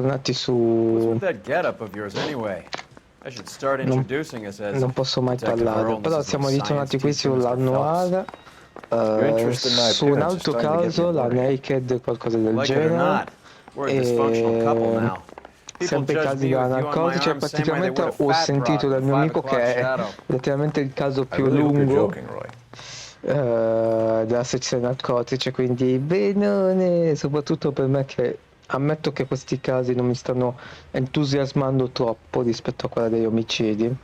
tornati What's su... with that getup of yours anyway? I should start Non, introducing us as non posso mai Detective parlare, Earl, and this però is my siamo science ritornati qui teacher, sulla Mr. Phelps. Noire, Your interest in my su un appearance is altro starting to get me caso, a la boner. Naked, qualcosa del Like it or genere, not, we're a dysfunctional couple e now. People sempre judge casi me da with you on my narcotici, e arm, same way they praticamente would a ho fat sentito broad in dal a mio 5 amico o'clock che è shadow. letteralmente il caso I più really hope you're lungo joking, Roy. della sezione narcotici, quindi benone, soprattutto per me che ammetto che questi casi non mi stanno entusiasmando troppo rispetto a quella degli omicidi.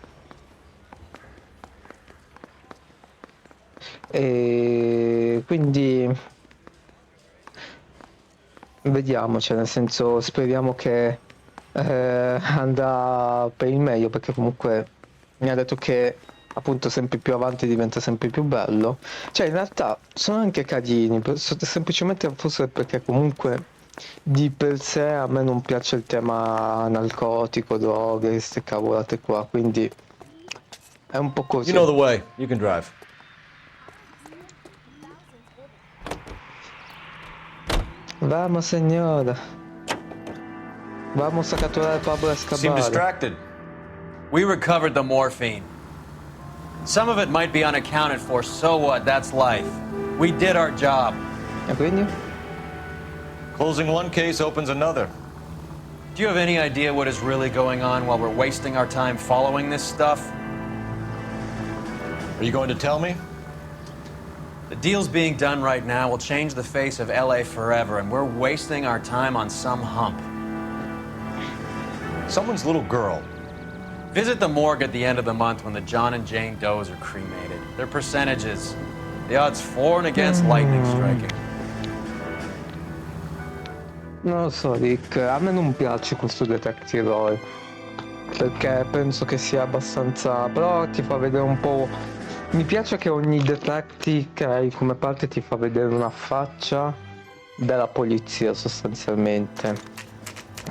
E quindi vediamo, cioè nel senso speriamo che andrà per il meglio, perché comunque mi ha detto che appunto sempre più avanti diventa sempre più bello. Cioè in realtà sono anche carini, semplicemente forse perché comunque di per sé a me non piace il tema narcotico, droghe, queste cavolate qua, quindi è un po' You così. know the way. You can drive. Vamos señora, vamos a capturar Pablo Seem Escobar. distracted. We recovered the morphine. Some of it might be unaccounted for, so what? That's life. We did our job. E quindi? Closing one case opens another. Do you have any idea what is really going on while we're wasting our time following this stuff? Are you going to tell me? The deals being done right now will change the face of LA forever, and we're wasting our time on some hump. Someone's little girl. Visit the morgue at the end of the month when the John and Jane Does are cremated. Their percentages. The odds for and against lightning striking. Non lo so, Rick, a me non piace questo Detective Roy, perché penso che sia abbastanza... però ti fa vedere un po'... Mi piace che ogni detective che hai come parte ti fa vedere una faccia della polizia sostanzialmente.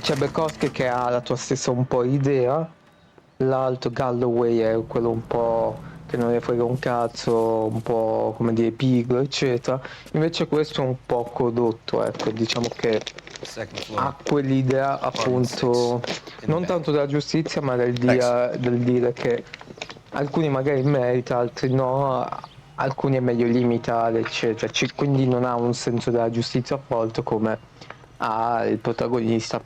C'è Bukowski che ha la tua stessa un po' idea, l'altro Galloway è quello un po' che non ne frega un cazzo, un po' come dire pigro eccetera, invece questo è un po' condotto, ecco, diciamo che ha quell'idea appunto non tanto della giustizia ma del dire che alcuni magari merita, altri no, alcuni è meglio limitare eccetera, quindi non ha un senso della giustizia forte come ha il protagonista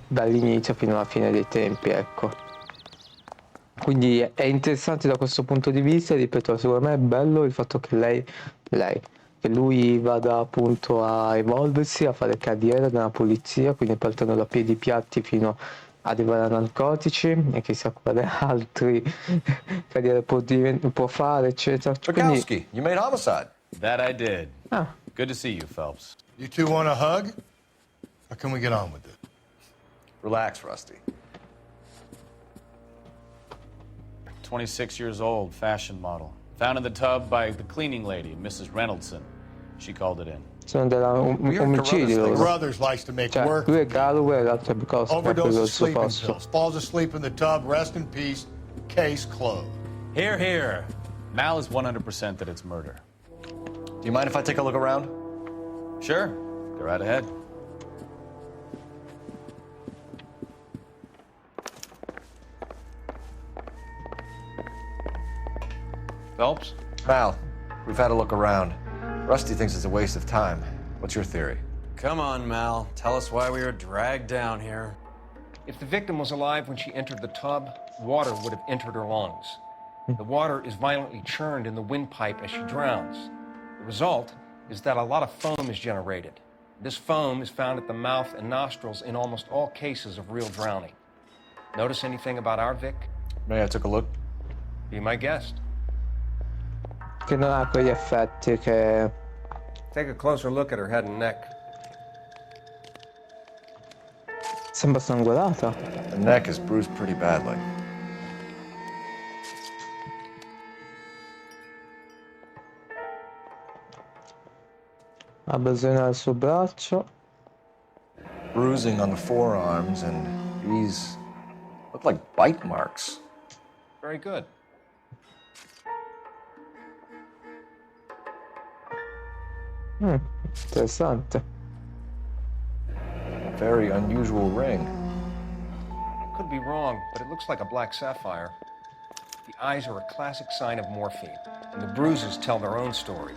dall'inizio fino alla fine dei tempi, ecco. Quindi è interessante da questo punto di vista, ripeto, secondo me è bello il fatto che che lui vada appunto a evolversi, a fare carriera nella polizia, quindi partendo da piedi piatti fino ad arrivare a narcotici e chissà quale altri carriere può fare, eccetera. Quindi, Bukowski, you made homicide. That I did. ah, Good to see you, Phelps. You two want a hug? Or can we get on with it? Relax, Rusty. 26 years old, fashion model. Found in the tub by the cleaning lady, Mrs. Reynoldson. She called it in. sono della omicidi loro. Brothers likes to make Cioè, work. lui è Galloway e l'altro è Bukowski, è quello Overdose il of suo sleeping posto. pills. Falls asleep in the tub. Rest in peace. Case closed. Here, here. Mal is 100% that it's murder. Do you mind if I take a look around? Sure, go right ahead. Phelps? Mal, we've had a look around. Rusty thinks it's a waste of time. What's your theory? Come on, Mal. Tell us why we were dragged down here. If the victim was alive when she entered the tub, water would have entered her lungs. The water is violently churned in the windpipe as she drowns. The result is that a lot of foam is generated. This foam is found at the mouth and nostrils in almost all cases of real drowning. Notice anything about our Vic? May I took a look? Be my guest. Che non ha quegli effetti che... Take a closer look at her head and neck. Sembra strangolata. The neck is bruised pretty badly. Abrasione al suo braccio. Bruising on the forearms, and these look like bite marks. Very good. Interessante. very unusual ring. Could be wrong, but it looks like a black sapphire. The eyes are a classic sign of morphine, and the bruises tell their own story.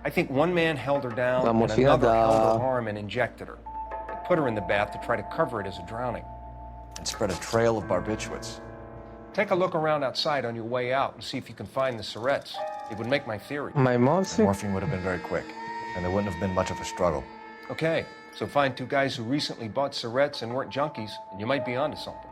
I think one man held her down, La and morfina another held da... her arm and injected her. They put her in the bath to try to cover it as a drowning. And spread a trail of barbiturates. Take a look around outside on your way out and see if you can find the Surrettes. It would make my theory. Ma i morsi? Morphine would have been very quick, and there wouldn't have been much of a struggle. Okay, so find two guys who recently bought Surrettes and weren't junkies, and you might be onto something.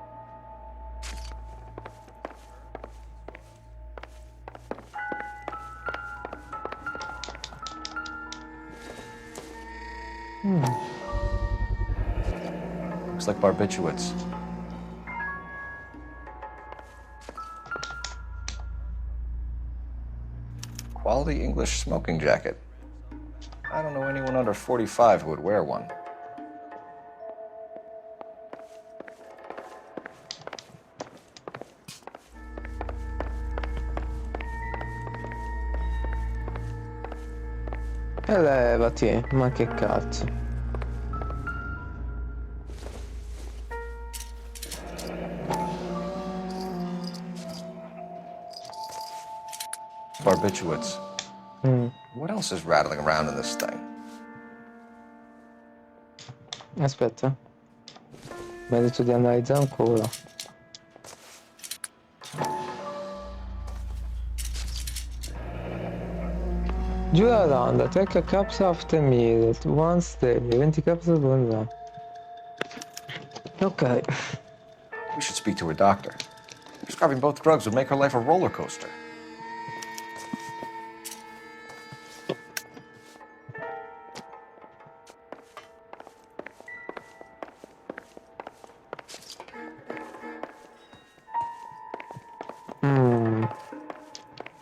Looks like barbiturates. Quality English smoking jacket. I don't know anyone under 45 who would wear one. E levati, ma che cazzo. Barbiturates. What else is rattling around in this thing? Aspetta. Mi ha detto di analizzare ancora. Giura Randa, take a capsule after meal, once daily, 20 capsules per day. Ok. We should speak to her doctor. Prescribing both drugs would make her life a roller coaster.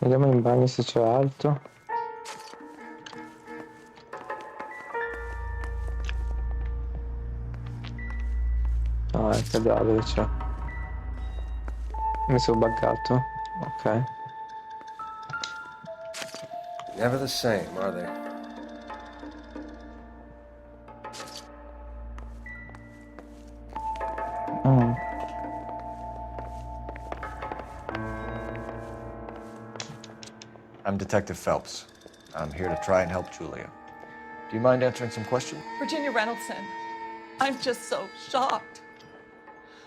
Vediamo in bagno se c'è altro. Ah, il cadavere c'è. Mi sono buggato. Ok. Never the same, are they? I'm Detective Phelps. I'm here to try and help Julia. Do you mind answering some questions? Virginia Reynoldson, I'm just so shocked.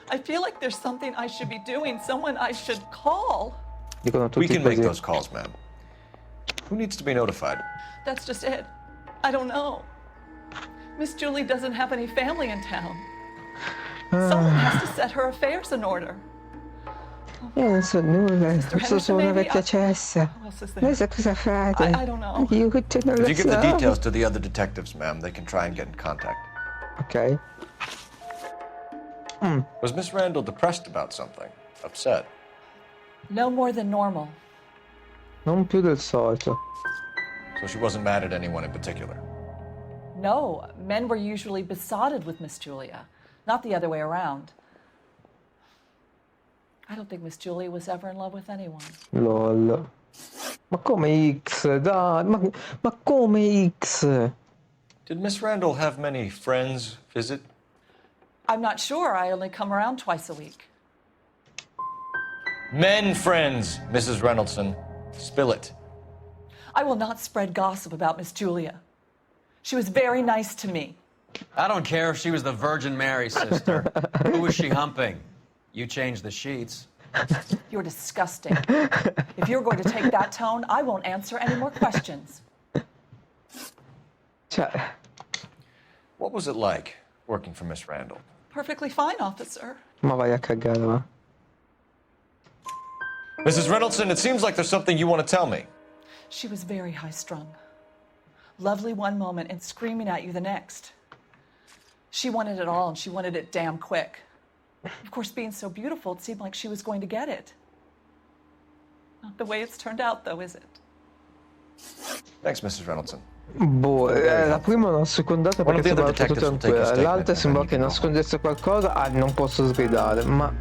I feel like there's something I should be doing, someone I should call. Dicono We tutti can make così. those calls, ma'am. Who needs to be notified? That's just it. I don't know. Miss Julie doesn't have any family in town. Someone has to set her affairs in order. Io non so nulla, Mr. so solo una Henderson, maybe vecchia cessa. Who else is Voi there? sa cosa fate? I don't know. Aiuto, non If lo you give the so. details to the other detectives, ma'am, they can try and get in contact. Ok. Was Miss Randall depressed about something? Upset? No more than normal. Non più del solito. So she wasn't mad at anyone in particular? No, men were usually besotted with Miss Julia, not the other way around. I don't think Miss Julia was ever in love with anyone. LOL. Ma come X? Dai, ma come X? Did Miss Randall have many friends visit? I'm not sure. I only come around twice a week. Men friends, Mrs. Reynoldson. Spill it. I will not spread gossip about Miss Julia. She was very nice to me. I don't care if she was the Virgin Mary sister. Who was she humping? You changed the sheets. You're disgusting. If you're going to take that tone, I won't answer any more questions. Cioè, What was it like working for Miss Randall? Perfectly fine, officer. ma vai a cagare, va. Mrs. Reynoldson, it seems like there's something you want to tell me. She was very high-strung. Lovely one moment and screaming at you the next. She wanted it all, and she wanted it damn quick. Of course, being so beautiful, it seemed like she was going to get it. Not the way it's turned out, though, is it? Thanks, Mrs. Reynoldson. Boh, la prima l'ho secondata One of perché the other sembrava tutto detectives will take his tranquilla, l'altra statement sembrava and che then you can go nascondesse qualcosa, non posso sgridare, ma...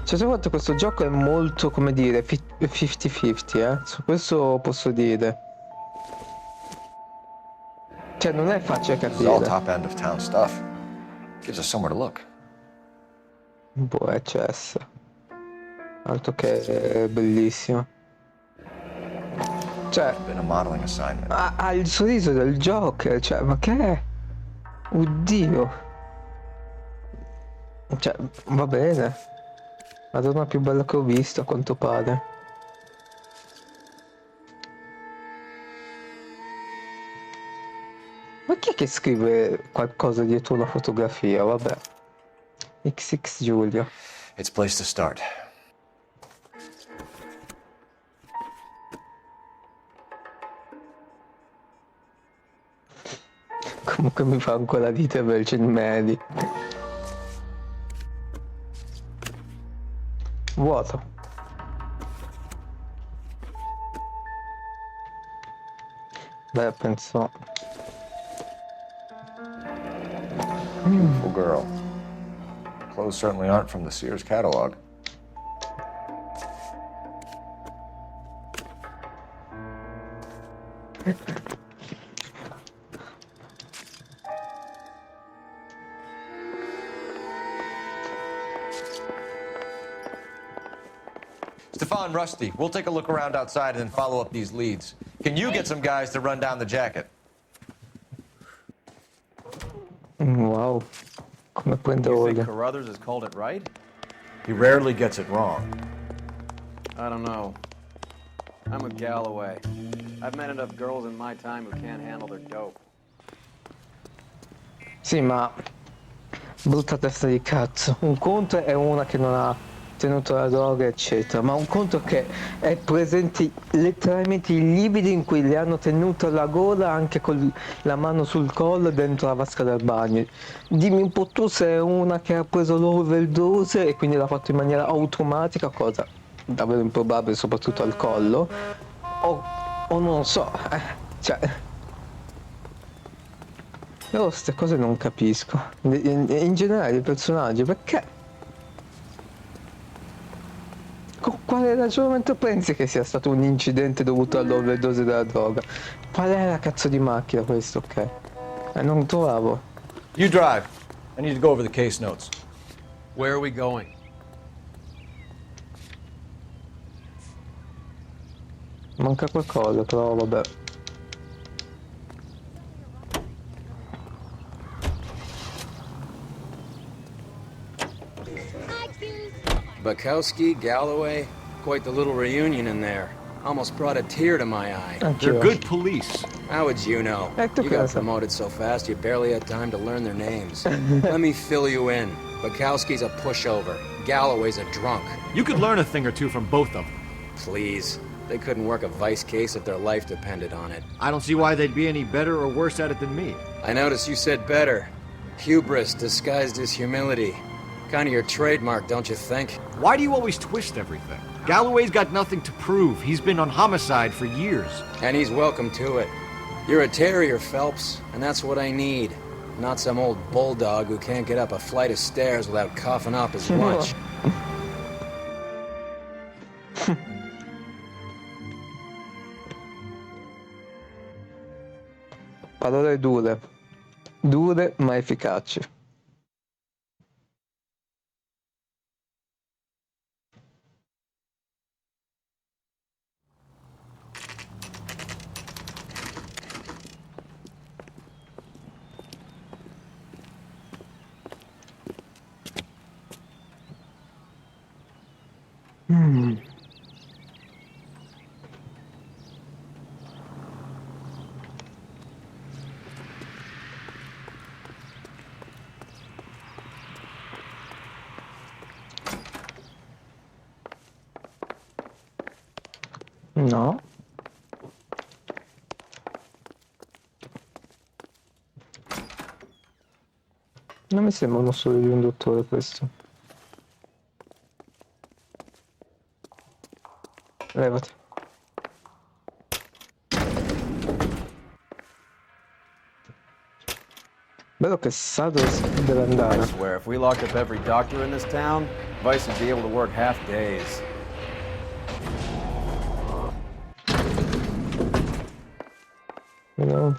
Certe volte questo gioco è molto, come dire, 50-50, su questo posso dire. Cioè, non è facile This is all capire. top end of town stuff. Gives us somewhere to look. Può essere. Altro che bellissimo. Cioè, Been a modeling assignment. ha il sorriso del Joker, cioè, ma che è? Oddio. Cioè, va bene. La donna più bella che ho visto, a quanto pare. Ma chi è che scrive qualcosa dietro una fotografia? Vabbè. XX Giulio. It's a place to start. Comunque mi fa ancora dite Virgin Mary. Vuoto. Beh, penso... Beautiful girl. Clothes certainly aren't from the Sears catalog. Stefan, Rusty, we'll take a look around outside and then follow up these leads. Can you get some guys to run down the jacket? Wow. Come prende You think olio. Carruthers has called it right? He rarely gets it wrong. I don't know. I'm with Galloway. I've met enough girls in my time who can't handle their dope. Sì, ma... brutta testa di cazzo. Un conto è una che non ha tenuto la droga, eccetera, ma un conto che è presente letteralmente i lividi in cui le hanno tenuto la gola anche con la mano sul collo dentro la vasca del bagno. Dimmi un po' tu se è una che ha preso l'overdose e quindi l'ha fatto in maniera automatica, cosa davvero improbabile soprattutto al collo, o non so, cioè... Io queste cose non capisco, in generale i personaggi, perché? Con quale ragionamento pensi che sia stato un incidente dovuto all'overdose della droga? Qual è la cazzo di macchina questo, ok? Non trovavo. You drive. I need to go over the case notes. Where are we going? Manca qualcosa, però vabbè. Bukowski, Galloway, quite the little reunion in there. Almost brought a tear to my eye. Anch'io. They're good police. How would you know? Ecco You got cosa. promoted so fast you barely had time to learn their names. Let me fill you in. Bukowski's a pushover. Galloway's a drunk. You could learn a thing or two from both of them. Please. They couldn't work a vice case if their life depended on it. I don't see why they'd be any better or worse at it than me. I noticed you said better. Hubris disguised as humility. Kind of your trademark, don't you think? Why do you always twist everything? Galloway's got nothing to prove. He's been on homicide for years. And he's welcome to it. You're a terrier, Phelps, and that's what I need. Not some old bulldog who can't get up a flight of stairs without coughing up his lunch. Parole dure. Dure ma efficaci. No. Non mi sembra uno studio di un dottore questo. Levati. Vedo che sa dove deve I andare. swear, if we locked up every doctor in this town, Vice would be able to work half days. You know?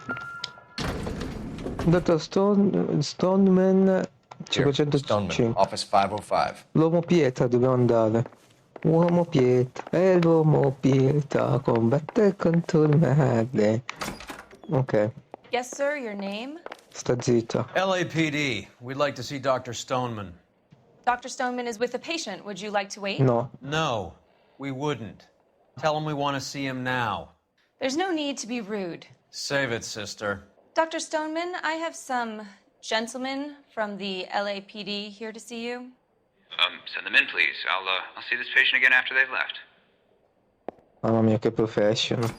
Dottor Stoneman Here, 505. Stoneman, office 505. L'uomo pietra dove andare? Uomo pietra, è l'uomo pietra, combatte contro il male. Ok, Yes, sir, your name? sta zitta. LAPD. We'd like to see Dr. Stoneman. Dr. Stoneman is with a patient. Would you like to wait? No. No, we wouldn't. Tell him we want to see him now. There's no need to be rude. Save it, sister. Dr. Stoneman, I have some gentlemen from the LAPD here to see you. Send them in, please. I'll see this patient again after they've left. Mamma mia, che professional.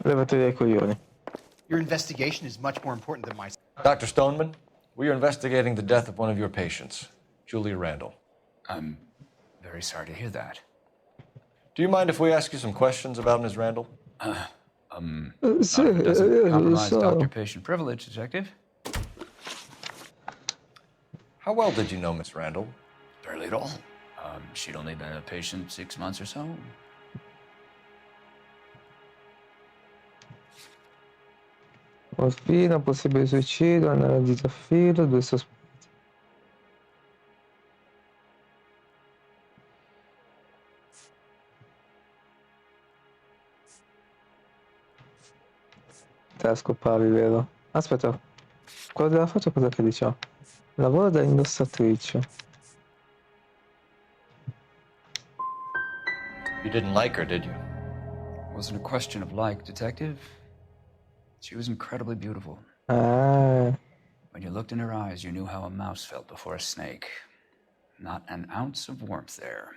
Levati dai coglioni. Your investigation is much more important than my... Dr. Stoneman, we are investigating the death of one of your patients, Julia Randall. I'm very sorry to hear that. Do you mind if we ask you some questions about Ms. Randall? Doesn't compromise doctor-patient privilege, Detective. How well did you know Miss Randall? Barely at all. She'd only been a patient 6 months or so. Morfina, possibile suicidio, analisi a filo, 2 sospetti. Te la scopavi, vero? Aspetta, quello della foto cosa che diciamo? Lavoro da indossatrice. You didn't like her, did you? Wasn't a question of like, Detective. She was incredibly beautiful. Ah, When you looked in her eyes, you knew how a mouse felt before a snake. Not an ounce of warmth there.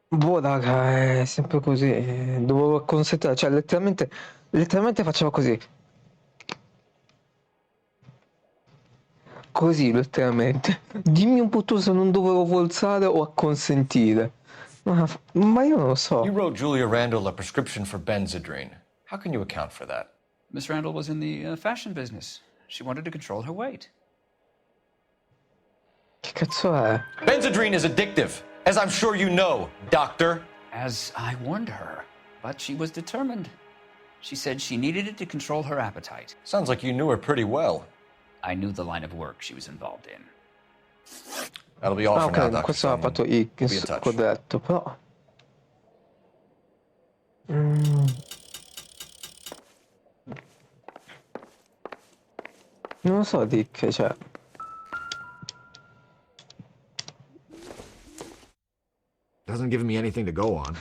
boh raga, è sempre così. Dovevo concentrare, cioè letteralmente faceva così. Così, letteralmente. Dimmi un po' tu se non dovevo forzare o acconsentire. Ma io non lo so. You wrote Julia Randall a prescription for Benzedrine. How can you account for that? Miss Randall was in the fashion business. She wanted to control her weight. Che cazzo è? Benzedrine is addictive, as I'm sure you know, doctor. As I warned her, but she was determined. She said she needed it to control her appetite. Sounds like you knew her pretty well. I knew the line of work she was involved in. That'll be all for now, Ok, Dr. questo l'ha Stoneman. fatto We'll be in X, touch. ho detto, però... Non lo so, Dick, cioè... Doesn't give me anything to go on.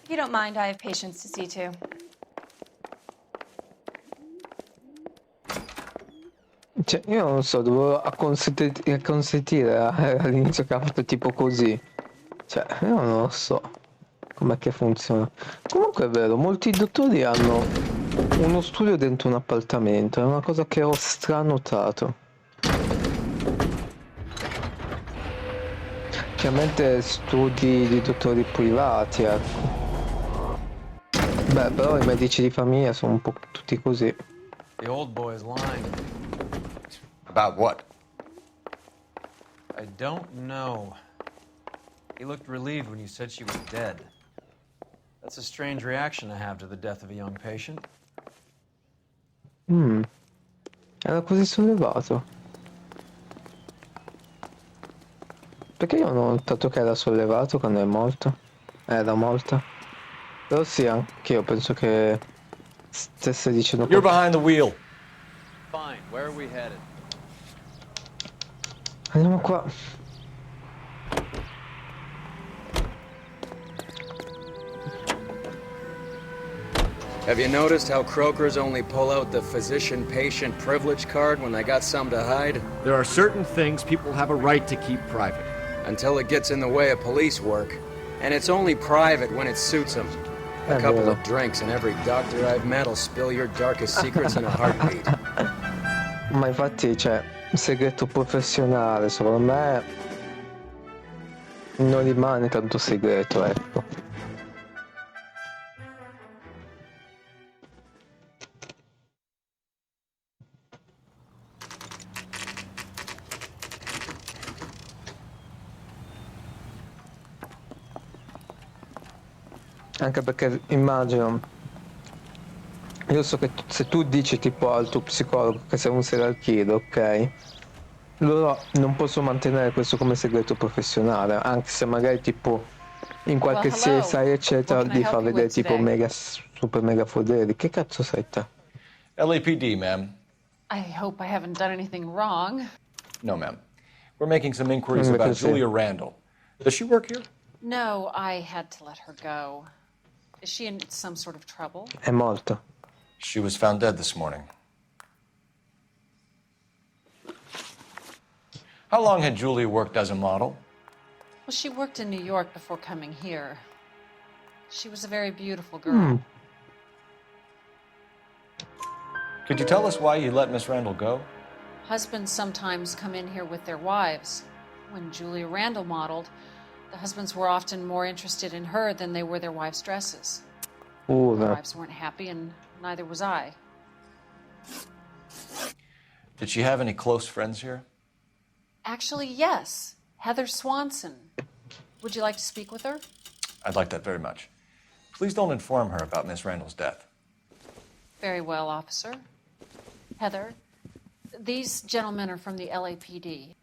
If you don't mind, I have patients to see too. Cioè, io non so, dovevo acconsentire all'inizio che ha fatto tipo così. Cioè, io non lo so com'è che funziona. Comunque è vero, molti dottori hanno uno studio dentro un appartamento, è una cosa che ho stranotato. Chiaramente studi di dottori privati, ecco. Beh, però i medici di famiglia sono un po' tutti così. The old boy's lying. About what? I don't know. He looked relieved when you said she was dead. That's a strange reaction to have to the death of a young patient. Era così sollevato. Perché io non ho notato che era sollevato quando è morto? Era morta. Però sì, anche io penso che stesse dicendo You're behind the wheel. Fine, where are we headed? Andiamo qua. Have you noticed how croakers only pull out the physician-patient privilege card when they got something to hide? There are certain things people have a right to keep private. Until it gets in the way of police work. And it's only private when it suits them. A couple of drinks and every doctor I've met will spill your darkest secrets in a heartbeat. Ma infatti, cioè, un segreto professionale, secondo me, non rimane tanto segreto, ecco. Anche perché immagino, io so che se tu dici tipo al tuo psicologo che sei un serial killer, ok? Loro non possono mantenere questo come segreto professionale, anche se magari tipo in qualche hello. CSI eccetera What can I gli help fa you vedere with tipo today? mega super mega poteri. Che cazzo sei te? LAPD, ma'am. I hope I haven't done anything wrong. No, ma'am. We're making some inquiries Invece about sì. Julia Randall. Does she work here? No, I had to let her go. Is she in some sort of trouble? È morto. She was found dead this morning. How long had Julia worked as a model? Well, she worked in New York before coming here. She was a very beautiful girl. Could you tell us why you let Miss Randall go? Husbands sometimes come in here with their wives. When Julia Randall modeled, the husbands were often more interested in her than they were their wives' dresses. The wives weren't happy, and neither was I. Did she have any close friends here? Actually, yes. Heather Swanson. Would you like to speak with her? I'd like that very much. Please don't inform her about Miss Randall's death. Very well, officer. Heather, these gentlemen are from the LAPD.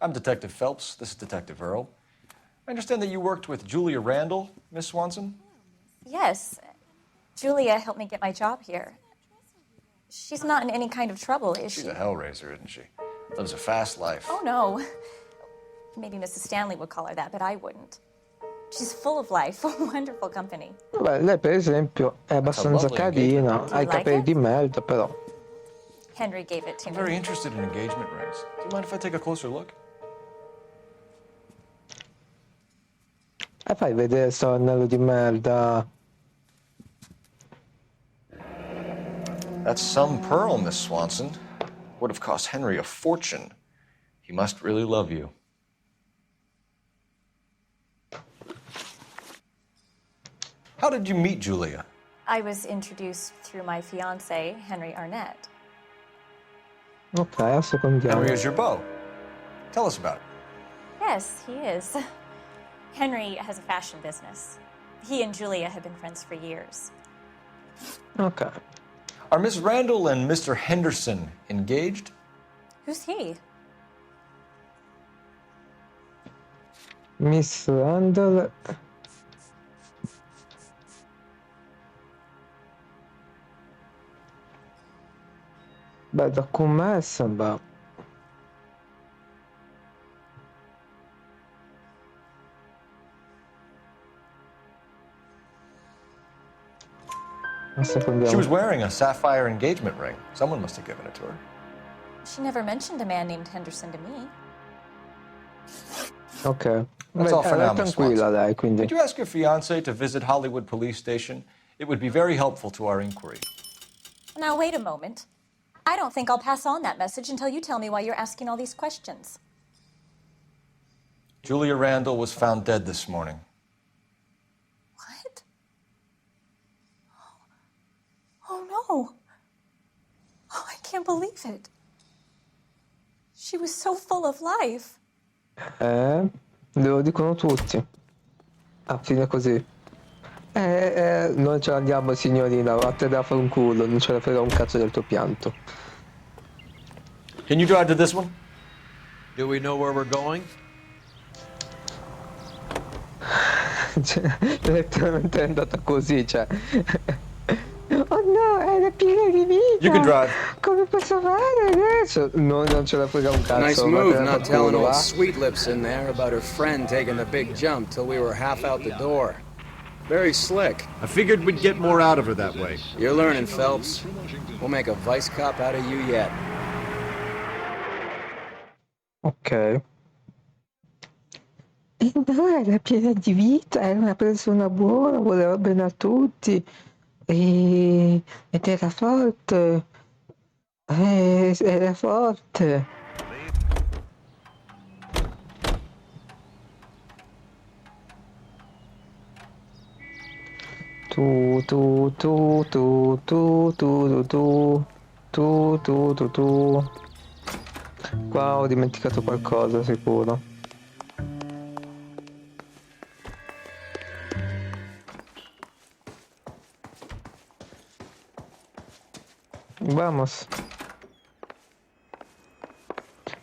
I'm Detective Phelps. This is Detective Earl. I understand that you worked with Julia Randall, Miss Swanson? Yes. Julia helped me get my job here. She's not in any kind of trouble, is she? She's a hellraiser, isn't she? Lives a fast life. Oh, no. Maybe Mrs. Stanley would call her that, but I wouldn't. She's full of life, wonderful company. Vabbè, lei per esempio è abbastanza carina, ha i capelli di merda, però. Henry gave it to I'm me. very interested in engagement rings. Do you mind if I take a closer look? E fai vedere sto anello di merda. That's some pearl, Miss Swanson. Would have cost Henry a fortune. He must really love you. How did you meet Julia? I was introduced through my fiancé, Henry Arnett. Ok, assecondiamo. Henry is your beau. Tell us about it. Yes, he is. Henry has a fashion business. He and Julia have been friends for years. Ok. Are Miss Randall and Mr. Henderson engaged? Who's he? Miss Randall. Beh, da com'è sembra. She was wearing a sapphire engagement ring. Someone must have given it to her. She never mentioned a man named Henderson to me. Ok. That's all for now, Miss tranquilla Swanson. lei, quindi. Could you ask your fiancé to visit Hollywood Police Station? It would be very helpful to our inquiry. Now, wait a moment. I don't think I'll pass on that message until you tell me why you're asking all these questions. Julia Randall was found dead this morning. What? Oh, no. Oh, I can't believe it. She was so full of life. Lo dicono tutti. A fine così. Noi ce l'andiamo signorina, a te da fare un culo, non ce ne frega un cazzo del tuo pianto. Can you drive to this one? Do we know where we're going? Cioè, letteralmente è andata così, cioè. Oh no, è piena di vita. You can drive. Come posso fare adesso? No, non ce la frega un cazzo. Nice move, vattene a not far telling culo, old va. Sweet Lips in there about her friend taking the big jump till we were half out the door. Very slick. I figured we'd get more out of her that way. You're learning, Phelps. We'll make a vice cop out of you yet. Ok. E no, era piena di vita, era una persona buona, voleva bene a tutti. Ed era forte. Era forte. Tu. Qua ho dimenticato qualcosa, sicuro. Vamos.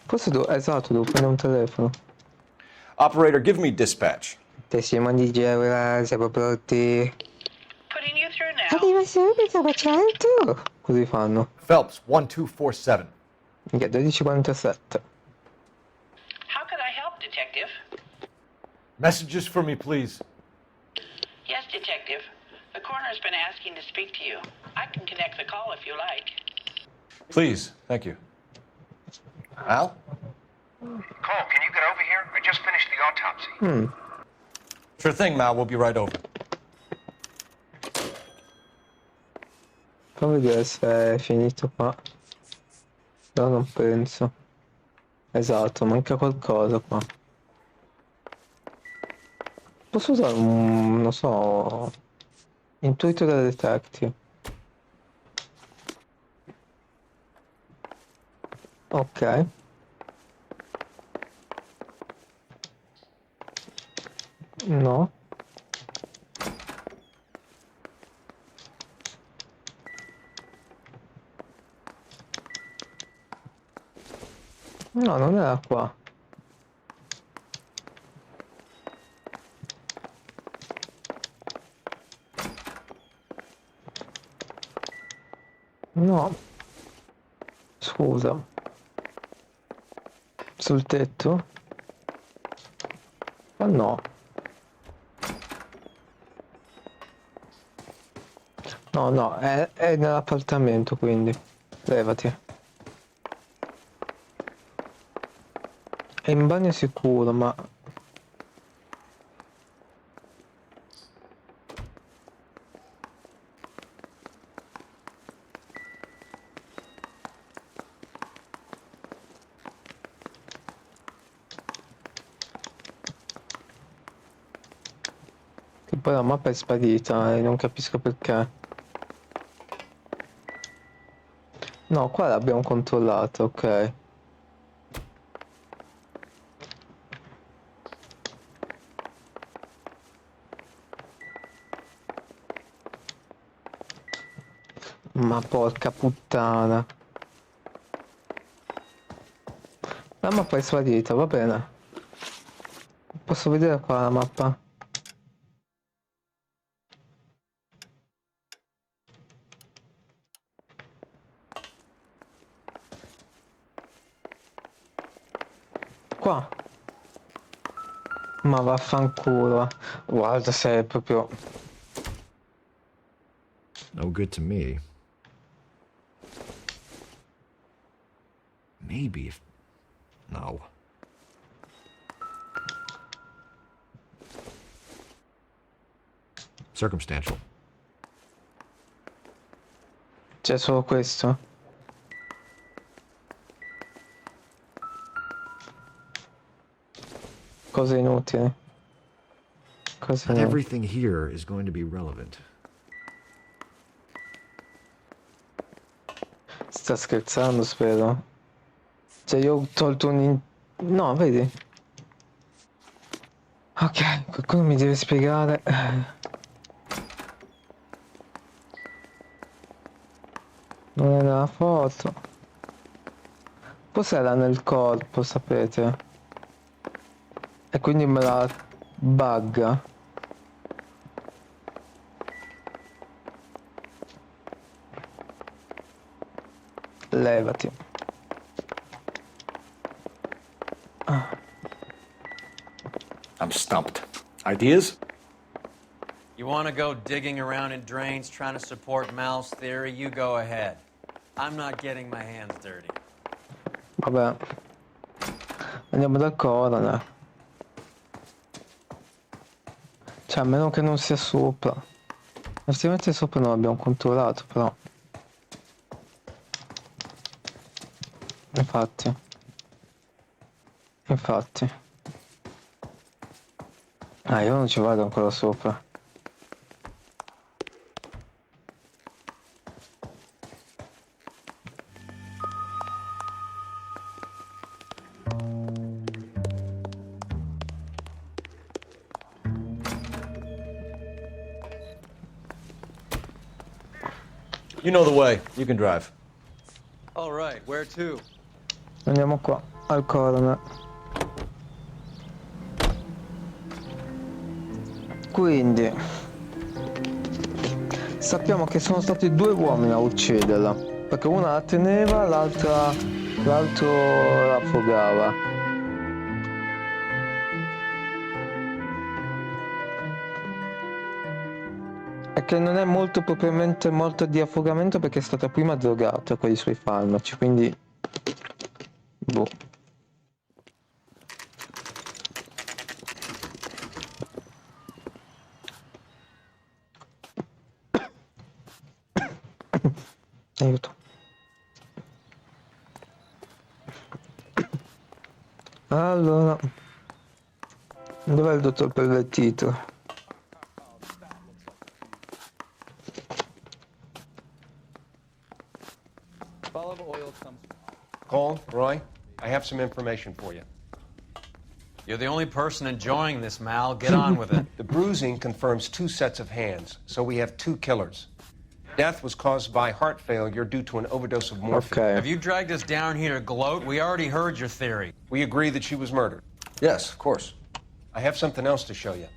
Forse esatto, devo prendere un telefono. Operator, give me dispatch. Testimoni di Geola, siamo pronti. Putting you through now. Arriva subito, ma certo. Così fanno. Phelps, 1247. Minchia, 12:47. How could I help, Detective? Messages for me, please. Yes, Detective. The coroner's been asking to speak to you. I can connect the call if you like. Please, thank you. Al? Cole, can you get over here? I just finished the autopsy. Sure thing, Mal. We'll be right over. Fammi vedere se è finito qua. No, non penso. Esatto, manca qualcosa qua. Posso usare un, non so, intuito da detective. Ok. No. No, non era qua. No. Scusa. Sul tetto? Ma no. No, no, è nell'appartamento, quindi. Levati. È in bagno sicuro, ma... Che poi la mappa è sparita e non capisco perché. No, qua l'abbiamo controllato, ok. Ma porca puttana. La mappa è sparita, va bene. Posso vedere qua la mappa? Qua. Ma vaffanculo. Guarda se è proprio... No good to me. Maybe if... No. Circumstantial. C'è solo questo? Cose inutili. Cose Not inutili. everything here is going to be relevant. Sta scherzando, spero. Cioè, io ho tolto No, vedi? Ok, qualcuno mi deve spiegare. Non è nella foto. Forse era nel corpo, sapete? E quindi me la bugga. Levati. I'm stumped. Ideas? You want to go digging around in drains trying to support Mal's theory? You go ahead. I'm not getting my hands dirty. Vabbè. Andiamo dal coroner. Cioè, a meno che non sia sopra. Altrimenti sopra non l'abbiamo controllato, però. Infatti. Infatti. Ah, io non ci vado ancora sopra. You know the way. You can drive. All right, where to? Andiamo qua, al coroner. Quindi sappiamo che sono stati 2 uomini a ucciderla, perché una la teneva, l'altro la affogava. E che non è molto propriamente morta di affogamento perché è stata prima drogata con i suoi farmaci, quindi boh. Aiuto. Allora, dov'è il dottor pervertito? Cole, Roy, I have some information for you. You're the only person enjoying this, Mal. Get on with it. The bruising confirms 2 sets of hands, so we have 2 killers. Death was caused by heart failure due to an overdose of morphine. Okay. Have you dragged us down here to gloat? We already heard your theory. We agree that she was murdered. Yes, of course. I have something else to show you.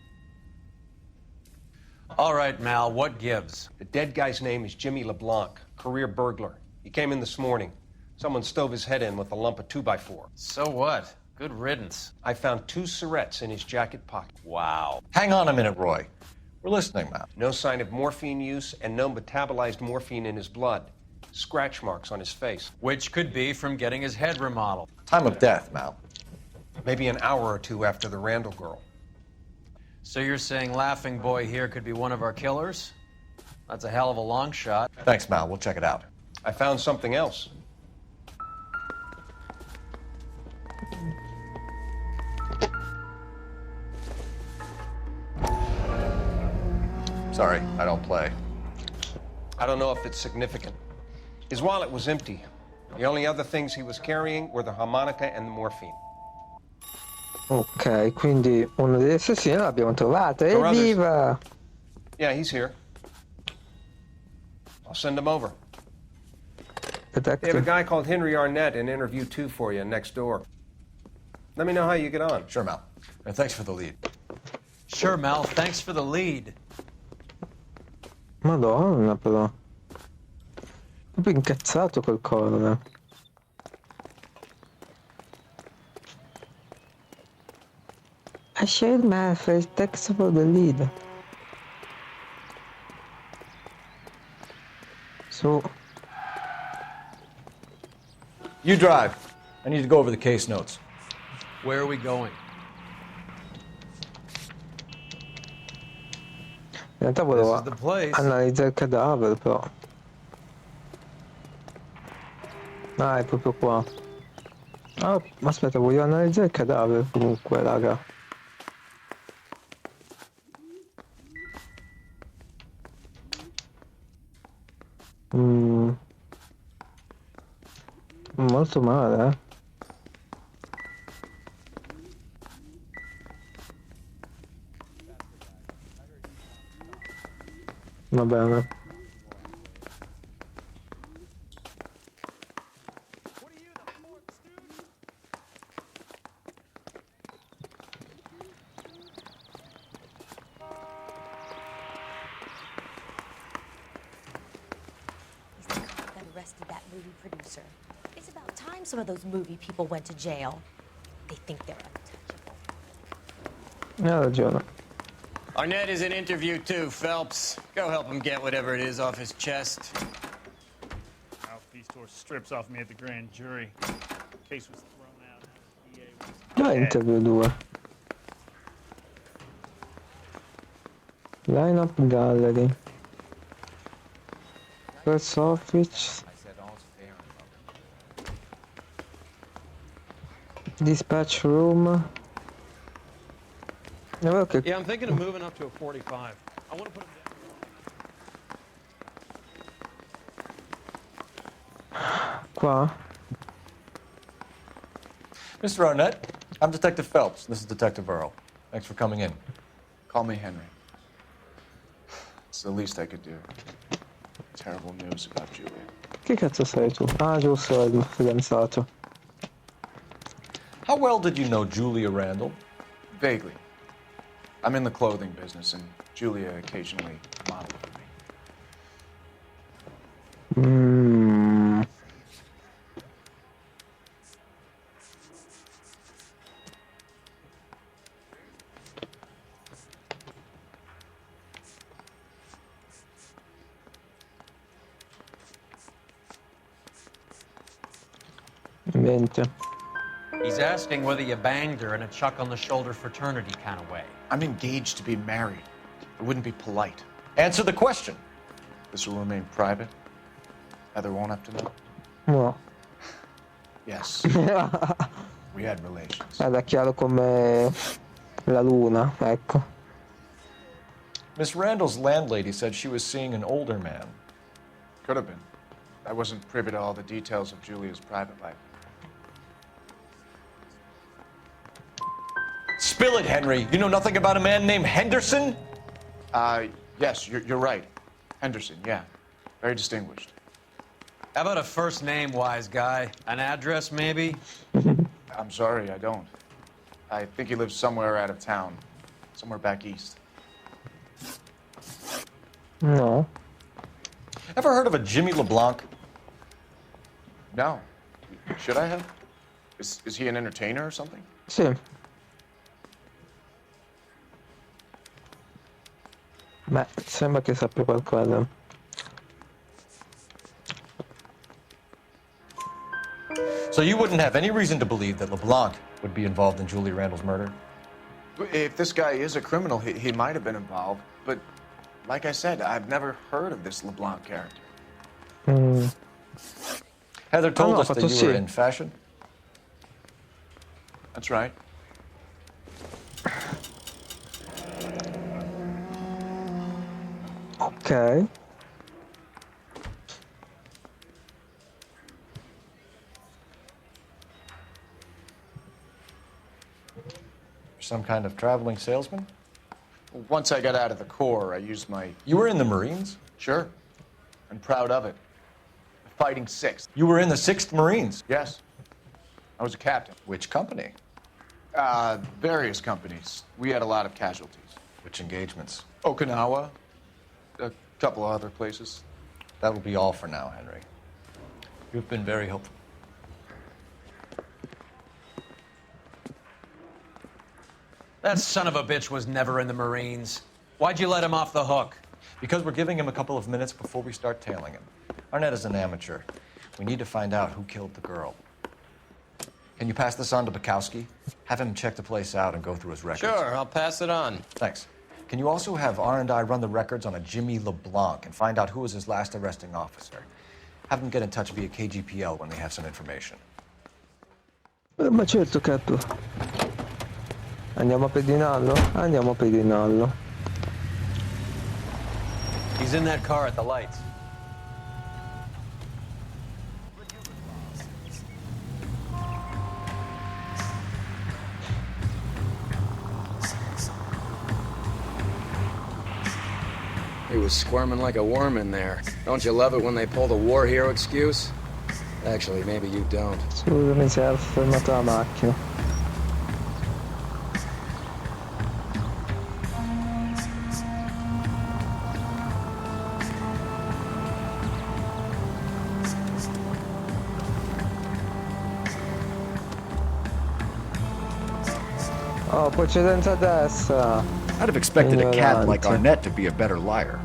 All right, Mal, what gives? The dead guy's name is Jimmy LeBlanc, career burglar. He came in this morning. Someone stove his head in with a lump of 2x4. So what? Good riddance. I found 2 cigarettes in his jacket pocket. Wow. Hang on a minute, Roy. We're listening, Mal. No sign of morphine use and no metabolized morphine in his blood. Scratch marks on his face. Which could be from getting his head remodeled. Time of death, Mal. Maybe an hour or 2 after the Randall girl. So you're saying Laughing Boy here could be one of our killers? That's a hell of a long shot. Thanks, Mal. We'll check it out. I found something else. Sorry, I don't play. I don't know if it's significant. His wallet was empty. The only other things he was carrying were the harmonica and the morphine. Ok, quindi uno degli assassini l'abbiamo trovato. Evviva! Yeah, he's here. I'll send him over. They have a guy called Henry Arnett in interview 2 for you next door. Let me know how you get on. Sure, Mal. And thanks for the lead. Sure, Mal. Thanks for the lead. Madonna, però. Proprio incazzato col coroner. I shared my first text for the lead. So. You drive. I need to go over the case notes. Where are we going? In realtà volevo analizzare il cadavere, però. Ah, è proprio qua. Ah, ma aspetta, voglio analizzare il cadavere comunque, raga. Molto male, eh. Va bene. Arrested that movie producer. It's about time some of those movie people went to jail. They think they're untouchable. Ha ragione. Arnett is in interview 2, Phelps. Go help him get whatever it is off his chest. Mouthpiece tore strips off me at the grand jury. Case was thrown out. Dai, interview 2. Line-up gallery. First office. Dispatch room. Okay. Yeah, I'm thinking of moving up to a 45. I want to put him down. Qua. Mr. Arnett, I'm Detective Phelps. This is Detective Earl. Thanks for coming in. Call me Henry. It's the least I could do. Terrible news about Julia. Chi cazzo sei tu? Ah, giusto, il fidanzato. How well did you know Julia Randall? Vaguely. I'm in the clothing business, and Julia occasionally modeled for me. Mm. Niente. He's asking whether you banged her in a chuck on the shoulder fraternity kind of way. I'm engaged to be married. It wouldn't be polite. Answer the question. This will remain private. Heather won't have to know. No. Yes. We had relations. Era chiaro come la luna, ecco. Miss Randall's landlady said she was seeing an older man. Could have been. I wasn't privy to all the details of Julia's private life. Spill it, Henry. You know nothing about a man named Henderson? Yes, you're right. Henderson, yeah. Very distinguished. How about a first name, wise guy? An address, maybe? I'm sorry, I don't. I think he lives somewhere out of town. Somewhere back east. No. Ever heard of a Jimmy LeBlanc? No. Should I have? Is he an entertainer or something? Sì. Beh, sembra che sappia qualcosa. So you wouldn't have any reason to believe that LeBlanc would be involved in Julie Randall's murder? If this guy is a criminal, he might have been involved. But like I said, I've never heard of this LeBlanc character. Mm. Heather told no, us that fatto you sì. were in fashion. That's right. Ok. Some kind of traveling salesman? Once I got out of the Corps, I used my... You were in the Marines? Sure. I'm proud of it. Fighting 6th. You were in the 6th Marines? Yes. I was a captain. Which company? Various companies. We had a lot of casualties. Which engagements? Okinawa. A couple of other places. That will be all for now, Henry. You've been very helpful. That son of a bitch was never in the Marines. Why'd you let him off the hook? Because we're giving him a couple of minutes before we start tailing him. Arnett is an amateur. We need to find out who killed the girl. Can you pass this on to Bukowski? Have him check the place out and go through his records. Sure, I'll pass it on. Thanks. Can you also have R&I run the records on a Jimmy LeBlanc and find out who was his last arresting officer? Have them get in touch via KGPL when they have some information. Ma certo, Capo. Andiamo a pedinarlo? Andiamo a pedinarlo. He's in that car at the lights. He was squirming like a worm in there. Don't you love it when they pull the war hero excuse? Actually, maybe you don't. Scusami se ha fermato la macchina. Oh, precedenza a destra. I'd have expected a cat like Arnett to be a better liar.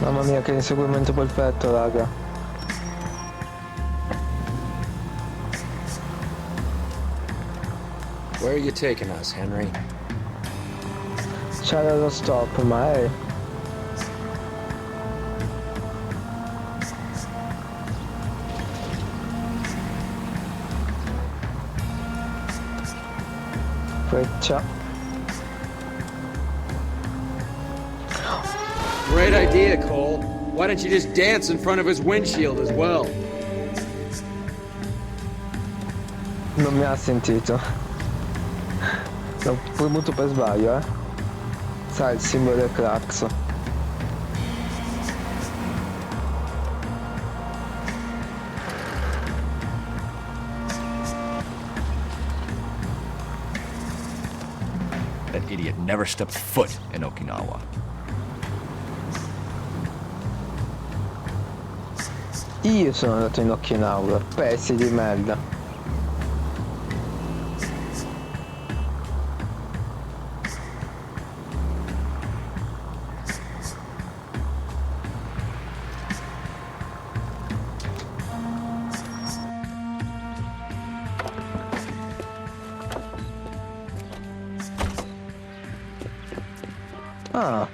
Mamma mia, che inseguimento perfetto, raga. Where are you taking us, Henry? C'era lo stop, ma è... Freccia. Great idea, Cole. Why don't you just dance in front of his windshield as well? Non mi ha sentito. L'ho premuto per sbaglio, eh. Sai, il simbolo del clacson. That idiot never stepped foot in Okinawa. Io sono andato in Okinawa, pezzi di merda. Ah.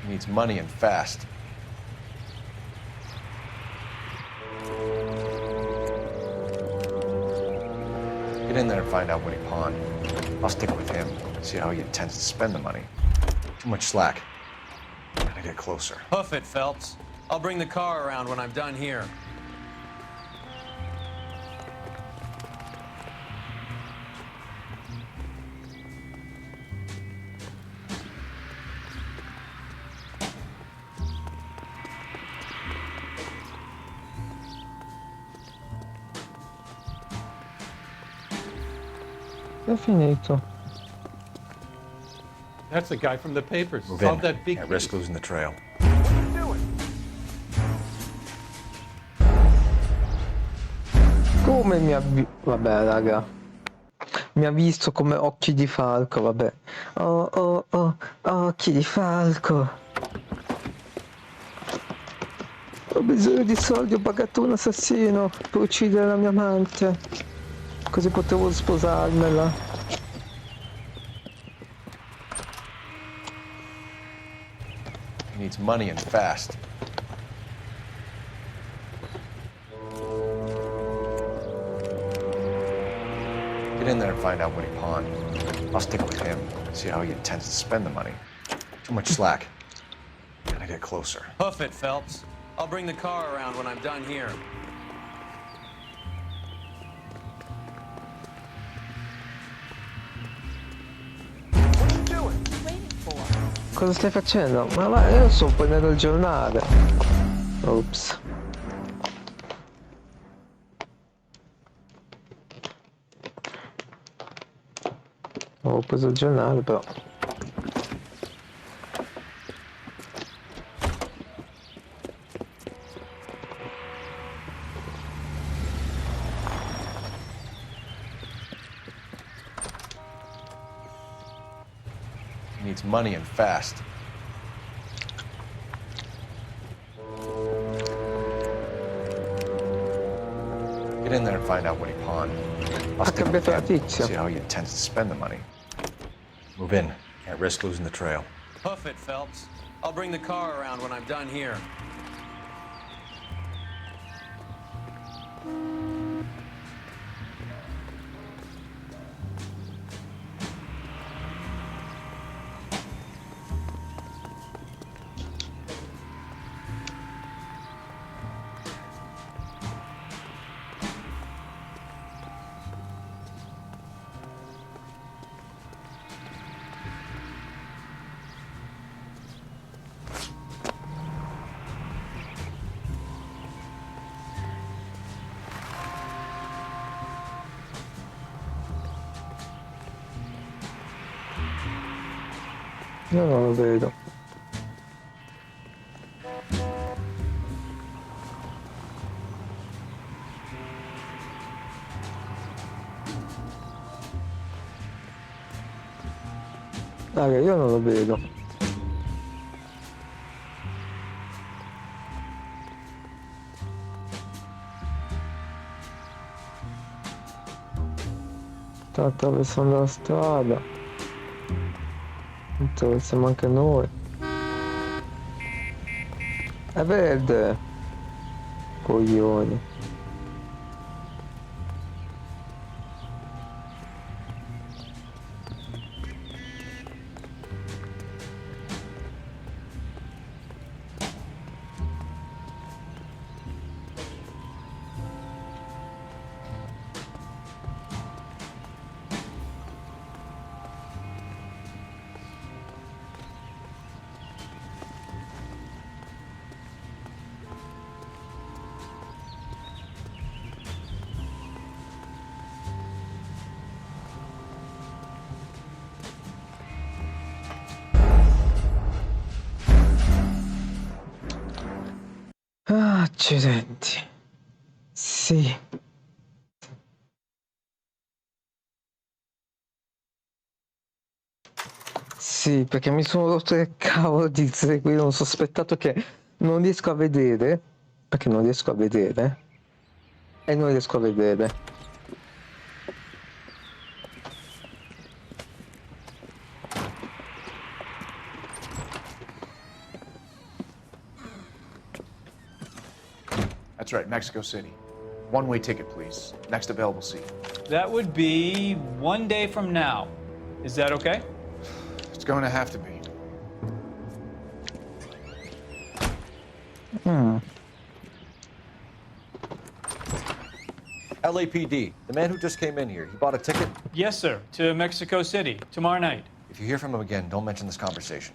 He needs money and fast. Get in there and find out what he pawned. I'll stick with him, see how he intends to spend the money. Too much slack. Gotta get closer. Hoof it, Phelps. I'll bring the car around when I'm done here. È finito. That's the guy from the papers. Move Solved in. that big Can't risk losing the trail. Come mi ha vabbè, raga. Mi ha visto come occhi di falco, vabbè. Oh, oh, oh, occhi di falco. Ho bisogno di soldi, ho pagato un assassino per uccidere la mia amante. Così potevo sposarmela. He needs money and fast. Get in there and find out what he pawned. I'll stick with him, see how he intends to spend the money. Too much slack. Gotta get closer. Hoof it, Phelps. I'll bring the car around when I'm done here. Cosa stai facendo? Ma va, io sto prendendo il giornale. Ops. Ho preso il giornale però. He needs money and fast. Get in there and find out what he pawned. I'll stick with him, see how he intends to spend the money. Move in. Can't risk losing the trail. Hoof it, Phelps. I'll bring the car around when I'm done here. Io non lo vedo. Raga, io non lo vedo. Sta attraversando la strada. Attraversiamo anche noi. È verde. Coglioni. Ah, accidenti. Sì. Sì, perché mi sono rotto il cavolo di seguire un sospettato che non riesco a vedere. Perché non riesco a vedere. E non riesco a vedere. That's right, Mexico City. One-way ticket, please. Next available seat. That would be 1 day from now. Is that okay? It's going to have to be. LAPD, the man who just came in here, he bought a ticket? Yes, sir. To Mexico City tomorrow night. If you hear from him again, don't mention this conversation.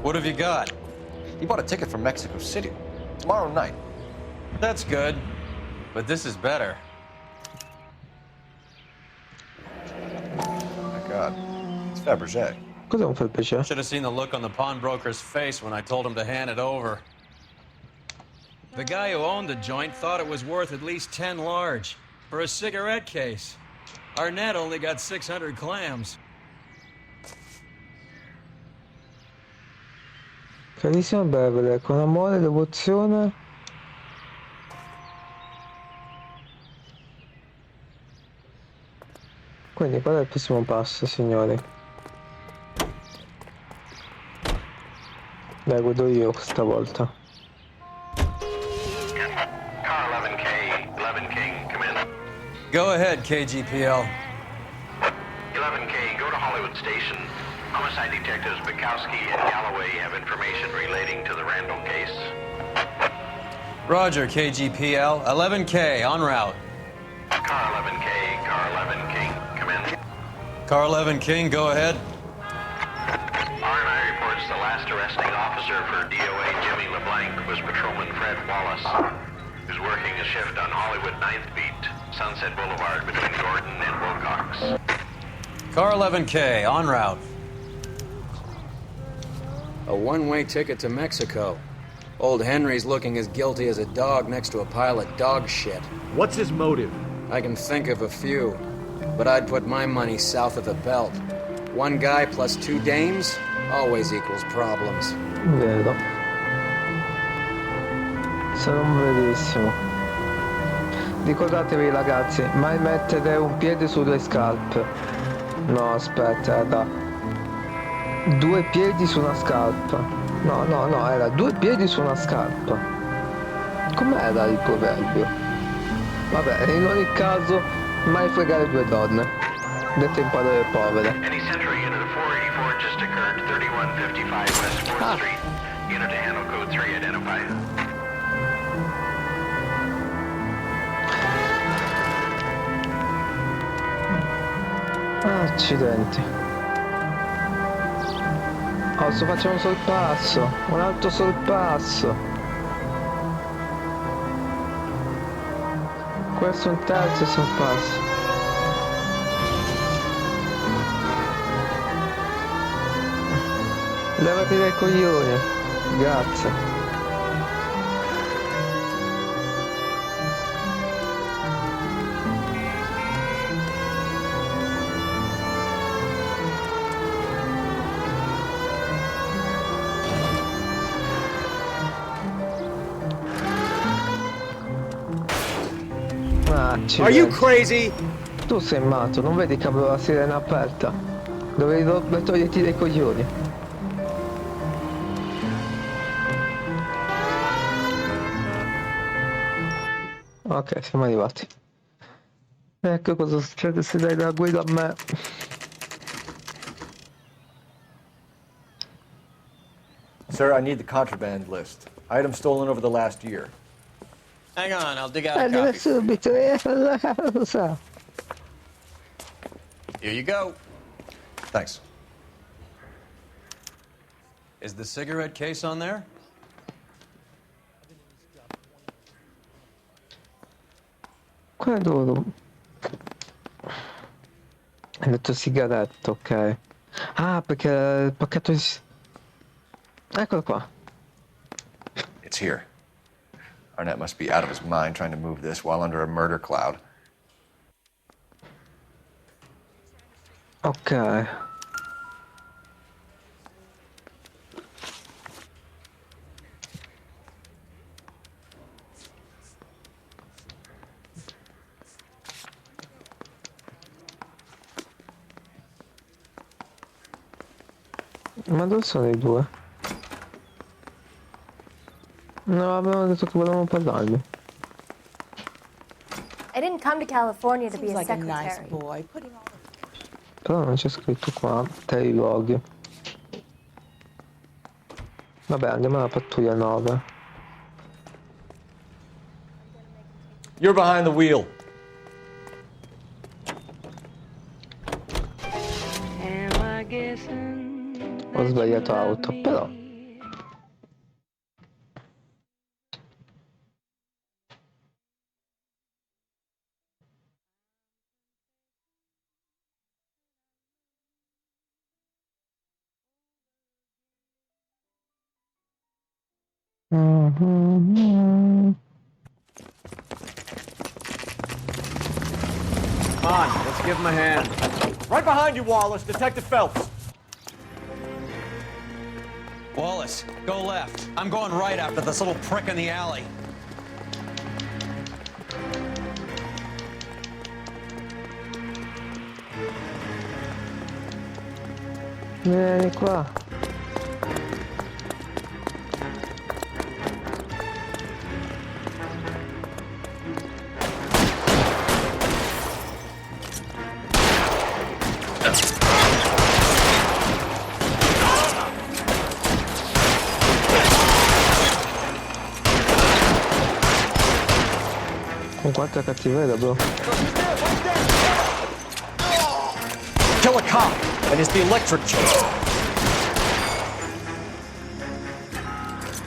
What have you got? He bought a ticket from Mexico City. Tomorrow night. That's good. But this is better. Oh my God. It's Fabergé. Cos'è un Fabergé? Should have seen the look on the pawnbroker's face when I told him to hand it over. The guy who owned the joint thought it was worth at least 10 large for a cigarette case. Arnett only got 600 clams. Carissimo Beverly, con amore e devozione. Quindi qual è il prossimo passo, signori? Dai, guido io questa volta. Car 11K, 11 King, come in. Go ahead, KGPL. 11K, go to Hollywood Station. Homicide detectives Bukowski and Galloway have information relating to the Randall case. Roger, KGPL. 11K, en route. Car 11K, car 11 King, come in. Car 11 King, go ahead. R&I reports the last arresting officer for DOA Jimmy LeBlanc was Patrolman Fred Wallace, who's working a shift on Hollywood 9th Beat, Sunset Boulevard between Gordon and Wilcox. Car 11K, en route. A one-way ticket to Mexico. Old Henry's looking as guilty as a dog next to a pile of dog shit. What's his motive? I can think of a few, but I'd put my money south of the belt. One guy plus 2 dames always equals problems. Vero. Sarò verissimo. Ricordatevi ragazzi, mai mettere un piede sulle scarpe. No, aspetta, era 2 piedi su una scarpa. No, era 2 piedi su una scarpa. Com'era il proverbio? Vabbè, in ogni caso, mai fregare 2 donne. Dette in parole povere. Any century into the 484 just occurred, 3155 West 4th Street. Unit to handle code 3 identified. Accidenti. Adesso facciamo un sorpasso. Un altro sorpasso. Questo è un terzo sorpasso. Levati dai coglioni. Grazie. Are you crazy? Tu sei matto, non vedi che avevo la sirena aperta? Dovevi toglierti dai coglioni. Ok, siamo arrivati. Ecco cosa succede se dai la guida a me. Sir, I need the contraband list. Items stolen over the last year. Hang on, I'll dig out a Arriva copy. subito, lo sa. Here you go. Thanks. Is the cigarette case on there? Qua dove? Hai detto sigaretta, ok. Ah, perché il pacchetto di... Eccolo qua. It's here. Arnett must be out of his mind trying to move this while under a murder cloud. Ok. Ma dove sono i due? No, avevano detto che volevamo parlarmi. I didn't come to California to be a Seems like a secretary. nice boy. Putting all Però non c'è scritto qua, te i luoghi. Vabbè, andiamo alla pattuglia 9. You're behind the wheel. Ho sbagliato auto, però. Come on, let's give him a hand. Right behind you, Wallace. Detective Phelps. Wallace, go left. I'm going right after this little prick in the alley. Vieni qua. Con quanta cattiveria, bro. Kill a cop, and it's the electric chair.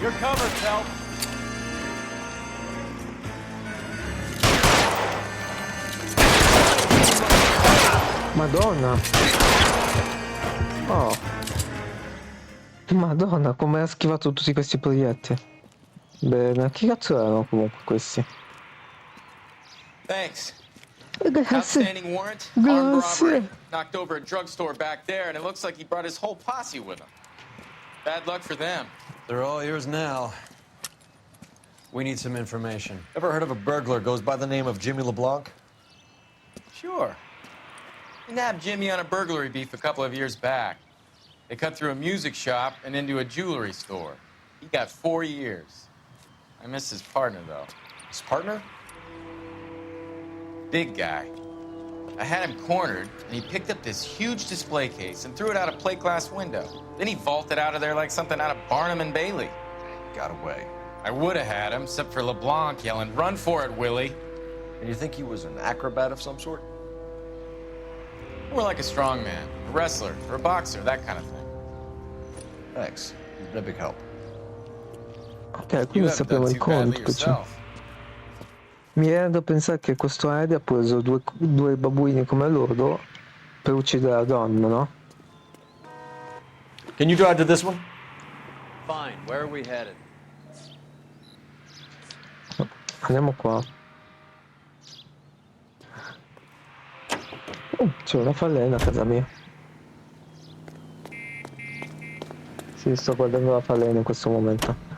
You're covered, Phelps. Madonna. Oh. Madonna, come ha schivato tutti questi proiettili. Bene, chi cazzo erano comunque questi? Thanks. Grazie. Outstanding warrant, armed Grazie. robbery. Knocked over a drugstore back there, and it looks like he brought his whole posse with him. Bad luck for them. They're all yours now. We need some information. Ever heard of a burglar goes by the name of Jimmy LeBlanc? Sure. We nabbed Jimmy on a burglary beef a couple of years back. They cut through a music shop and into a jewelry store. He got 4 years. I miss his partner, though. His partner? Big guy. I had him cornered, and he picked up this huge display case and threw it out a plate glass window. Then he vaulted out of there like something out of Barnum and Bailey. Got away. I would have had him, except for LeBlanc yelling, "Run for it, Willie!" And you think he was an acrobat of some sort? More like a strongman, a wrestler, or a boxer, that kind of thing. Thanks. You've been a big help. Ok, You quindi haven't sappiamo done il too badly conto. Cioè. yourself. Mi viene da pensare che questo aereo ha preso due babuini come loro per uccidere la donna, no? Can you drive to this one? Fine, where are we headed? Andiamo qua. C'è una falena a casa mia. Sì, sto guardando la falena in questo momento.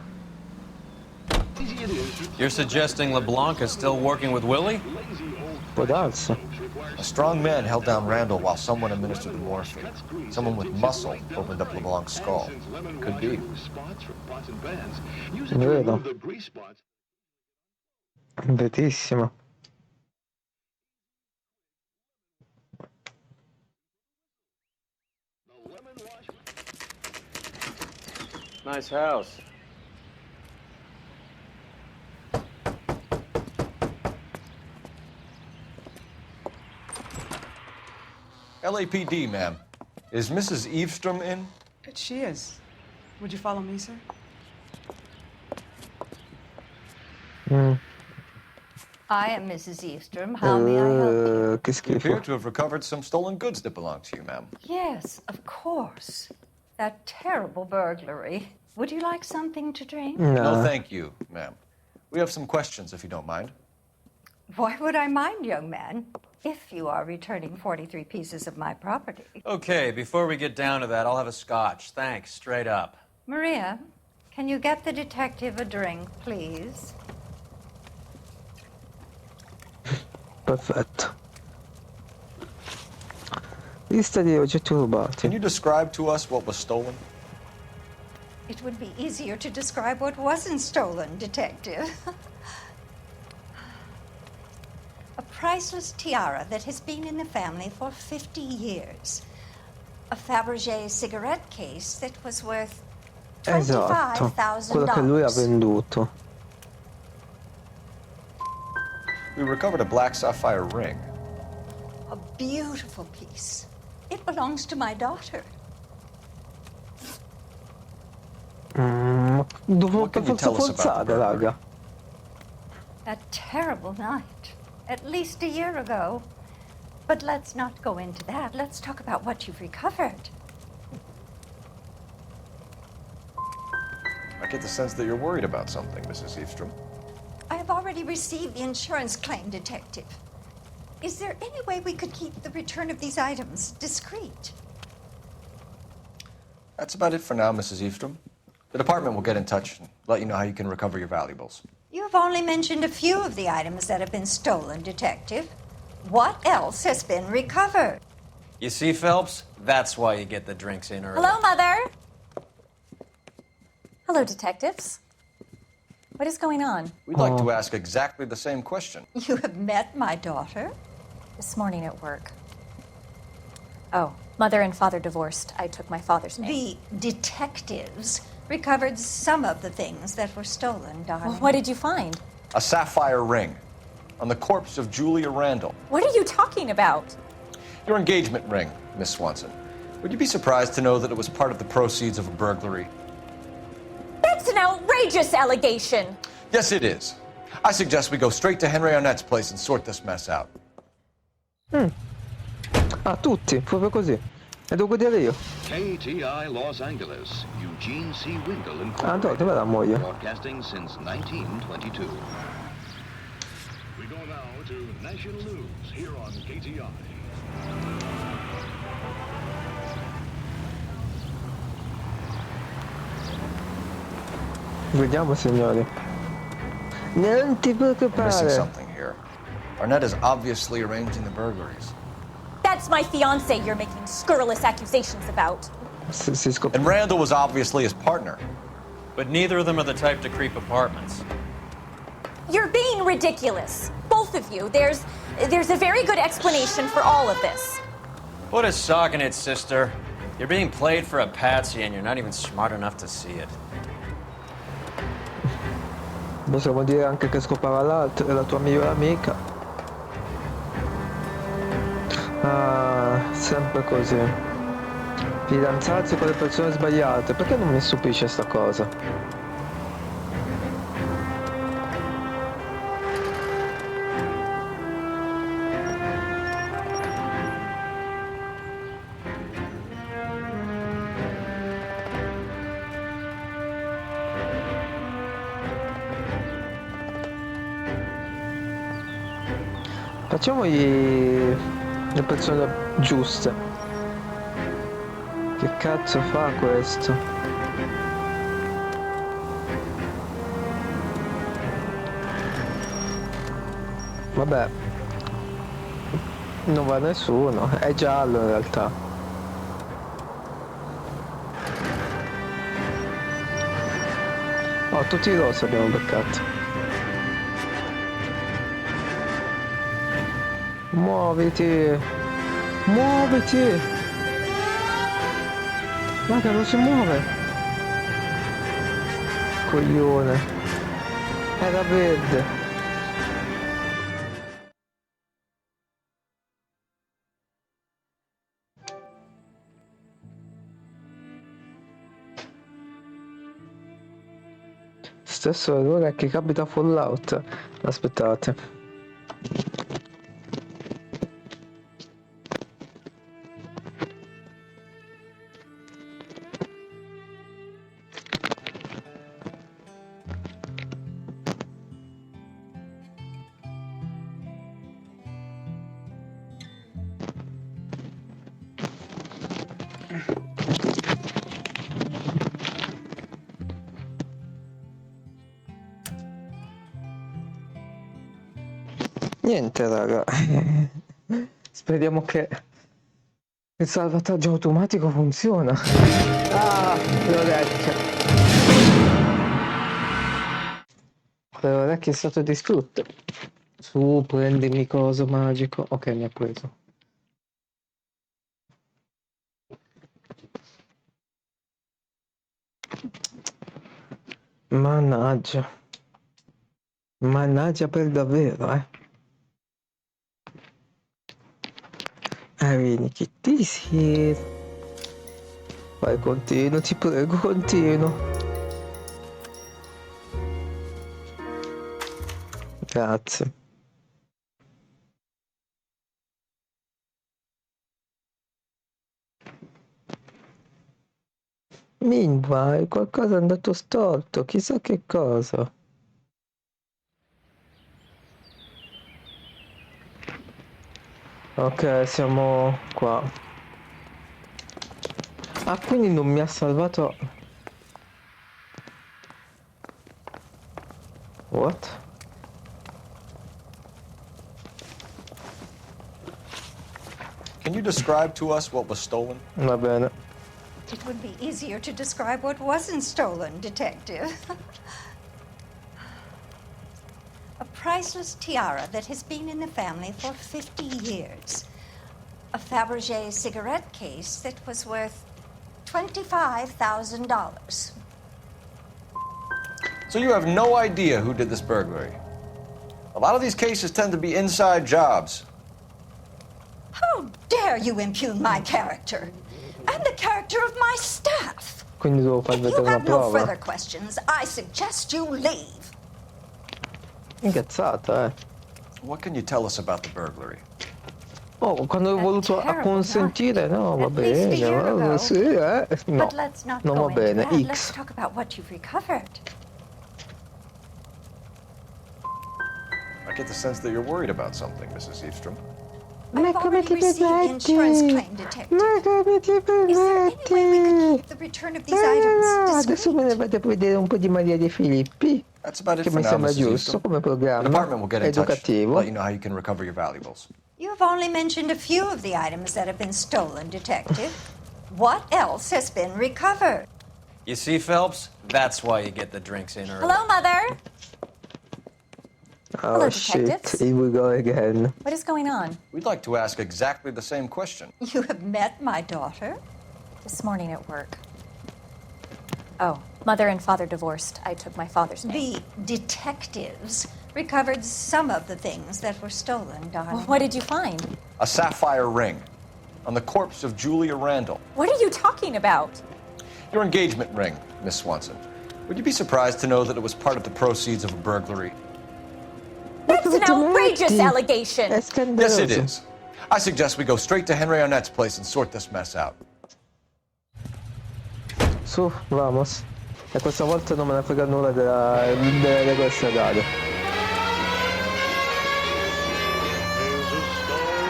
You're suggesting LeBlanc is still working with Willie? Può darsi. A strong man held down Randall while someone administered the morphine. Someone with muscle opened up LeBlanc's skull. Could be. Vero. Verissimo. Nice house. LAPD, ma'am. Is Mrs. Eavestrom in? She is. Would you follow me, sir? I am Mrs. Eavestrom. How may I help you? Che You appear schifo. to have recovered some stolen goods that belong to you, ma'am. Yes, of course. That terrible burglary. Would you like something to drink? No, thank you, ma'am. We have some questions, if you don't mind. Why would I mind, young man, if you are returning 43 pieces of my property? Okay, before we get down to that, I'll have a scotch. Thanks, straight up. Maria, can you get the detective a drink, please? Perfetto. Lista di oggetti rubati. Can you describe to us what was stolen? It would be easier to describe what wasn't stolen, detective. A priceless tiara that has been in the family for 50 years. A Fabergé cigarette case that was worth Esatto. Quello che lui ha $25,000. venduto. We recovered a black sapphire ring. A beautiful piece. It belongs to my daughter. Dovevo per can you forza tell us about the forzare, burglary? raga. That terrible night, at least a year ago. But let's not go into that. Let's talk about what you've recovered. I get the sense that you're worried about something, Mrs. Eavestrom. I have already received the insurance claim, detective. Is there any way we could keep the return of these items discreet? That's about it for now, Mrs. Eavestrom. The department will get in touch and let you know how you can recover your valuables. You have only mentioned a few of the items that have been stolen, detective. What else has been recovered? You see, Phelps? That's why you get the drinks in early. Hello, Mother. Hello, detectives. What is going on? We'd like to ask exactly the same question. You have met my daughter? This morning at work. Oh, mother and father divorced. I took my father's name. The detectives recovered some of the things that were stolen, darling. Well, what did you find? A sapphire ring on the corpse of Julia Randall. What are you talking about? Your engagement ring, Miss Swanson. Would you be surprised to know that it was part of the proceeds of a burglary? That's an outrageous allegation. Yes, it is. I suggest we go straight to Henry Arnett's place and sort this mess out. Ah, tutti, proprio così. E devo godere io. KTI Los Angeles, Eugene C. Winkle Ah, dov'è la moglie? broadcasting since 1922. We go now to national news here on KTI. Vediamo, signori. Non ti We're missing preoccupare. something here. Arnett is obviously arranging the burglaries. That's my fiance you're making scurrilous accusations about. And Randall was obviously his partner. But neither of them are the type to creep apartments. You're being ridiculous. Both of you. There's a very good explanation for all of this. Put a sock in it, sister. You're being played for a patsy and you're not even smart enough to see it. Possiamo dire anche che scopava l'altra, è la tua migliore amica. Ah, sempre così. Fidanzarsi con le persone sbagliate. Perché non mi stupisce sta cosa? Facciamogli le persone giuste. Che cazzo fa questo? Vabbè, Non va nessuno, è giallo in realtà. Oh, tutti i rossi abbiamo beccato. Muoviti! Muoviti! Guarda, non si muove! Coglione! Era verde! Stesso errore che capita a Fallout. Aspettate. Niente raga, speriamo che il salvataggio automatico funziona. Ah, le orecchie. Le orecchie è stato distrutto. Su, prendimi coso magico. Ok, mi ha preso. Mannaggia. Mannaggia per davvero, Vieni, che ti si... Vai, continuo, ti prego, continuo. Grazie. Meanwhile, qualcosa è andato storto, chissà che cosa. Ok, siamo qua. Ah, quindi non mi ha salvato... What? Can you describe to us what was stolen? Va bene. It would be easier to describe what wasn't stolen, Detective. A priceless tiara that has been in the family for 50 years. A Fabergé cigarette case that was worth $25,000. So you have no idea who did this burglary? A lot of these cases tend to be inside jobs. How dare you impugn my character and the character of my staff? Quindi devo far If you vedere una have no prova. further questions, I suggest you leave. Incazzata, What can you tell us about the burglary? Oh, quando ho voluto acconsentire, no, va bene, sì, no, But let's not non go va bene, into that. Let's X. talk about what you've recovered. I get the sense that you're worried about something, Mrs. Eastrom. I've already received the insurance claim, Detective. Ma come ti permetti? The return of these items Adesso me ne vado a vedere un po' di Maria De Filippi, That's about it che for mi now, sembra Mrs. giusto Eastrom. come The programma department will get in touch, educativo. let you know how you can recover your valuables. You have only mentioned a few of the items that have been stolen, Detective. What else has been recovered? You see, Phelps? That's why you get the drinks in early. Hello, Mother. Oh Hello, shit, detectives. here we go again. What is going on? We'd like to ask exactly the same question. You have met my daughter? This morning at work. Oh, mother and father divorced. I took my father's name. The detectives recovered some of the things that were stolen, darling. Well, what did you find? A sapphire ring on the corpse of Julia Randall. What are you talking about? Your engagement ring, Miss Swanson. Would you be surprised to know that it was part of the proceeds of a burglary? That's an outrageous allegation. Yes, it is. I suggest we go straight to Henry Arnett's place and sort this mess out. Su, vamos. E questa volta non me ne frega nulla delle regole stradali.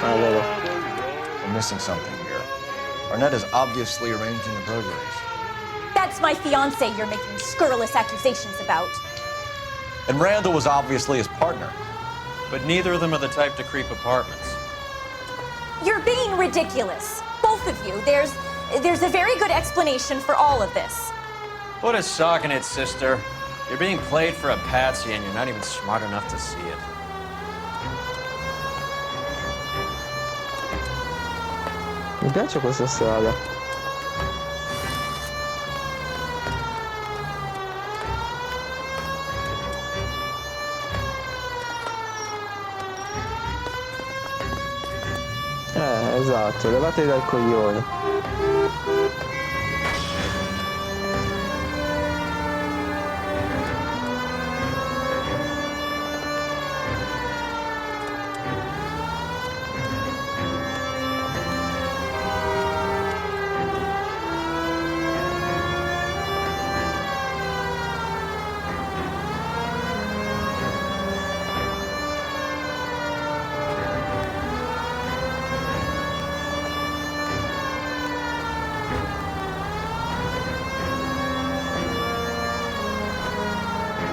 Ah, vero. We're missing something here. Arnett is obviously arranging the burglaries. That's my fiance you're making scurrilous accusations about. And Randall was obviously his partner. But neither of them are the type to creep apartments. You're being ridiculous. Both of you. There's a very good explanation for all of this. Put a sock in it, sister. You're being played for a patsy and you're not even smart enough to see it. Mi piace questa strada. Esatto, levate dal coglione.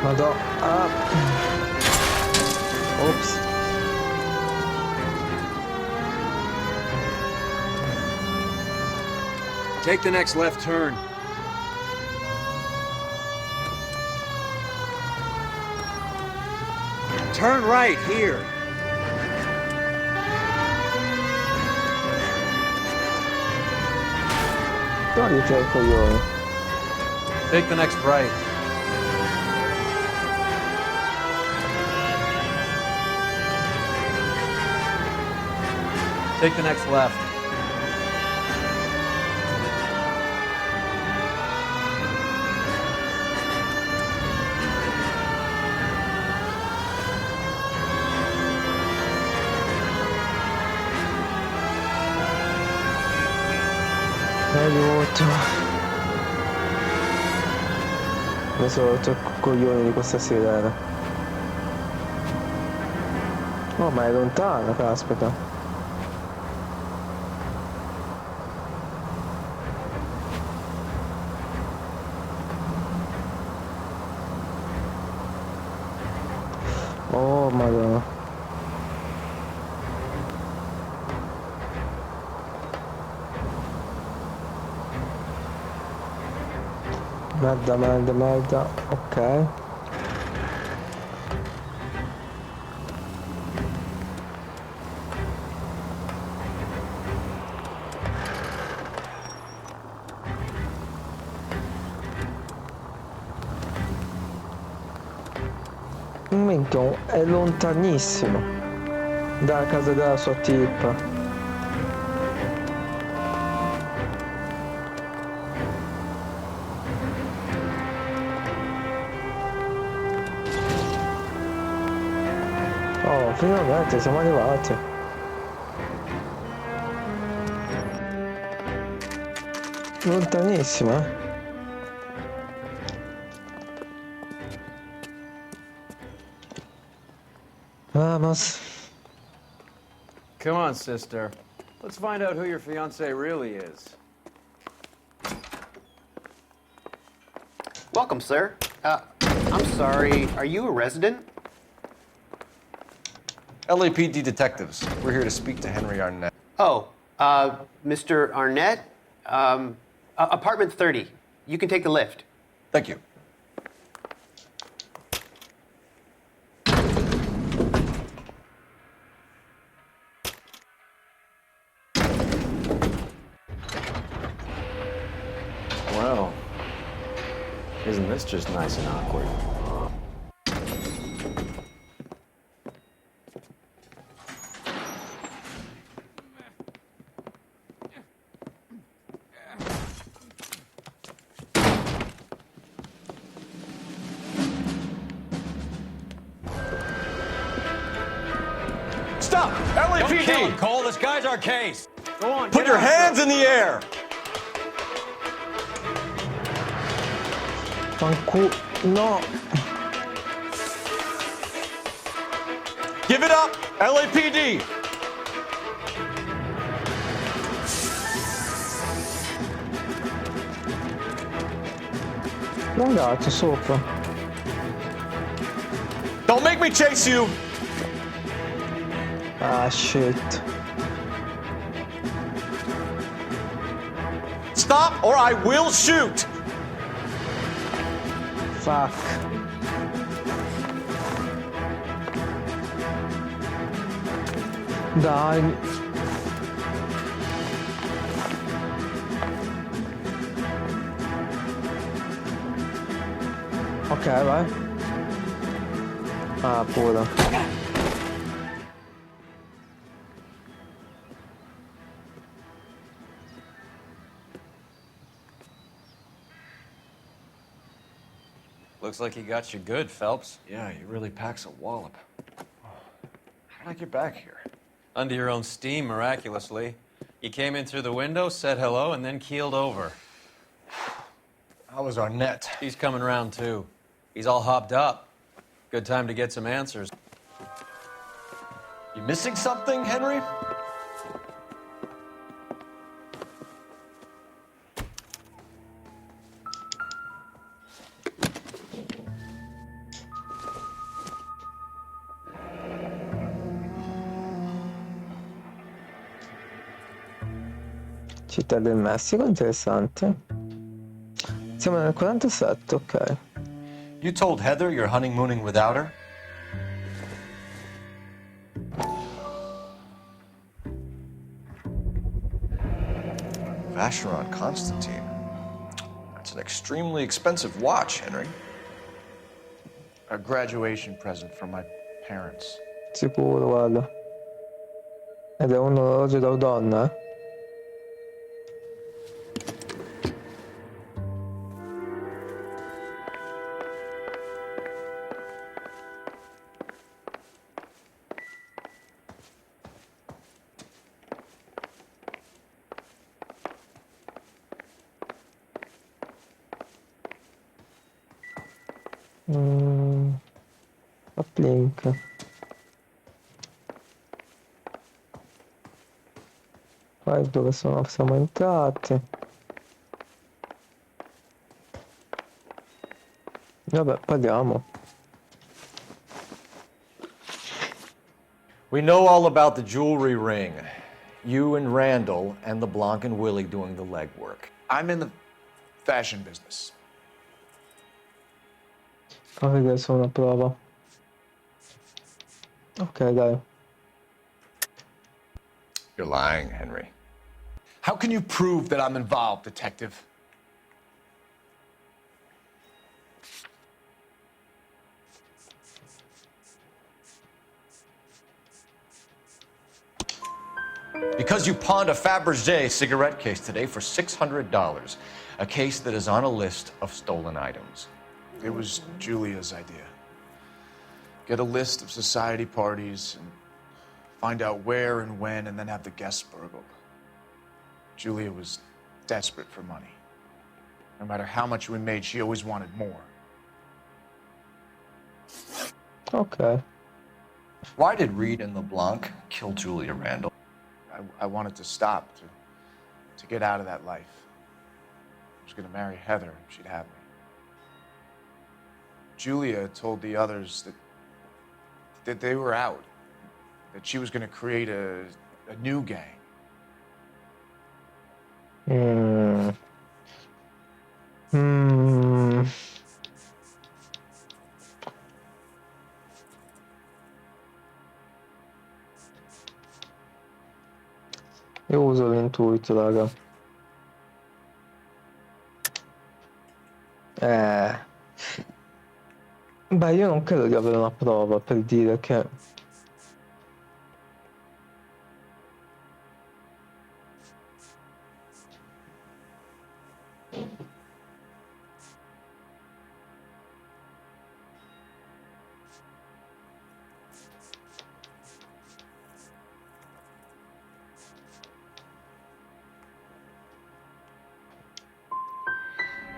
Madò. Ah. Ops. Take the next left turn. Turn right here. Togliti dal coglione. Take the next right. Take the next left. Aiuto. Mi sono rotto il coglione di questa sirena. Oh, ma è lontana, caspita. Oh, madonna. Merda. Ok. Minchia, è lontanissimo dalla casa della sua tipa. Oh, finalmente siamo arrivati. Lontanissimo, eh? Vamos. Come on, sister. Let's find out who your fiance really is. Welcome, sir. I'm sorry, are you a resident? LAPD detectives. We're here to speak to Henry Arnett. Oh, Mr. Arnett? Apartment 30. You can take the lift. Thank you. Well, isn't this just nice and awkward? Stop! Don't kill LAPD! him, Cole. This guy's our case. Go on. Put get your after hands him. in the air! No. Give it up! LAPD! Ragazzo, sopra. Don't make me chase you! Ah, shit. stop or I will shoot! Fuck. Dai. Ok, vai. Ah, pure. Looks like he got you good, Phelps. Yeah, he really packs a wallop. How did I get back here? Under your own steam, miraculously. You came in through the window, said hello, and then keeled over. How was Arnett? He's coming round, too. He's all hopped up. Good time to get some answers. You missing something, Henry? Città del Messico, interessante. Siamo nel 47, ok. You told Heather you're honeymooning without her? Vacheron Constantine. That's an extremely expensive watch, Henry. A graduation present from my parents. Sicuro, guarda. Ed è un orologio da donna, eh? Uplink. Poi dove siamo entrati? Vabbè, parliamo. We know all about the jewelry ring. You and Randall and LeBlanc and Willie doing the legwork. I'm in the fashion business. Fa vedere solo una prova. Ok, dai. You're lying, Henry. How can you prove that I'm involved, detective? Because you pawned a Fabergé cigarette case today for $600. A case that is on a list of stolen items. It was Julia's idea. Get a list of society parties and find out where and when, and then have the guests burgled. Julia was desperate for money. No matter how much we made, she always wanted more. Ok. Why did Reed and LeBlanc kill Julia Randall? I wanted to stop, to get out of that life. I was going to marry Heather if she'd have me. Julia told the others that they were out, that she was going to create a new gang. Io uso l'intuito, raga. Beh, io non credo di avere una prova per dire che...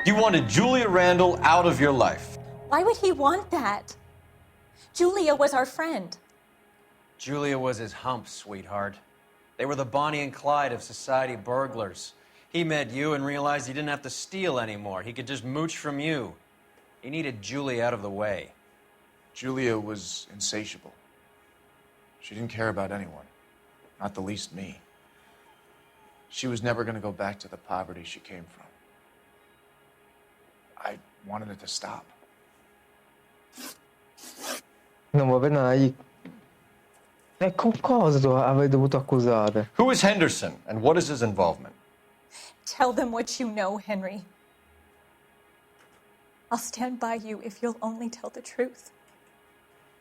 You wanted Julia Randall out of your life. Why would he want that? Julia was our friend. Julia was his hump, sweetheart. They were the Bonnie and Clyde of society burglars. He met you and realized he didn't have to steal anymore. He could just mooch from you. He needed Julia out of the way. Julia was insatiable. She didn't care about anyone, not the least me. She was never going to go back to the poverty she came from. I wanted it to stop. Non va bene. E con cosa avrei dovuto accusare? Who is Henderson, and what is his involvement? Tell them what you know, Henry. I'll stand by you if you'll only tell the truth.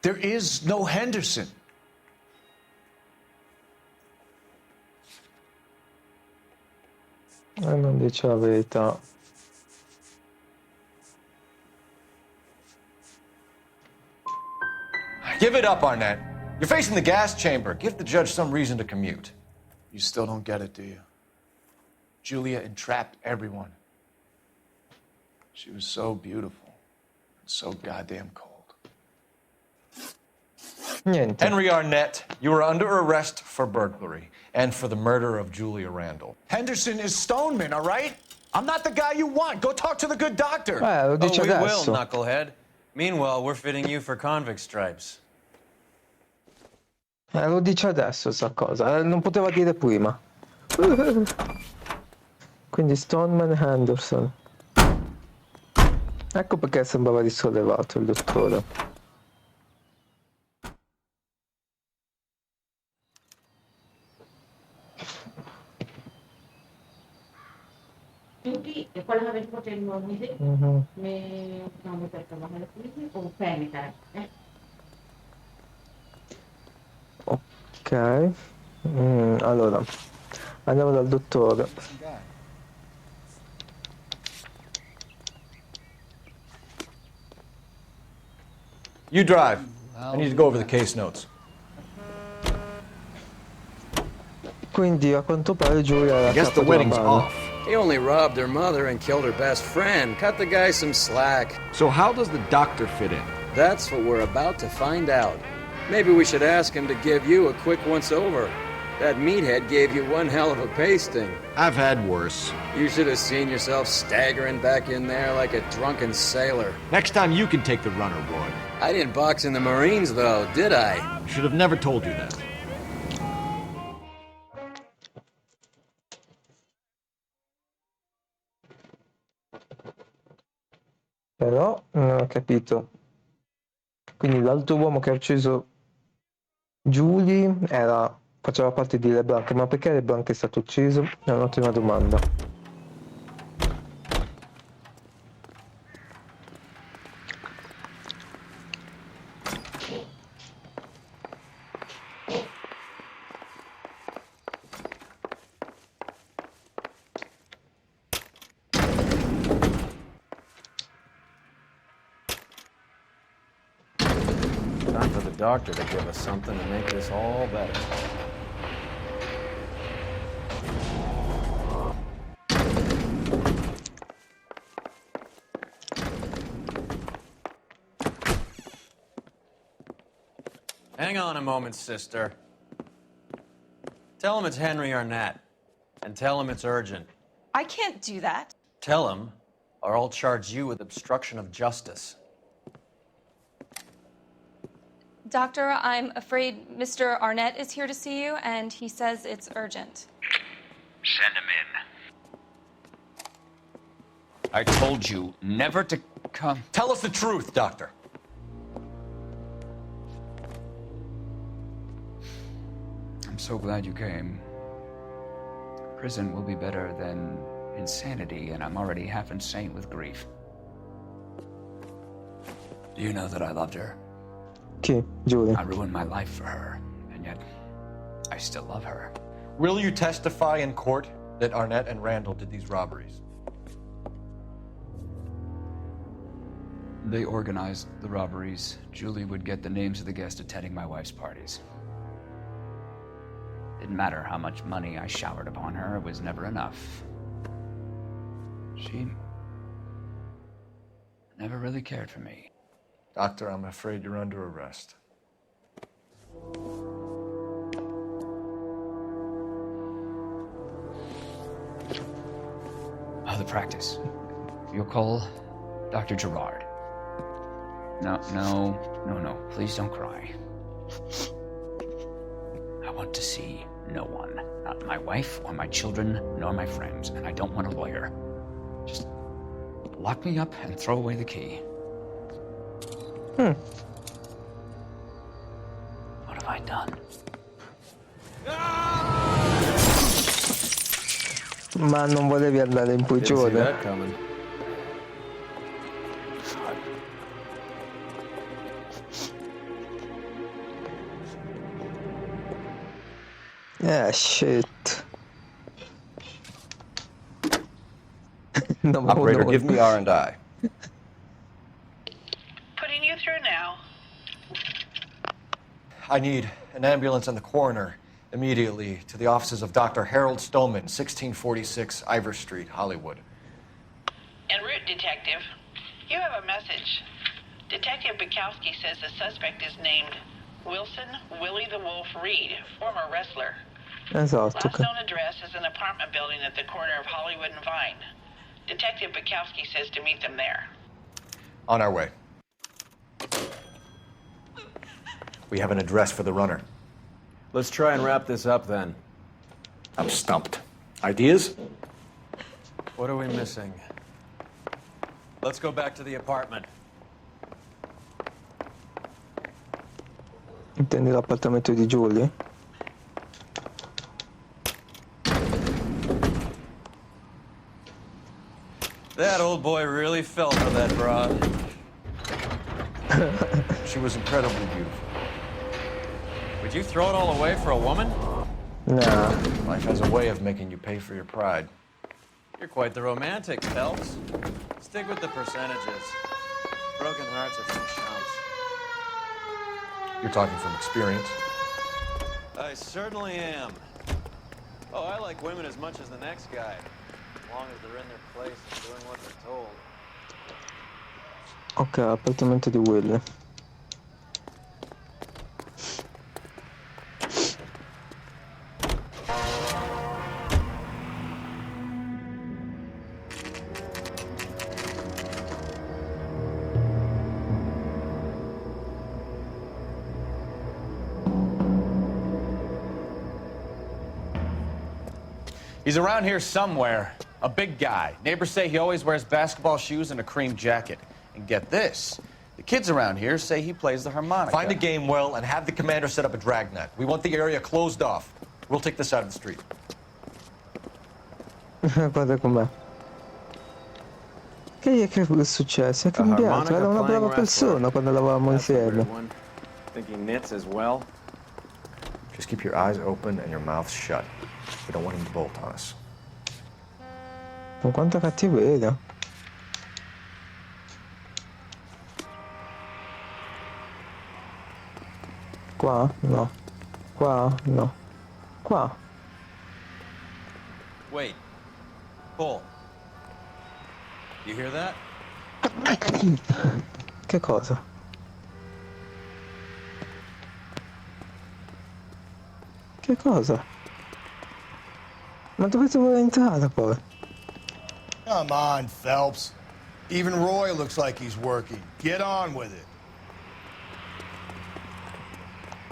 There is no Henderson. Non dice la verità. Give it up, Arnett. You're facing the gas chamber. Give the judge some reason to commute. You still don't get it, do you? Julia entrapped everyone. She was so beautiful and so goddamn cold. Niente. Henry Arnett, you are under arrest for burglary and for the murder of Julia Randall. Henderson is Stoneman, all right? I'm not the guy you want. Go talk to the good doctor. Lo dice we adesso. will, knucklehead. Meanwhile, we're fitting you for convict stripes. Lo dice adesso sta cosa. Non poteva dire prima. Quindi Stoneman e Henderson. Ecco perché sembrava risollevato il dottore. Ok. Allora, andiamo dal dottore. You drive. I need to go over the case notes. Quindi a quanto pare Giulia era I guess the capo di una wedding's banda. off. He only robbed her mother and killed her best friend. Cut the guy some slack. So how does the doctor fit in? That's what we're about to find out. Maybe we should ask him to give you a quick once-over. That meathead gave you one hell of a pasting. I've had worse. You should have seen yourself staggering back in there like a drunken sailor. Next time you can take the runner, boy. I didn't box in the Marines, though, did I? Should have never told you that. Però non ho capito. Quindi l'altro uomo che ha ucciso Julie faceva parte di LeBlanc, ma perché LeBlanc è stato ucciso? È un'ottima domanda. Time for the doctor to give us something to make this all better. Hang on a moment, sister. Tell him it's Henry Arnett, and tell him it's urgent. I can't do that. Tell him, or I'll charge you with obstruction of justice. Doctor, I'm afraid Mr. Arnett is here to see you, and he says it's urgent. Send him in. I told you never to come. Tell us the truth, Doctor. I'm so glad you came. Prison will be better than insanity, and I'm already half insane with grief. Do you know that I loved her? Chi? Giulia. I ruined my life for her, and yet I still love her. Will you testify in court that Arnett and Randall did these robberies? They organized the robberies. Julie would get the names of the guests attending my wife's parties. Didn't matter how much money I showered upon her, it was never enough. She never really cared for me. Doctor, I'm afraid you're under arrest. Oh, the practice. You'll call Dr. Gerard. No. Please don't cry. I want to see no one. Not my wife or my children, nor my friends. And I don't want a lawyer. Just lock me up and throw away the key. What have I done? Ma non volevi andare in Didn't see prigione? that coming. Shit. No, Operator, no. give me R&I. Putting you through now. I need an ambulance and the coroner immediately to the offices of Dr. Harold Stolman, 1646 Ivor Street, Hollywood. En route, Detective. You have a message. Detective Bukowski says the suspect is named Wilson Willie the Wolf Reed, former wrestler. Esatto. Last known address is an apartment building at the corner of Hollywood and Vine. Detective Bukowski says to meet them there. On our way. We have an address for the runner. Let's try and wrap this up then. I'm stumped. Ideas? What are we missing? Let's go back to the apartment. Intendi l'appartamento di Julie? That old boy really fell for that broad. She was incredibly beautiful. Would you throw it all away for a woman? Nah. Life has a way of making you pay for your pride. You're quite the romantic, Phelps. Stick with the percentages. Broken hearts are for chumps. You're talking from experience. I certainly am. Oh, I like women as much as the next guy. As long as they're in their place and doing what they're told. Ok, appartamento di Willy. He's around here somewhere. A big guy. Neighbors say he always wears basketball shoes and a cream jacket. And get this, the kids around here say he plays the harmonica. Find a game well and have the commander set up a dragnet. We want the area closed off. We'll take this side of the street. Guarda com'è. Che è successo? È cambiato, era una brava persona quando lavoravamo insieme. Think he knits as well? Just keep your eyes open and your mouth shut. We don't want him to bolt on us. Con quanta cattiveria. Qua? No. Qua? No. Qua? Wait. Pull. You hear that? Che cosa? Che cosa? Ma dove vuole entrare poi? Come on, Phelps. Even Roy looks like he's working. Get on with it.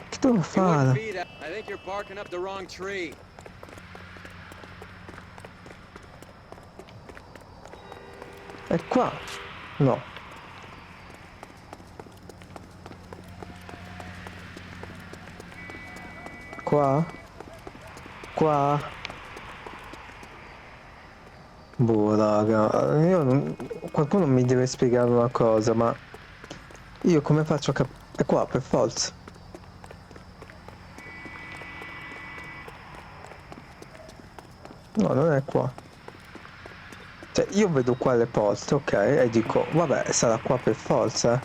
Che devo fare? I think you're barking up the wrong tree. È qua? No. Qua? Qua? Boh, raga, qualcuno mi deve spiegare una cosa, ma io come faccio a capire? È qua, per forza. No, non è qua. Cioè, io vedo qua le porte, ok, e dico, vabbè, sarà qua per forza.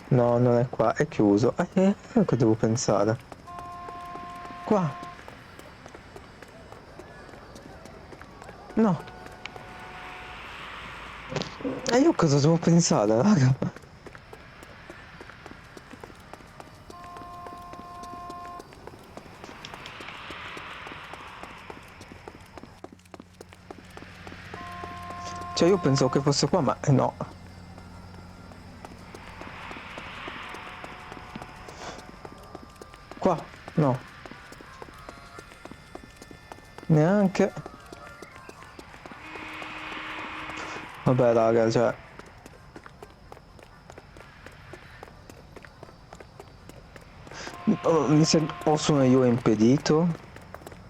No, non è qua, è chiuso. Che devo pensare? Qua. No. E io cosa devo pensare, raga? Cioè io pensavo che fosse qua, ma no. Qua? No. Neanche. Vabbè raga, cioè. O sono io impedito,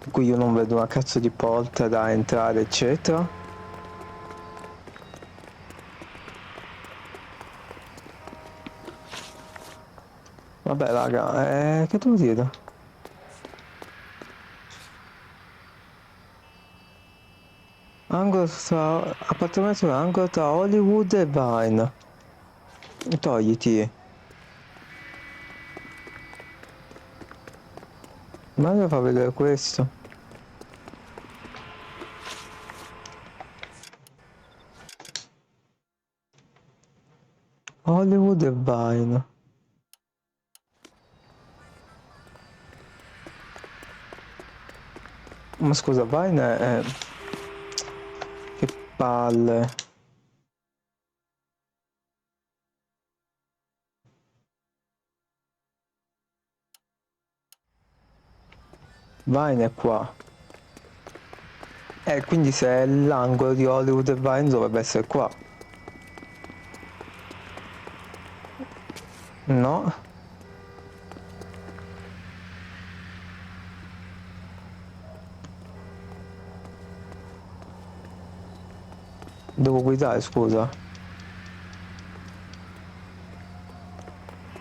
in cui io non vedo una cazzo di porta da entrare, eccetera. Vabbè raga, che devo dire? Angolo tra... appartamento angolo tra Hollywood e Vine. Togliti. Mario fa vedere questo. Hollywood e Vine. Ma scusa, Vine è... Che palle. Vine è qua. Quindi se è l'angolo di Hollywood e Vine dovrebbe essere qua. No? Devo guidare, scusa.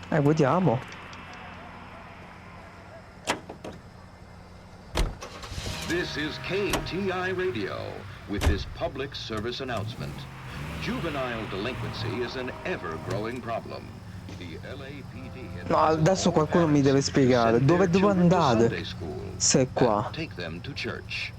Guidiamo. This is KTI Radio with this public service announcement. Juvenile delinquency is an ever-growing problem. The LAPD No, adesso qualcuno mi deve spiegare dove devo andare. Se è qua. take them to church.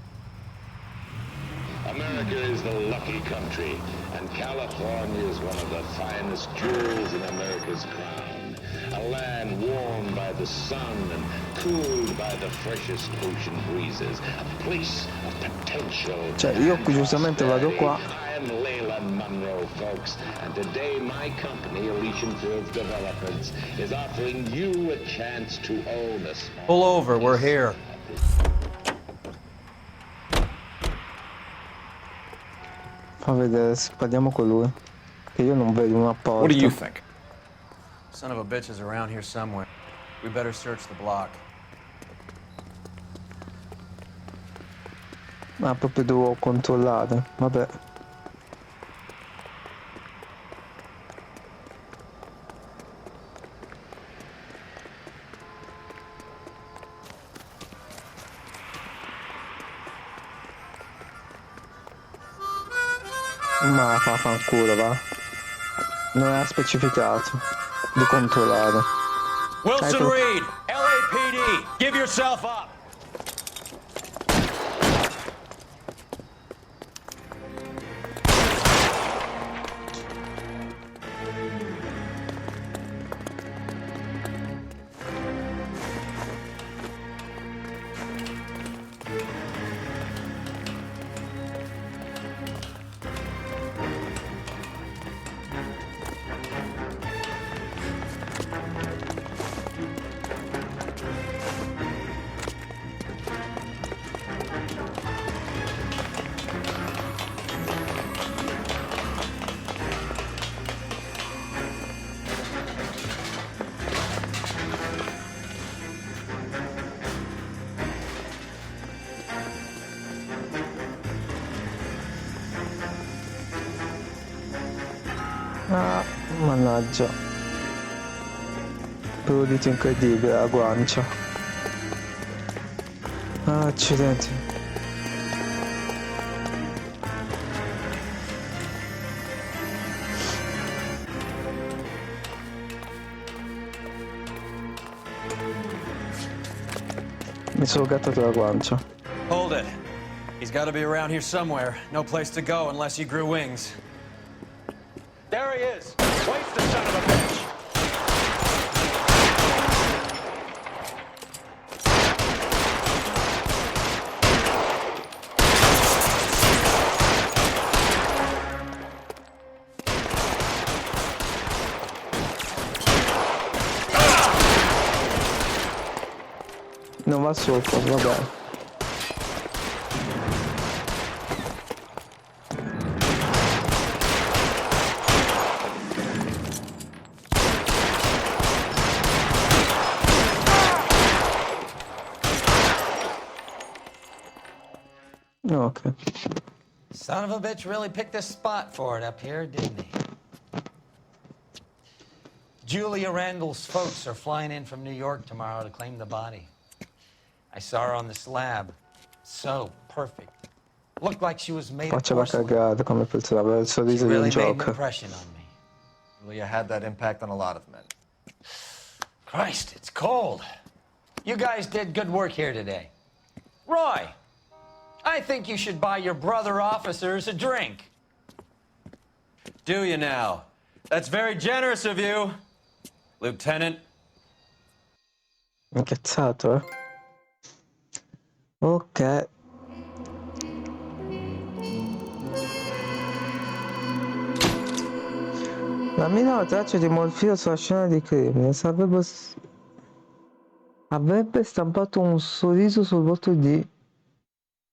America is the lucky country, and California is one of the finest jewels in America's crown. A land warmed by the sun and cooled by the freshest ocean breezes. A place of potential. Cioè, io giustamente vado qua. I'm Leyland Monroe, folks, and today my company, Elysian Fields Developments, is offering you a chance to own a small... Pull over, we're here. Fa vedere, parliamo con lui. Che io non vedo una porta. What do you think? Son of a bitch is around here somewhere. We better search the block. Ma proprio devo controllare. Vabbè. Ma fa fanculo, va. Non era specificato di controllare. Wilson Reed, LAPD, give yourself up. Ah, mannaggia. Prudito incredibile la guancia. Ah, accidenti. Mi sono gattato la guancia. Hold it. He's got to be around here somewhere. No place to go unless he grew wings. There he is. Waste the son of a bitch. Non va sotto, vabbè. Ok. Son of a bitch really picked a spot for it up here, didn't he? Julia Randall's folks are flying in from New York tomorrow to claim the body. I saw her on the slab. So perfect. Looked like she was made of Faceva porcelain. cagare come pensava, il She sorriso di un really made an Joker. impression on me. Julia had that impact on a lot of men. Christ, it's cold. You guys did good work here today. Roy, I think you should buy your brother officers a drink. Do you now? That's very generous of you, Lieutenant. Incazzato, eh? Ok. La minore traccia di morfina sulla scena di crimine. Avrebbe stampato un sorriso sul volto di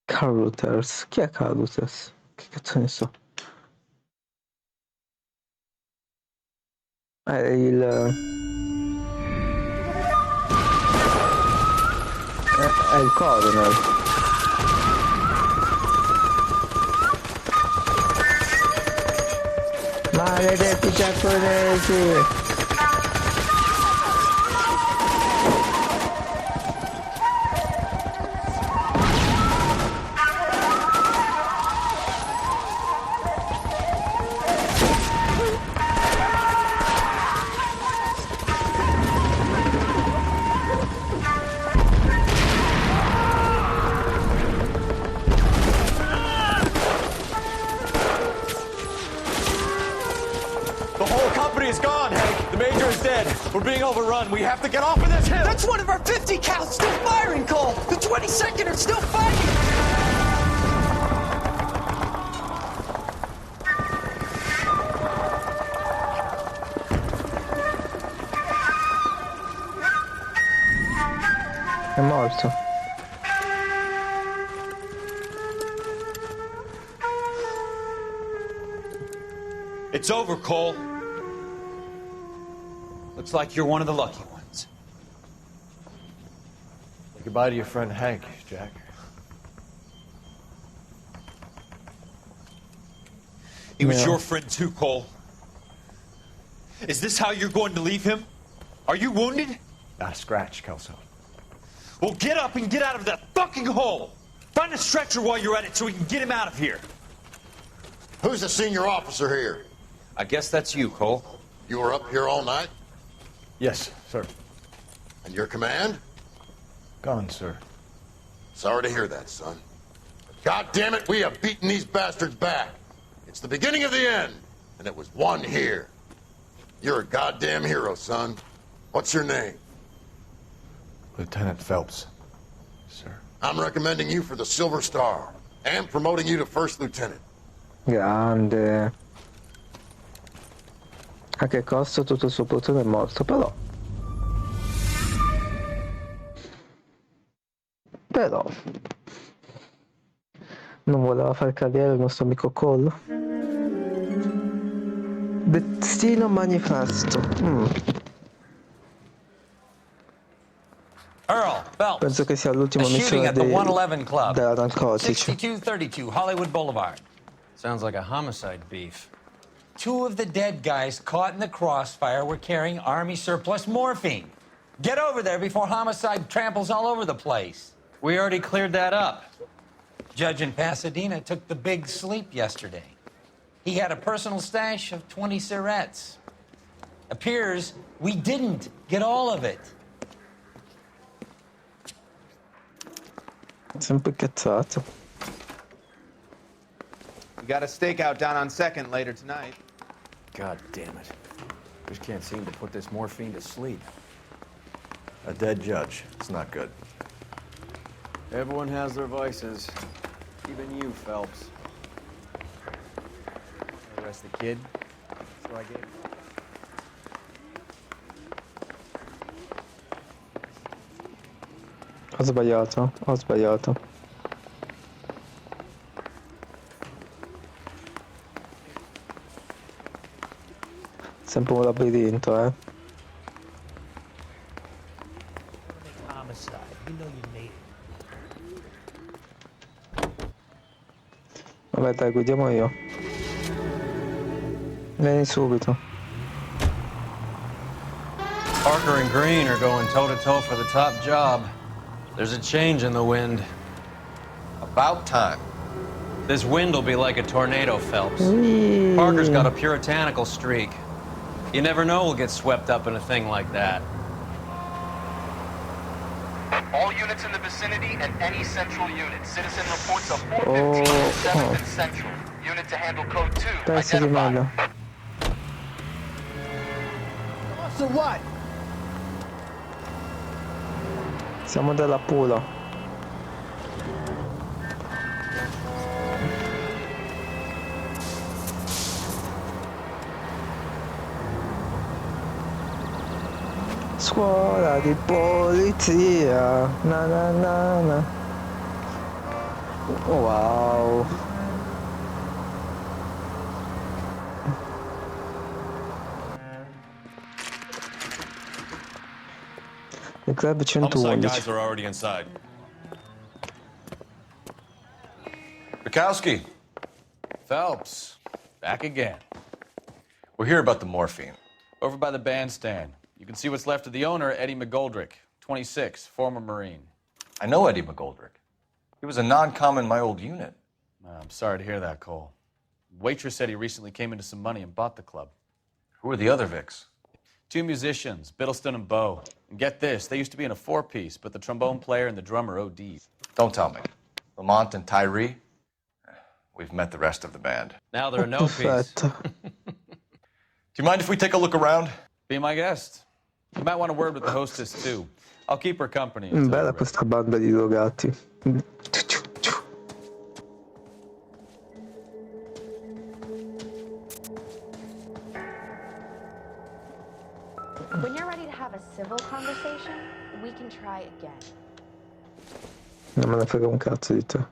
Carruthers. Chi è Carruthers? Che cazzo ne so? È il coroner. Maledetti giapponesi! The whole company is gone, Hank. The Major is dead. We're being overrun. We have to get off of this hill. That's one of our 50 cows still firing, Cole. The 22nd are still fighting. È morto. It's over, Cole. Looks like you're one of the lucky ones. Say goodbye to your friend Hank, Jack. He was Yeah. your friend too, Cole. Is this how you're going to leave him? Are you wounded? Not a scratch, Kelso. Well, get up and get out of that fucking hole. Find a stretcher while you're at it so we can get him out of here. Who's the senior officer here? I guess that's you, Cole. You were up here all night? Yes, sir. And your command? Gone, sir. Sorry to hear that, son. God damn it, we have beaten these bastards back. It's the beginning of the end, and it was one here. You're a goddamn hero, son. What's your name? Lieutenant Phelps, sir. I'm recommending you for the Silver Star, and promoting you to First Lieutenant. Grande. A che costo tutto il suo plotone è morto, però non voleva far cadere il nostro amico Cole. Destino manifesto. Earl, Phelps. Penso che sia l'ultima A shooting missione at the 111 Club. della narcotici. 6232 Hollywood Boulevard. Sounds like a homicide beef. 2 of the dead guys caught in the crossfire were carrying Army surplus morphine. Get over there before homicide tramples all over the place. We already cleared that up. Judge in Pasadena took the big sleep yesterday. He had a personal stash of 20 cigarettes. Appears we didn't get all of it. Sempre cazzato. We got a stakeout down on 2nd later tonight. God damn it. Just can't seem to put this morphine to sleep. A dead judge. It's not good. Everyone has their vices. Even you, Phelps. Arrest the kid. That's what I gave him. Ho sbagliato. Sempre un labirinto, eh. Homicide. You know you made it. Vabbè dai, guidiamo io. Vieni subito. Parker and Green are going toe-to-toe for the top job. There's a change in the wind. About time. This wind will be like a tornado, Phelps. Parker's got a puritanical streak. You never know we'll get swept up in a thing like that. All units in the vicinity and any central unit. Citizen reports of 415 7th and Central. Unit to handle code 2. Testa di merda. So what? Siamo della Pula. Scuola di polizia. Na na na na. Wow. Il club Homicide 111. guys are already inside. Bukowski. Phelps, back again. We're here about the morphine. Over by the bandstand. You can see what's left of the owner, Eddie McGoldrick, 26, former Marine. I know Eddie McGoldrick. He was a non-com in my old unit. I'm sorry to hear that, Cole. Waitress said he recently came into some money and bought the club. Who are the other Vics? 2 musicians, Biddleston and Bowe. And get this, they used to be in a 4-piece, but the trombone player and the drummer OD'd. Don't tell me. Lamont and Tyree? We've met the rest of the band. Now they're a no-piece. Do you mind if we take a look around? Be my guest. You might want a word with the hostess, too. I'll keep her company. Bella questa banda di drogati. When you're ready to have a civil conversation, we can try again. Non me ne frega un cazzo di te.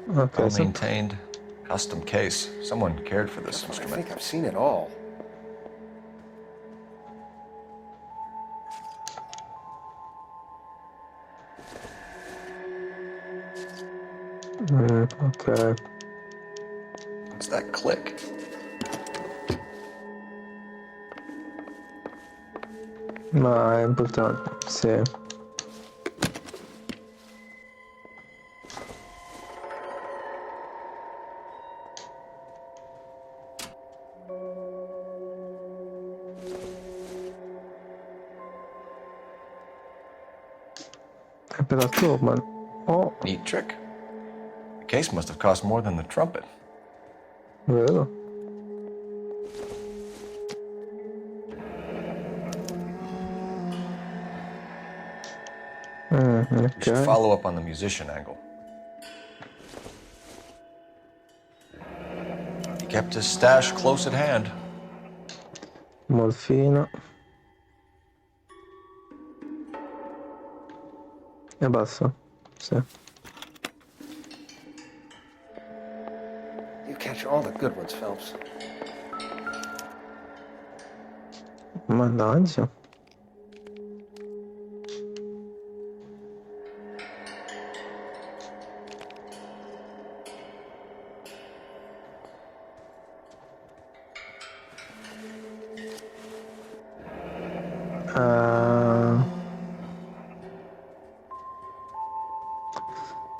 Okay, Well-maintained, custom case. Someone cared for this instrument. I think I've seen it all. Ok. What's that click? Ma è importante, sì. Peraltro, man. Oh, Neat trick. The case must have cost more than the trumpet. vero? We should Ok. follow up on the musician angle. He kept his stash close at hand. Morfina. E basta. Sì. You catch all the good ones, Phelps. Mannaggia.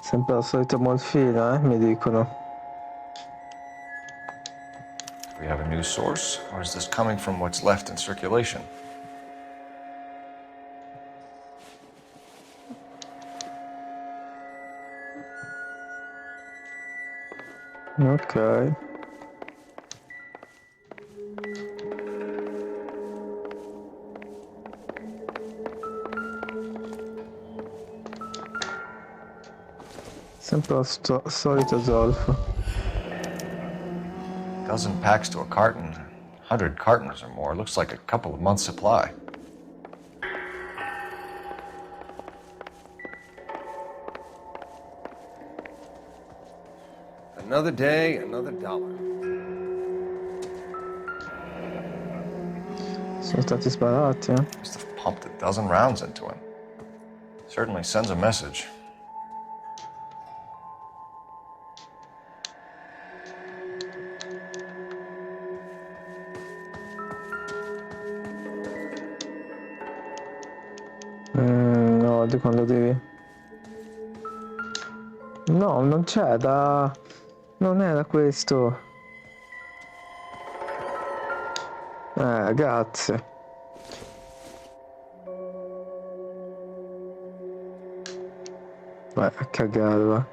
Sempre la solita morfina, mi dicono. Do we have a new source, or is this coming from what's left in circulation? Ok. Sempre la solita zolfo. Dozen packs to a carton, 100 cartons or more. Looks like a couple of months' supply. Another day, another dollar. Sono stati sparati, eh? Must have pumped a dozen rounds into him. Certainly sends a message. No, di quando devi... No, non c'è da... Non era questo. Grazie. Vai a cagare, va.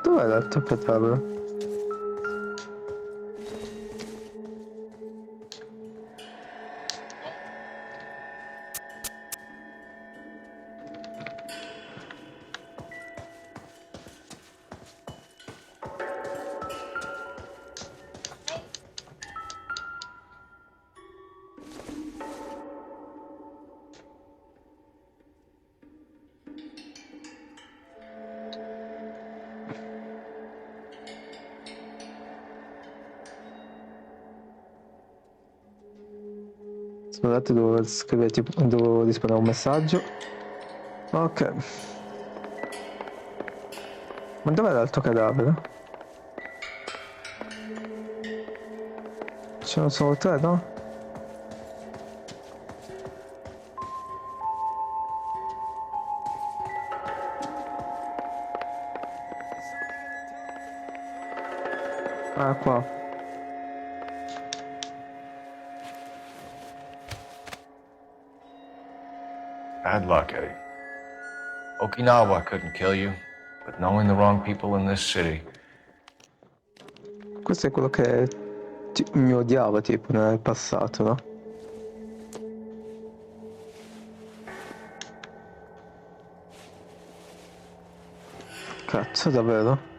Dov'è l'altro cadavere? Scusate, devo scrivere tipo, devo rispondere a un messaggio. Ok. Ma dov'è l'altro cadavere? Ce ne sono 3, no? Ah, qua. Bad luck, Eddie. Okinawa couldn't kill you, but knowing the wrong people in this city. Questo è quello che mi odiava tipo nel passato, no? Cazzo, davvero?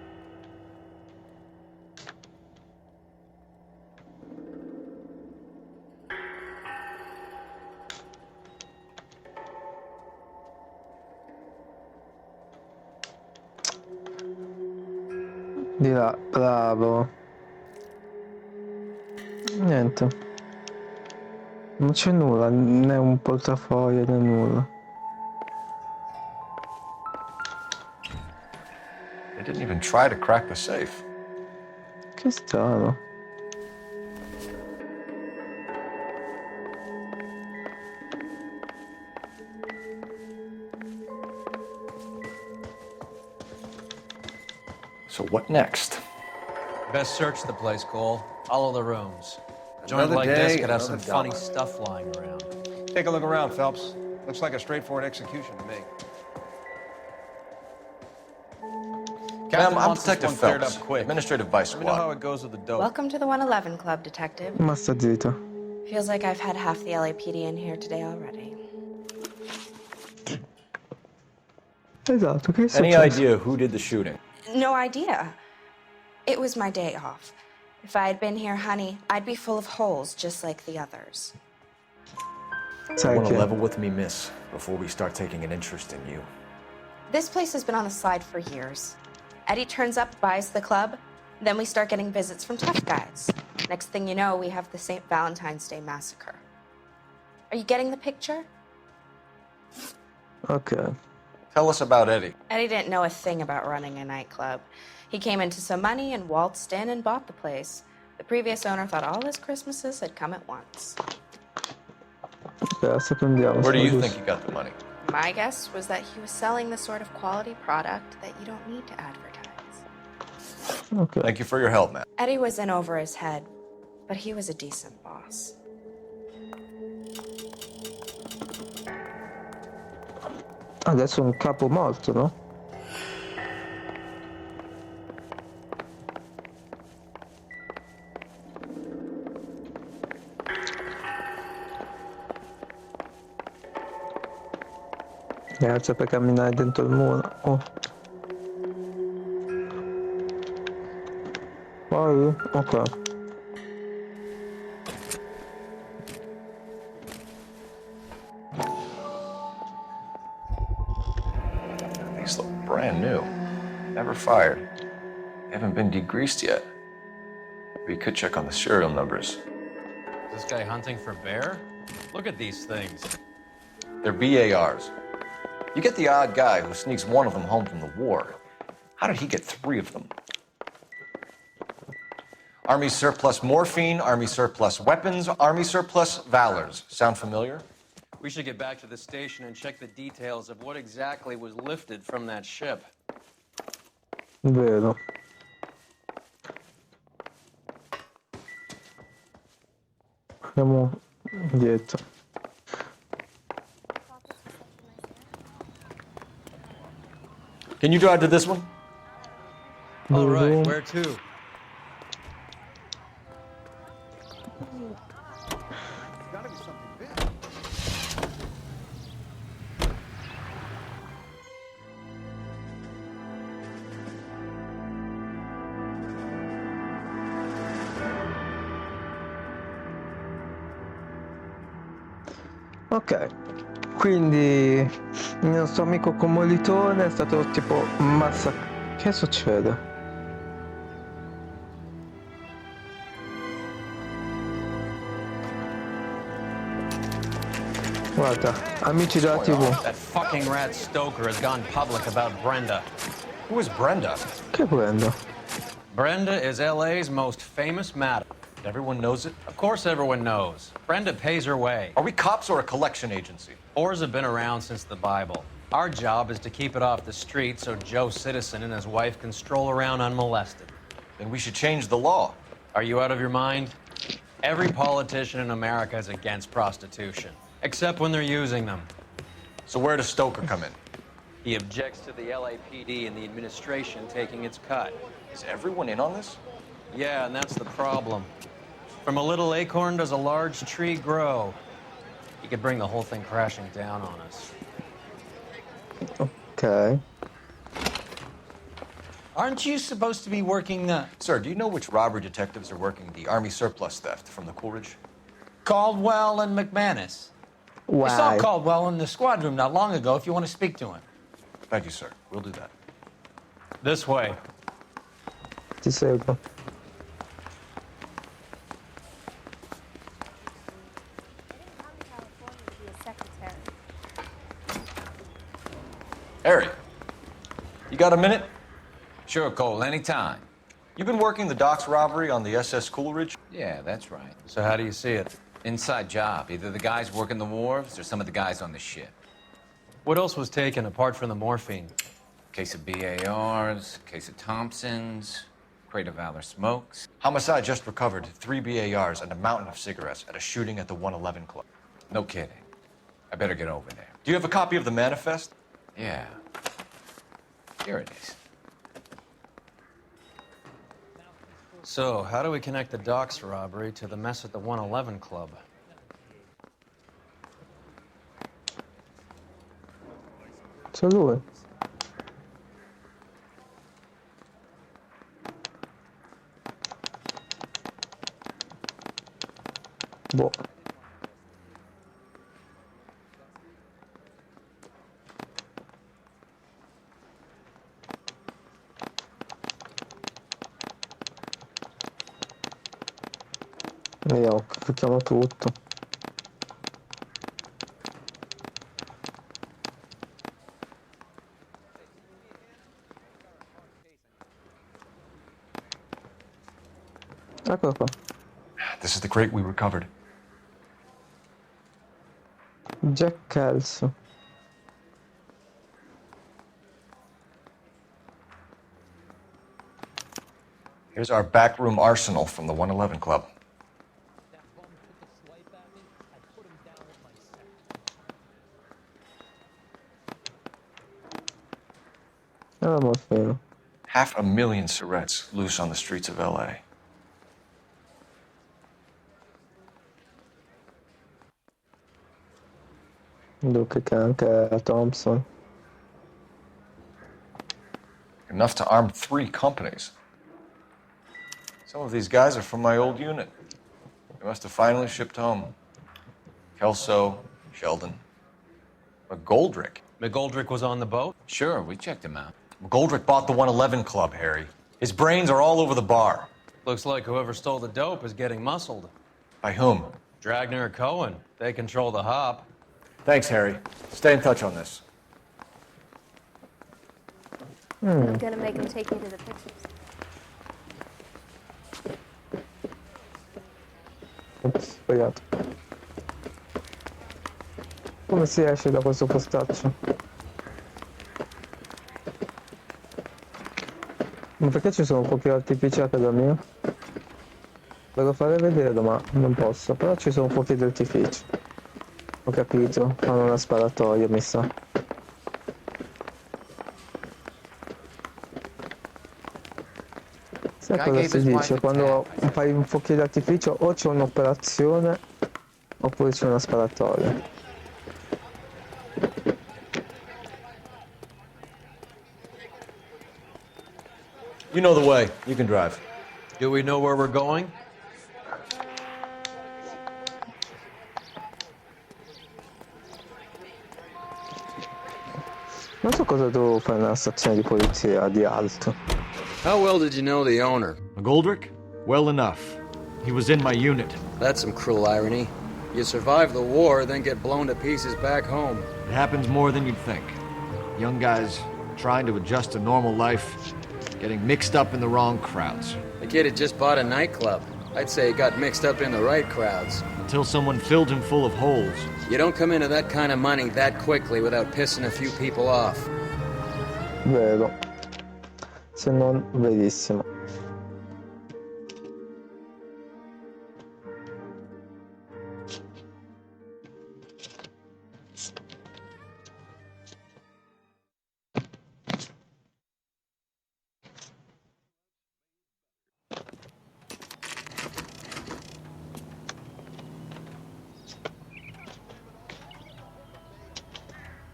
Di là, bravo. Niente. Non c'è nulla, né un portafoglio né nulla. They didn't even try to crack the safe. Che strano. So what next? Best search the place, Cole. All of the rooms. A joint Another like this day, could have some another funny dollar. stuff lying around. Take a look around, Phelps. Looks like a straightforward execution to me. Ma'am, I'm wants this Detective one cleared Phelps, up quick. Administrative Vice Let me know how Squad. it goes with the dope. Welcome to the 111 Club, Detective. Ma sta zitto. Feels like I've had half the LAPD in here today already. Esatto, che è Any successo? idea who did the shooting? No idea. It was my day off. If I had been here, honey, I'd be full of holes just like the others. I want to level with me, miss, before we start taking an interest in you. This place has been on the slide for years. Eddie turns up, buys the club, then we start getting visits from tough guys. Next thing you know, we have the St. Valentine's Day massacre. Are you getting the picture? Ok. Tell us about Eddie. Eddie didn't know a thing about running a nightclub. He came into some money and waltzed in and bought the place. The previous owner thought all his Christmases had come at once. Adesso prendiamo. Where do you think he got the money? My guess was that he was selling the sort of quality product that you don't need to advertise. Ok. Thank you for your help, man. Eddie was in over his head, but he was a decent boss. Adesso è un capo morto, no? Grazie per camminare dentro il muro. Oh. Poi, ok. These look brand new. Never fired. They haven't been degreased yet. We could check on the serial numbers. Is this guy hunting for bear? Look at these things. They're BARs. You get the odd guy who sneaks one of them home from the war. How did he get 3 of them? Army surplus morphine, Army surplus weapons, Army surplus valors. Sound familiar? We should get back to the station and check the details of what exactly was lifted from that ship. Vero. Andiamo dietro. Can you drive to this one? All right, where to? Ok, quindi il nostro amico commilitone è stato tipo massacrato. Che succede? Guarda, amici della TV. That fucking rat Stoker has gone public about Brenda. Who is Brenda? Che Brenda? Brenda is LA's most famous madam. Everyone knows it? Of course everyone knows. Brenda pays her way. Are we cops or a collection agency? Whores have been around since the Bible. Our job is to keep it off the street so Joe Citizen and his wife can stroll around unmolested. Then we should change the law. Are you out of your mind? Every politician in America is against prostitution, except when they're using them. So where does Stoker come in? He objects to the LAPD and the administration taking its cut. Is everyone in on this? Yeah, and that's the problem. From a little acorn does a large tree grow. He could bring the whole thing crashing down on us. Ok. Aren't you supposed to be working the... Sir, do you know which robbery detectives are working the Army surplus theft from the Coolidge? Caldwell and McManus? I saw Why? Caldwell in the squad room not long ago if you want to speak to him. Thank you, sir. We'll do that. This way. Ti seguo. Harry, you got a minute? Sure, Cole, anytime. You've been working the docks robbery on the SS Coolidge? Yeah, that's right. So how do you see it? Inside job. Either the guys working the wharves or some of the guys on the ship. What else was taken apart from the morphine? Case of BARs, case of Thompsons, crate of Valor smokes. Homicide just recovered 3 BARs and a mountain of cigarettes at a shooting at the 111 Club. No kidding. I better get over there. Do you have a copy of the manifest? Yeah. Here it is. So, how do we connect the docks robbery to the mess at the 111 Club? C'è lui. Boh. Io clicchiamo tutto. Eccolo qua. This is the crate we recovered. Jack Kelso. Here's our backroom arsenal from the 111 Club. Ah, morfino. 500,000 cigarettes loose on the streets of LA. Duke che anche a Thompson. Enough to arm 3 companies. Some of these guys are from my old unit. They must have finally shipped home. Kelso, Sheldon, McGoldrick. McGoldrick was on the boat? Sure, we checked him out. McGoldrick bought the 111 Club, Harry. His brains are all over the bar. Looks like whoever stole the dope is getting muscled. By whom? Dragner or Cohen. They control the hop. Thanks, Harry. Stay in touch on this. I'm gonna make him take me to the pictures. Ops, sbagliato. Come si esce da questo postaccio? Ma perché ci sono fuochi artificiali a casa mia? Devo fare vedere, ma non posso. Però ci sono fuochi d'artificio. Ho capito, fanno una sparatoria, mi sa. Sai cosa si dice? Quando fai un fuoco d'artificio o c'è un'operazione oppure c'è una sparatoria. You know the way. You can drive. Do we know where we're going? Non so cosa devo fare nella stazione di polizia di Alto. How well did you know the owner? McGoldrick? Well enough. He was in my unit. That's some cruel irony. You survive the war, then get blown to pieces back home. It happens more than you'd think. Young guys trying to adjust to normal life, getting mixed up in the wrong crowds. The kid had just bought a nightclub. I'd say he got mixed up in the right crowds. Until someone filled him full of holes. You don't come into that kind of money that quickly without pissing a few people off. Vero. Se non verissimo.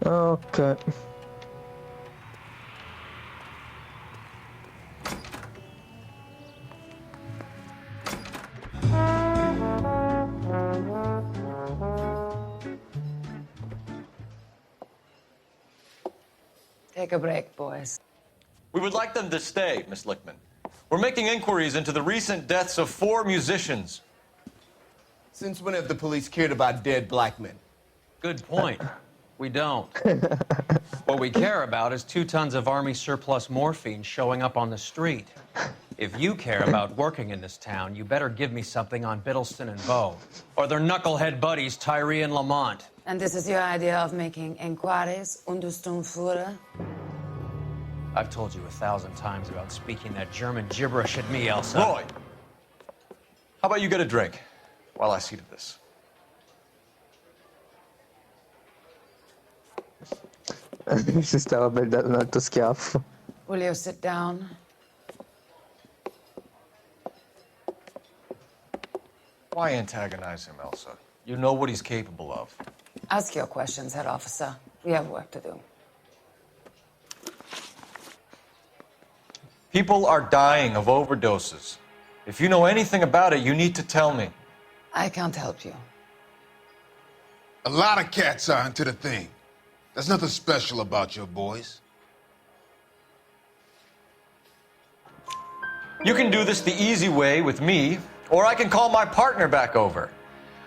Ok. Take a break, boys. We would like them to stay, Miss Lickman. We're making inquiries into the recent deaths of 4 musicians. Since when have the police cared about dead black men? Good point. We don't. What we care about is 2 tons of Army surplus morphine showing up on the street. If you care about working in this town, you better give me something on Biddleston and Bow, or their knucklehead buddies Tyree and Lamont. And this is your idea of making inquiries, Untersturmführer? I've told you 1,000 times about speaking that German gibberish at me, Elsa. Roy! How about you get a drink while I see to this? Si stava per dare un altro schiaffo. Will you sit down? Why antagonize him, Elsa? You know what he's capable of. Ask your questions, Herr Officer. We have work to do. People are dying of overdoses. If you know anything about it, you need to tell me. I can't help you. A lot of cats are into the thing. There's nothing special about your boys. You can do this the easy way with me, or I can call my partner back over.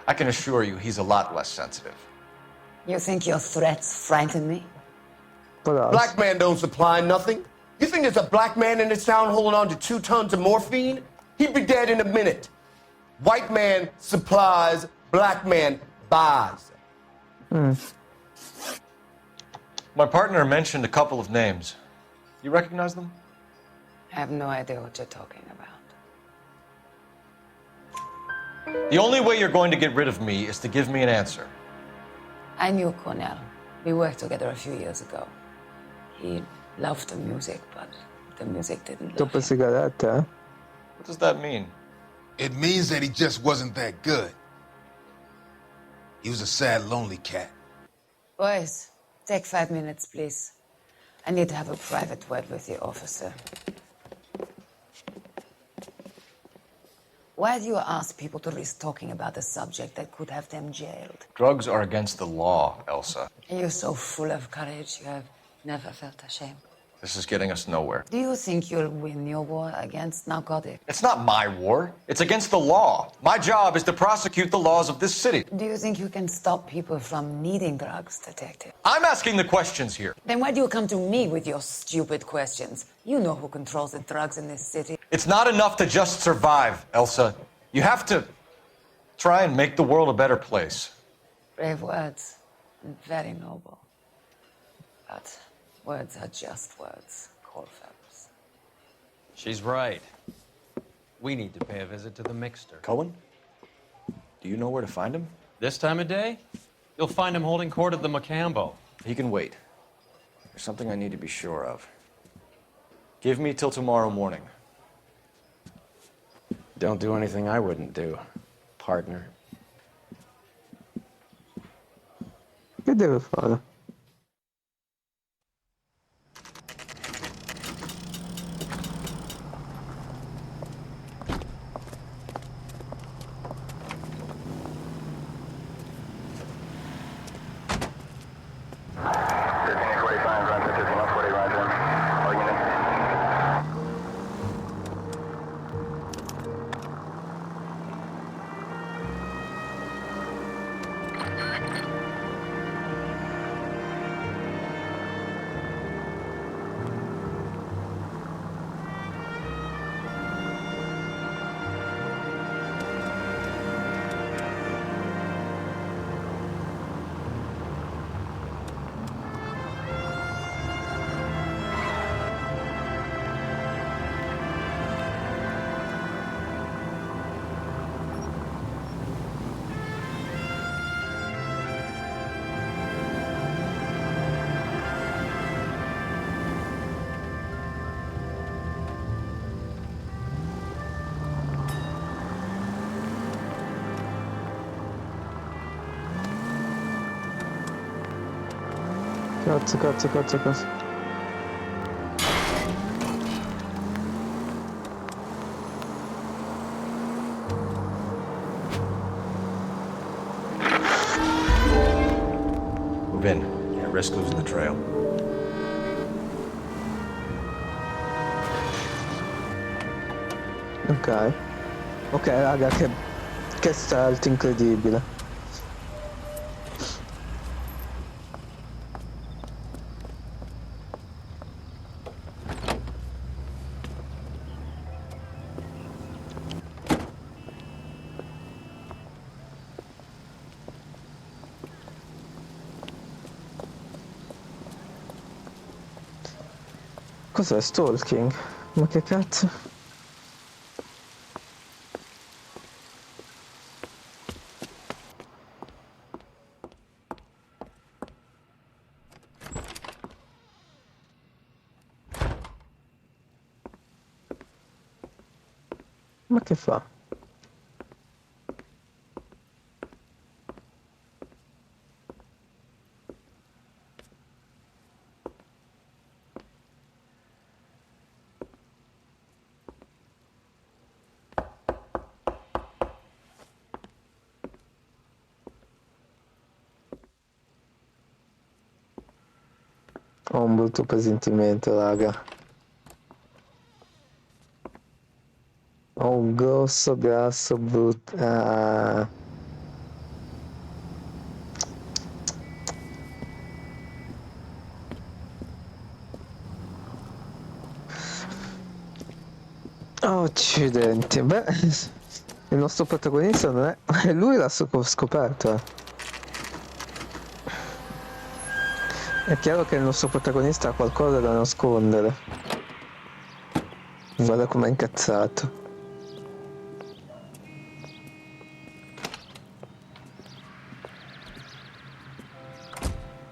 I can assure you he's a lot less sensitive. You think your threats frighten me? Black man don't supply nothing. You think there's a black man in this town holding on to 2 tons of morphine? He'd be dead in a minute. White man supplies, black man buys. My partner mentioned a couple of names. You recognize them? I have no idea what you're talking about. The only way you're going to get rid of me is to give me an answer. I knew Cornell. We worked together a few years ago. He loved the music, but the music didn't love Dopo sigarette, eh? What does that mean? It means that he just wasn't that good. He was a sad, lonely cat. Boys, take 5 minutes, please. I need to have a private word with the officer. Why do you ask people to risk talking about a subject that could have them jailed? Drugs are against the law, Elsa. You're so full of courage, you have never felt ashamed. This is getting us nowhere. Do you think you'll win your war against narcotics? It's not my war. It's against the law. My job is to prosecute the laws of this city. Do you think you can stop people from needing drugs, detective? I'm asking the questions here. Then why do you come to me with your stupid questions? You know who controls the drugs in this city. It's not enough to just survive, Elsa. You have to try and make the world a better place. Brave words and very noble. But words are just words, Cole Phelps. She's right. We need to pay a visit to the mixer. Cohen? Do you know where to find him? This time of day? You'll find him holding court at the Macambo. He can wait. There's something I need to be sure of. Give me till tomorrow morning. Don't do anything I wouldn't do, partner. Che deve fare? Cazzo. Move in. Can't risk losing the trail. Ok. Ok, raga, che stealth incredibile. Cos'è stalking? Ma che cazzo? Ma che fa? Ho un brutto presentimento, raga. Ho un grosso, grasso, brutto... Ah. Accidenti. Beh, il nostro protagonista non è... Lui l'ha scoperto, È chiaro che il nostro protagonista ha qualcosa da nascondere. Guarda com'è incazzato.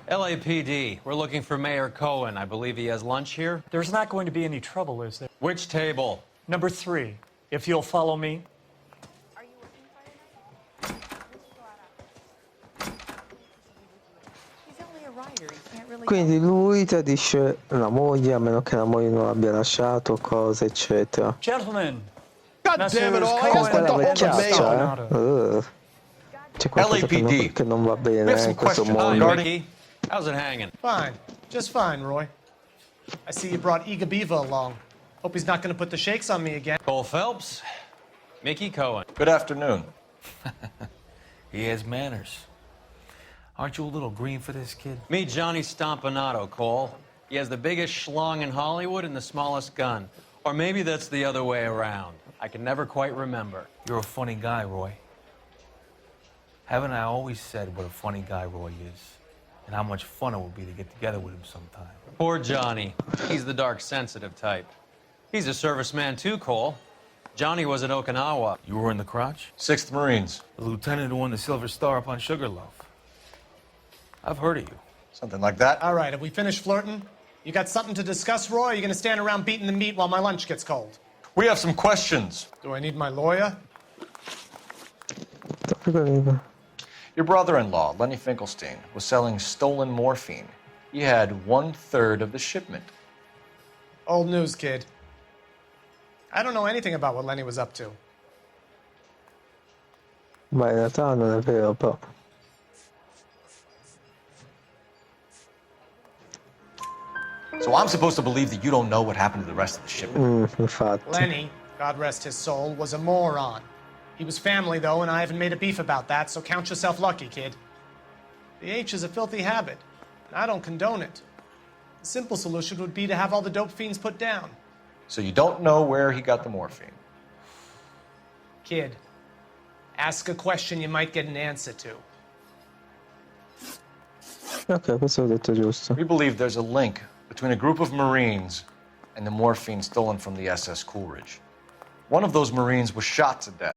LAPD, we're looking for Mayor Cohen. I believe he has lunch here. There's not going to be any trouble, is there? Which table? Number 3, if you'll follow me. Quindi lui tradisce la moglie a meno che la moglie non l'abbia lasciato, cose eccetera. Gentlemen, Con quella vecchiaccia, c'è qualcosa che non va bene in questo mondo. How's it hanging? Fine. Just fine, Roy. I see you brought Eager Beaver along. Hope he's not going to put the shakes on me again. Cole Phelps, Mickey Cohen. Good afternoon. He has manners. Aren't you a little green for this kid? Meet Johnny Stompanato, Cole. He has the biggest schlong in Hollywood and the smallest gun. Or maybe that's the other way around. I can never quite remember. You're a funny guy, Roy. Haven't I always said what a funny guy Roy is? And how much fun it would be to get together with him sometime. Poor Johnny. He's the dark, sensitive type. He's a serviceman too, Cole. Johnny was at Okinawa. You were in the crotch? 6th Marines. The lieutenant who won the Silver Star up on Sugarloaf. I've heard of you. Something like that. All right, have we finished flirting? You got something to discuss, Roy? Or are you going to stand around beating the meat while my lunch gets cold? We have some questions. Do I need my lawyer? Your brother-in-law, Lenny Finkelstein, was selling stolen morphine. He had 1/3 of the shipment. Old news, kid. I don't know anything about what Lenny was up to. Ma in realtà non è vero, però. So I'm supposed to believe that you don't know what happened to the rest of the shipment? Infatti. Lenny, God rest his soul, was a moron. He was family, though, and I haven't made a beef about that, so count yourself lucky, kid. The H is a filthy habit, and I don't condone it. The simple solution would be to have all the dope fiends put down. So you don't know where he got the morphine? Kid, ask a question you might get an answer to. Ok, questo l'ho detto giusto. We believe there's a link between a group of Marines and the morphine stolen from the SS Coolidge. One of those Marines was shot to death.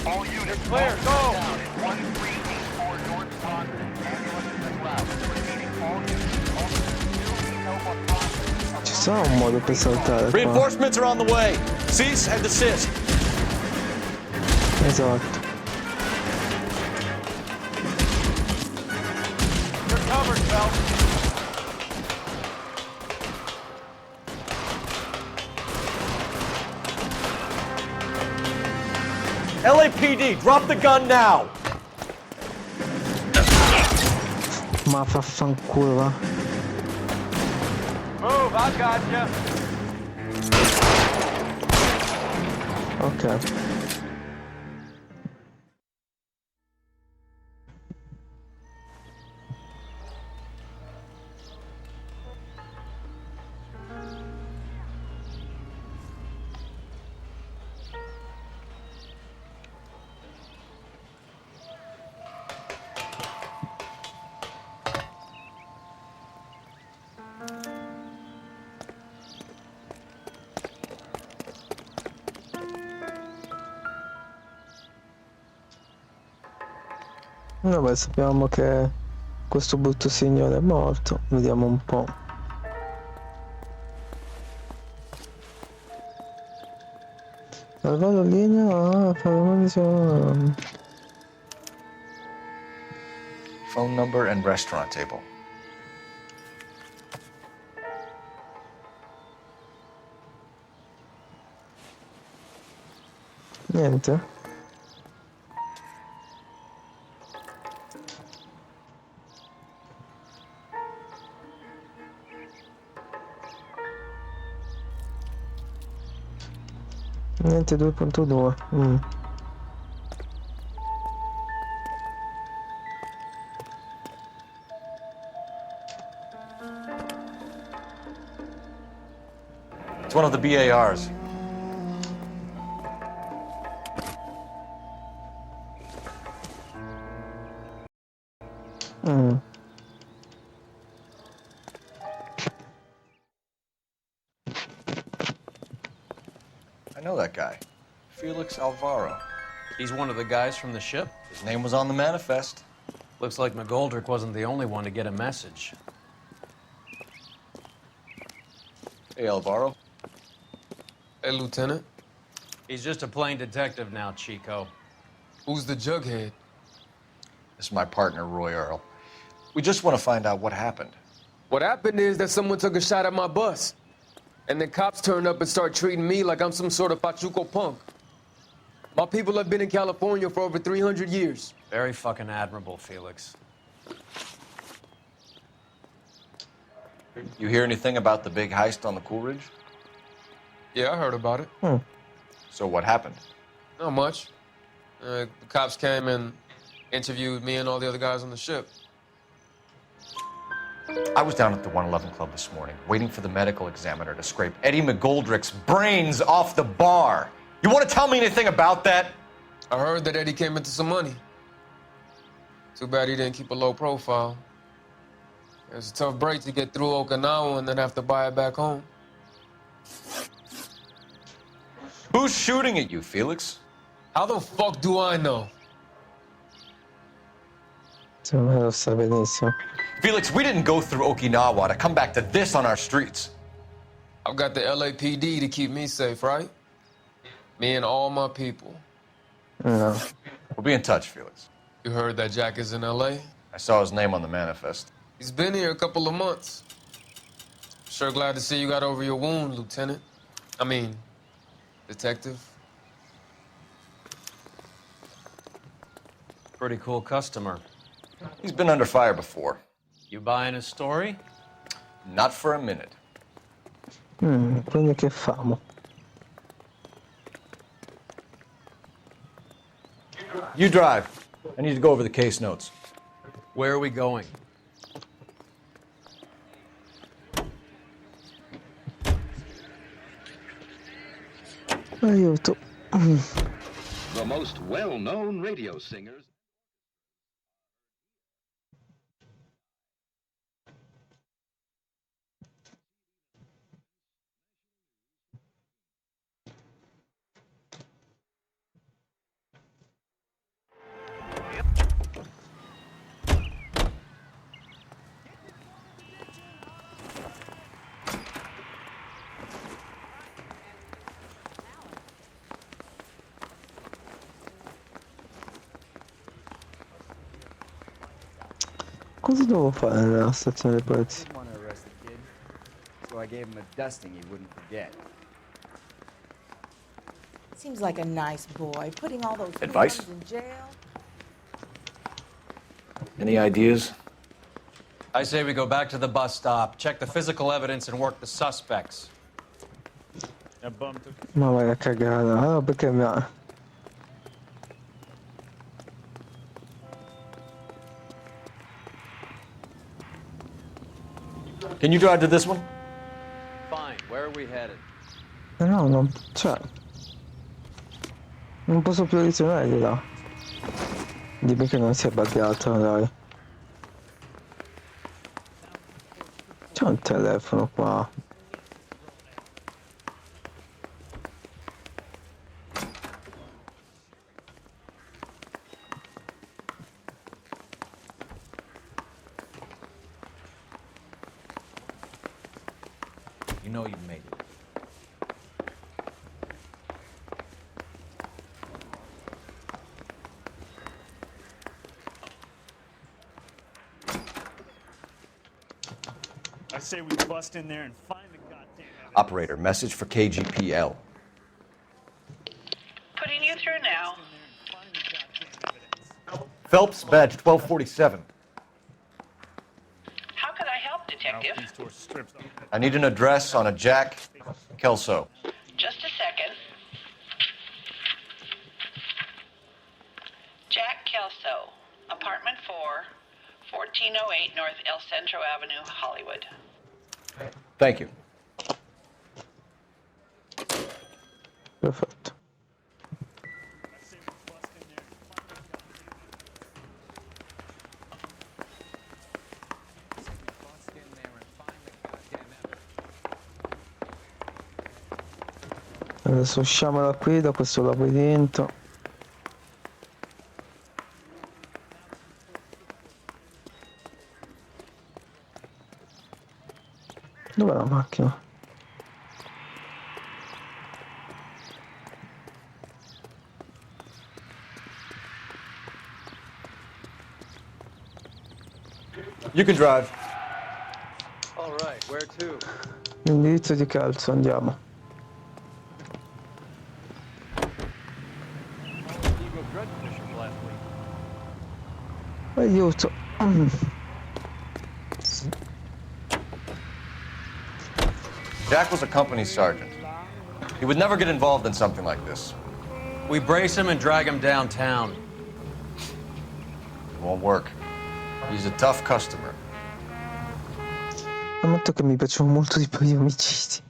All units, clear, go! Down at 1384 North Ci sarà un modo per saltare qua. Reinforcements are on the way. Cease and desist. Esatto. You're covered, Phelps. LAPD, drop the gun now. Ma vaffanculo, va. Move, I gotcha. Ok. Vabbè, sappiamo che questo brutto signore è morto. Vediamo un po'. Vado in linea a fare una visione. Phone number and restaurant table. Niente. Niente 2.2. It's one of the BARs. I know that guy. Felix Alvaro. He's one of the guys from the ship? His name was on the manifest. Looks like McGoldrick wasn't the only one to get a message. Hey, Alvaro. Hey, Lieutenant. He's just a plain detective now, Chico. Who's the jughead? This is my partner, Roy Earl. We just want to find out what happened. What happened is that someone took a shot at my bus. And then cops turned up and start treating me like I'm some sort of Pachuco punk. My people have been in California for over 300 years. Very fucking admirable, Felix. You hear anything about the big heist on the Coolidge? Yeah, I heard about it. So what happened? Not much. The cops came and interviewed me and all the other guys on the ship. I was down at the 111 Club this morning, waiting for the medical examiner to scrape Eddie McGoldrick's brains off the bar. You want to tell me anything about that? I heard that Eddie came into some money. Too bad he didn't keep a low profile. It was a tough break to get through Okinawa and then have to buy it back home. Who's shooting at you, Felix? How the fuck do I know? Lo sa benissimo. Felix, we didn't go through Okinawa to come back to this on our streets. I've got the LAPD to keep me safe, right? Me and all my people. No. We'll be in touch, Felix. You heard that Jack is in LA? I saw his name on the manifest. He's been here a couple of months. Sure glad to see you got over your wound, Lieutenant. I mean, Detective. Pretty cool customer. He's been under fire before. You buying his story? Not for a minute. Quindi che famo? You drive. I need to go over the case notes. Where are we going? Aiuto. The most well-known radio singers. cosa devo fare nella stazione dei polizia? Didn't want to arrest the kid, so I gave him a dusting he wouldn't forget. Seems like a nice boy, putting all those Advice? hoodlums in jail. Any ideas? I say we go back to the bus stop, check the physical evidence, and work the suspects. Ma vai a cagare, no, perché mi ha... Can you drive to this one? Fine, where are we headed? No, non... cioè... Non posso più ritornare di là. Dimmi che non si è buggato, dai. C'è un telefono qua. You know you've made it. I say we bust in there and find the goddamn evidence. Operator, message for KGPL. Putting you through now. Phelps, badge 1247. How could I help, Detective? I need an address on a Jack Kelso. Just a second. Jack Kelso, apartment 4, 1408 North El Centro Avenue, Hollywood. Thank you. Perfetto. Adesso usciamo da qui, da questo labirinto. Dov'è la macchina? You can drive. All right, where to? L'indirizzo di Kelso, andiamo. Aiuto. Jack was a company sergeant. He would never get involved in something like this. We brace him and drag him downtown. It won't work. He's a tough customer. Ammetto che mi piacciono molto di più gli omicidi.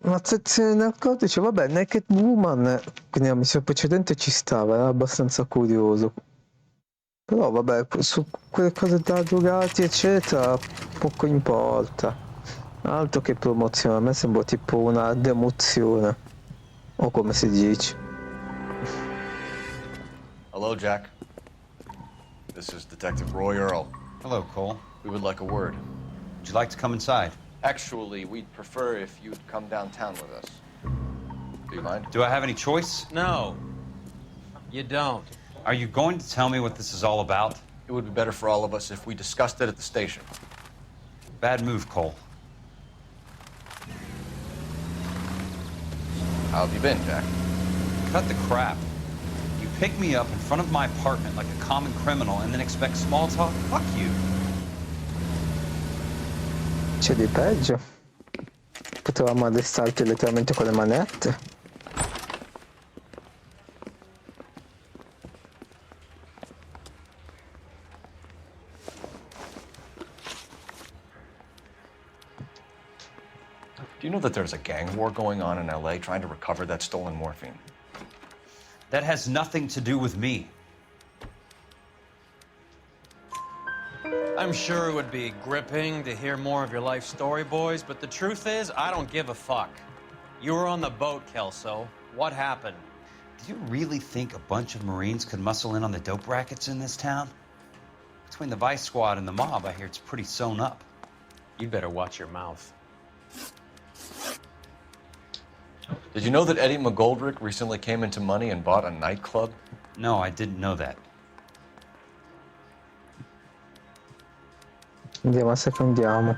Una sezione narcotici, vabbè, Naked Woman, quindi la missione precedente ci stava, era abbastanza curioso. Però vabbè, su quelle cose da drogati eccetera, poco importa. Altro che promozione, a me sembra tipo una demozione. O come si dice. Hello, Jack. This is Detective Roy Earl. Hello, Cole. We would like a word. Would you like to come inside? Actually, we'd prefer if you'd come downtown with us. Do you mind? Do I have any choice? No, you don't. Are you going to tell me what this is all about? It would be better for all of us if we discussed it at the station. Bad move, Cole. How have you been, Jack? Cut the crap. You pick me up in front of my apartment like a common criminal and then expect small talk? Fuck you. C'è di peggio. Potevamo addestrarti letteralmente con le manette. Do you know that there's a gang war going on in LA trying to recover that stolen morphine? That has nothing to do with me. I'm sure it would be gripping to hear more of your life story, boys, but the truth is, I don't give a fuck. You were on the boat, Kelso. What happened? Do you really think a bunch of Marines could muscle in on the dope rackets in this town? Between the Vice Squad and the mob, I hear it's pretty sewn up. You'd better watch your mouth. Did you know that Eddie McGoldrick recently came into money and bought a nightclub? No, I didn't know that. Andiamo a secondiamo.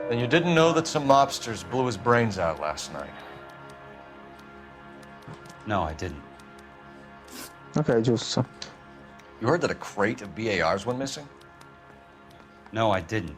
Then you didn't know that some mobsters blew his brains out last night. No, I didn't. Ok, giusto. You heard that a crate of BARs went missing? No, I didn't.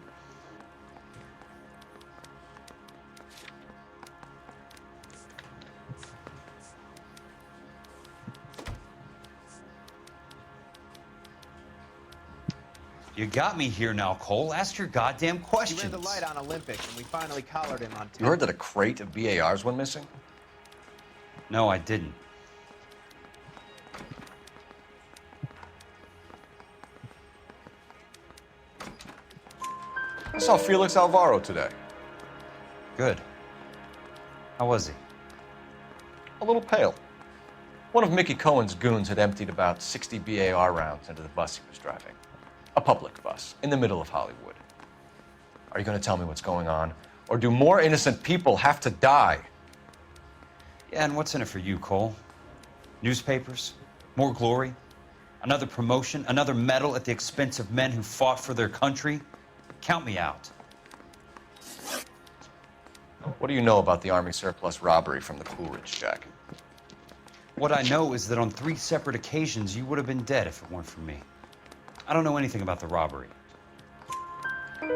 You got me here now, Cole. Ask your goddamn questions. He ran the light on Olympic, and we finally collared him on tape. You heard that a crate of BARs went missing? No, I didn't. I saw Felix Alvaro today. Good. How was he? A little pale. One of Mickey Cohen's goons had emptied about 60 BAR rounds into the bus he was driving. A public bus, in the middle of Hollywood. Are you going to tell me what's going on? Or do more innocent people have to die? Yeah, and what's in it for you, Cole? Newspapers? More glory? Another promotion? Another medal at the expense of men who fought for their country? Count me out. What do you know about the Army surplus robbery from the Coolidge, Jack? What I know is that on 3 separate occasions, you would have been dead if it weren't for me. I don't know anything about the robbery.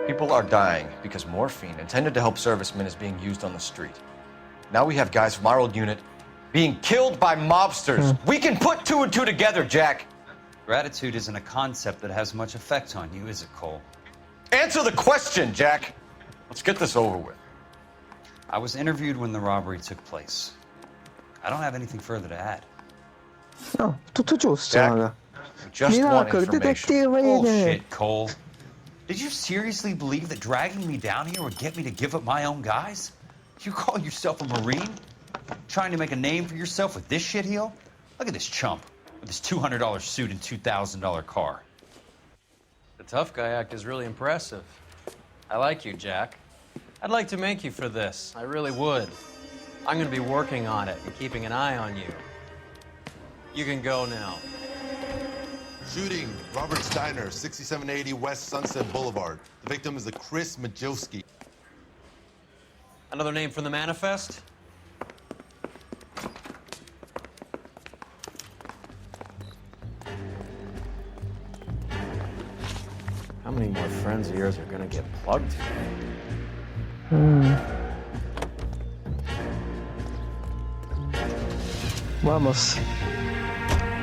People are dying because morphine intended to help servicemen is being used on the street. Now we have guys from our old unit being killed by mobsters. We can put 2 and 2 together, Jack. Gratitude isn't a concept that has much effect on you, is it, Cole? Answer the question, Jack. Let's get this over with. I was interviewed when the robbery took place. I don't have anything further to add. No, tutto giusto, Jack, raga. Just want Miracoli, information. detective. Bullshit, Cole. Did you seriously believe that dragging me down here would get me to give up my own guys? You call yourself a Marine? Trying to make a name for yourself with this shitheel? Look at this chump with his $200 suit and $2,000 car. The tough guy act is really impressive. I like you, Jack. I'd like to make you for this. I really would. I'm going to be working on it and keeping an eye on you. You can go now. Shooting, Robert Steiner, 6780 West Sunset Boulevard. The victim is a Chris Majowski. Another name from the manifest? How many more friends of yours are gonna get plugged today? Vamos.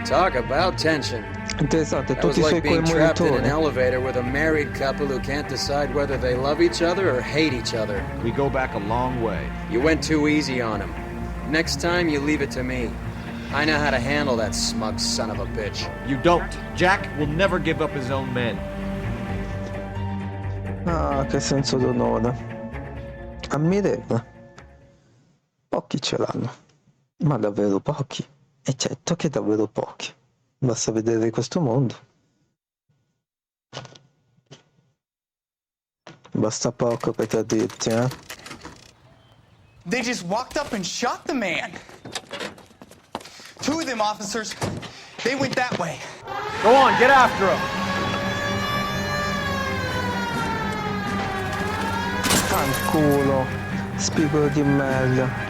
Talk about tension. Interessante, That was tutti i suoi like being trapped in an commonitori. elevator with a married couple who can't decide whether they love each other or hate each other. We go back a long way. You went too easy on him. Next time, you leave it to me. I know how to handle that smug son of a bitch. You don't. Jack will never give up his own men. Ah, che senso d'onore. Ammirevole. Pochi ce l'hanno, ma davvero pochi. E certo che davvero pochi. Basta vedere questo mondo. Basta poco per tradirti, eh? They just walked up and shot the man. 2 of them officers, they went that way. Go on, get after him. Fanculo, spigolo di merda.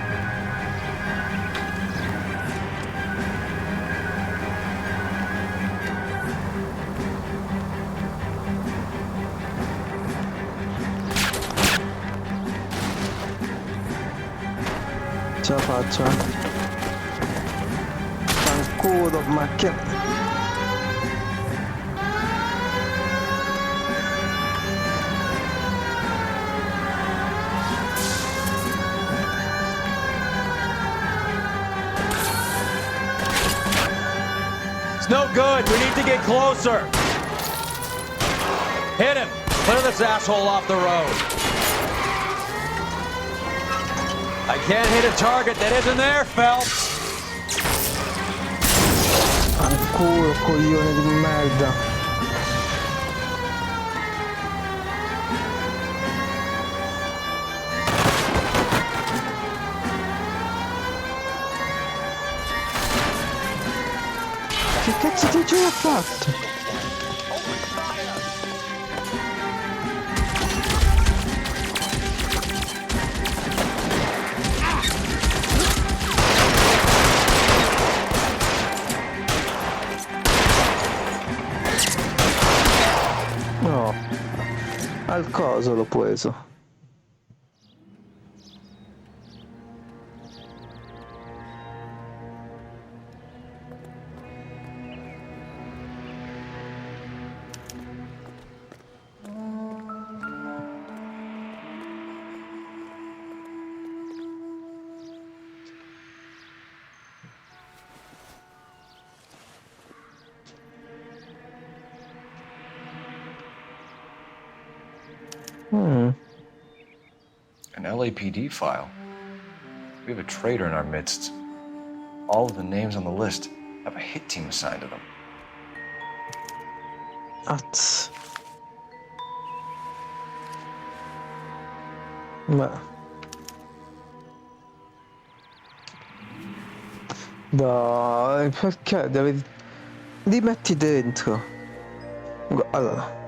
Ce la faccio, eh. Fanculo, ma che... It's no good. We need to get closer. Hit him. Clear this asshole off the road. I can't hit a target that isn't there, Phelps. Fanculo, coglione di merda. Che cazzo di giro ha fatto? Cosa l'ho preso? An LAPD file. We have a traitor in our midst. All of the names on the list have a hit team assigned to them. Azz. Beh. Dai, perché devi... Li metti dentro. Allora.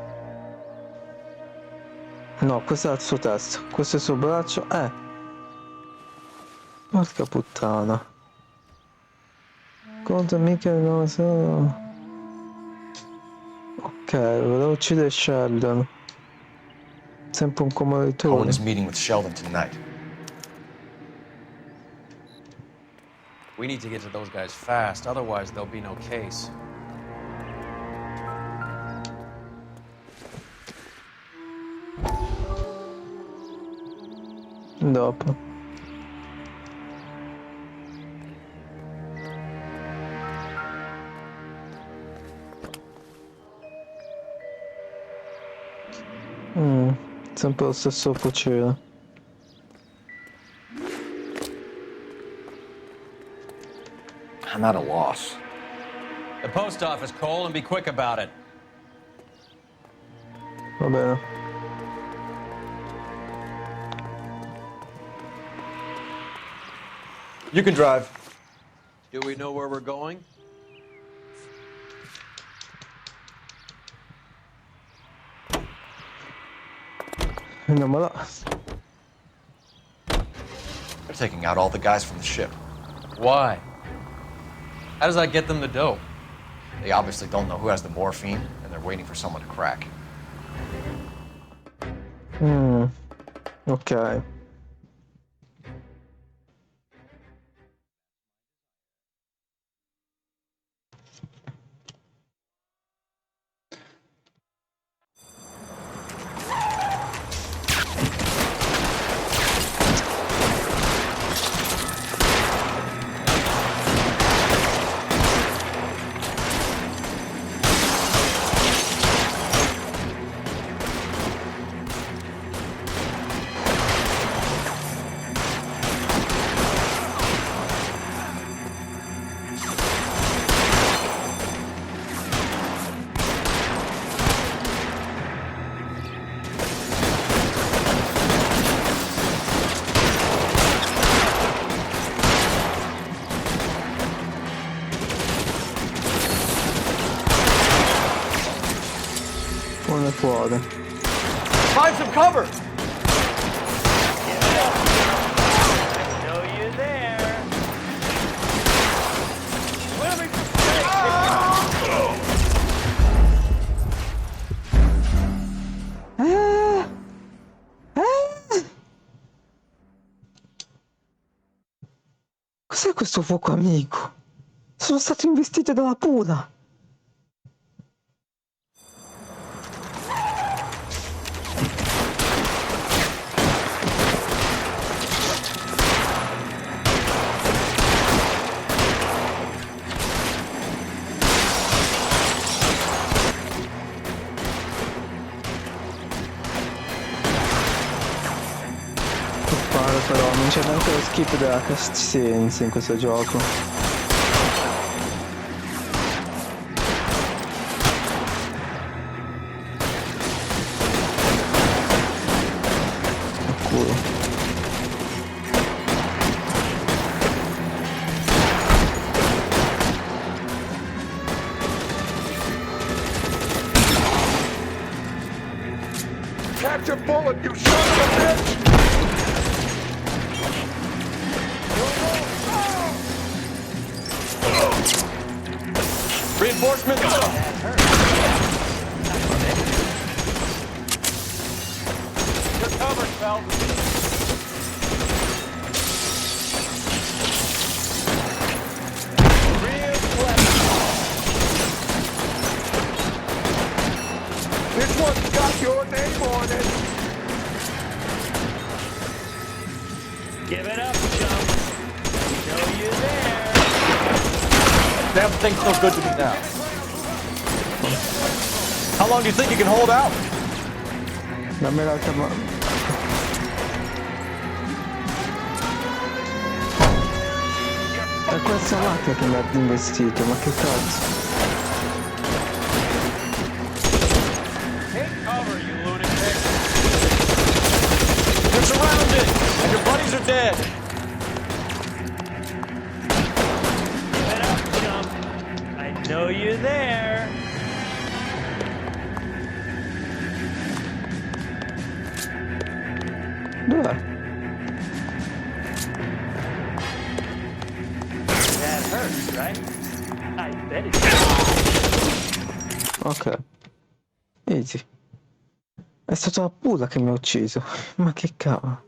No, questo è il suo testo. Questo è il suo braccio. Porca puttana. Conta mica non so. Ok, volevo uccidere Sheldon. Sempre un Owen commoditore. is meeting with Sheldon tonight. We need to get to those guys fast, otherwise there'll be no case. Dopo. Sempre lo stesso fucile. I'm at a loss. The post office, Cole, and be quick about it. Va bene. You can drive. Do we know where we're going? Andiamo là. They're taking out all the guys from the ship. Why? How does that get them the dope? They obviously don't know who has the morphine, and they're waiting for someone to crack. Ok. Uno è fuori. Find some cover! I know you're there. Swimming Cos'è questo fuoco amico? Sono stato investito dalla pura. Però non c'è neanche lo skip della cutscenes in questo gioco. Culo. catch a bullet, you son of a bitch! Reinforcements! out. Real clever. This one's got your name on it. Give it up, chump. Know you there. Damn thing's no good to me now. How long do you think you can hold out? Dammi l'altra mano. È questa macchina che mi ha investito, ma che cazzo? Take cover, you lunatic. You're surrounded, and your buddies are dead. Give it up, chump. I know you're there. Dov'è? That hurts, right? I bet it does. Ok. Easy. È stata la pulla che mi ha ucciso. Ma che cavolo.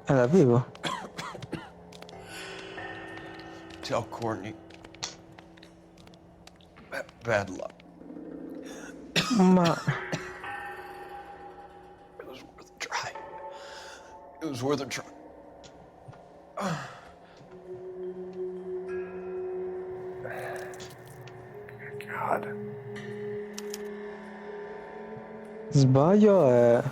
Era vivo? Tell Courtney. Bad luck. Ma... It was worth a try. It was worth a try. God. Sbaglio è...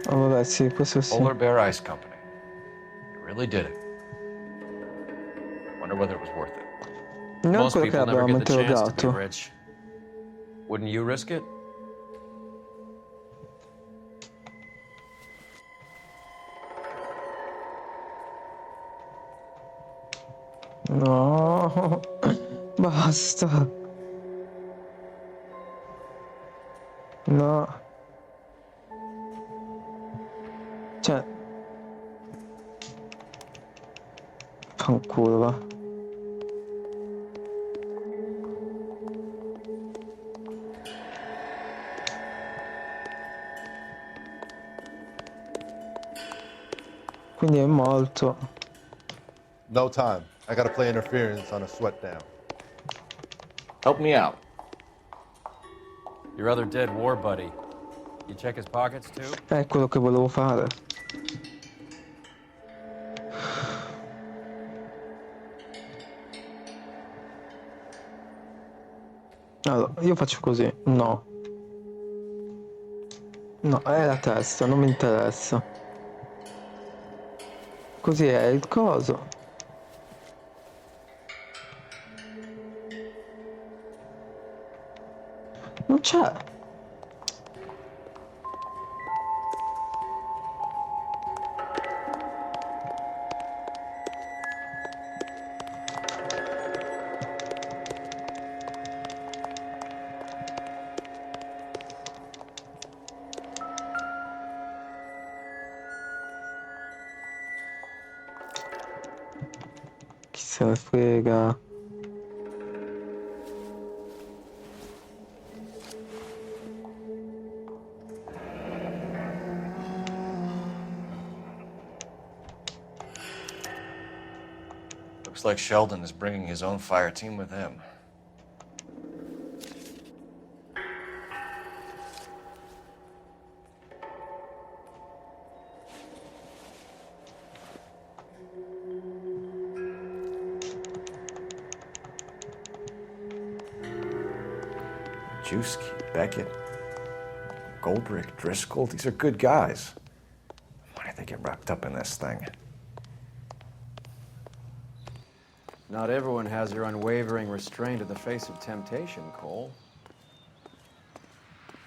Oh, vabbè, sì, questo sì. Polar Bear Ice Company. You really did it. Wonder whether it was worth it. Non Most quello che people never abbiamo get the chance to be interrogato. rich. Wouldn't you risk it? No, basta. No. Cioè... Fanculo, va. Quindi è morto. No time. I gotta play interference on a sweat down. Help me out. Your other dead war buddy. You check his pockets too? È quello che volevo fare. Allora, io faccio così. No. No, è la testa, non mi interessa. Così è il coso. Non c'è. Chi se ne frega. Looks like Sheldon is bringing his own fire team with him. Juski, Beckett, Goldrick, Driscoll, these are good guys. Why did they get wrapped up in this thing? Not everyone has your unwavering restraint in the face of temptation, Cole.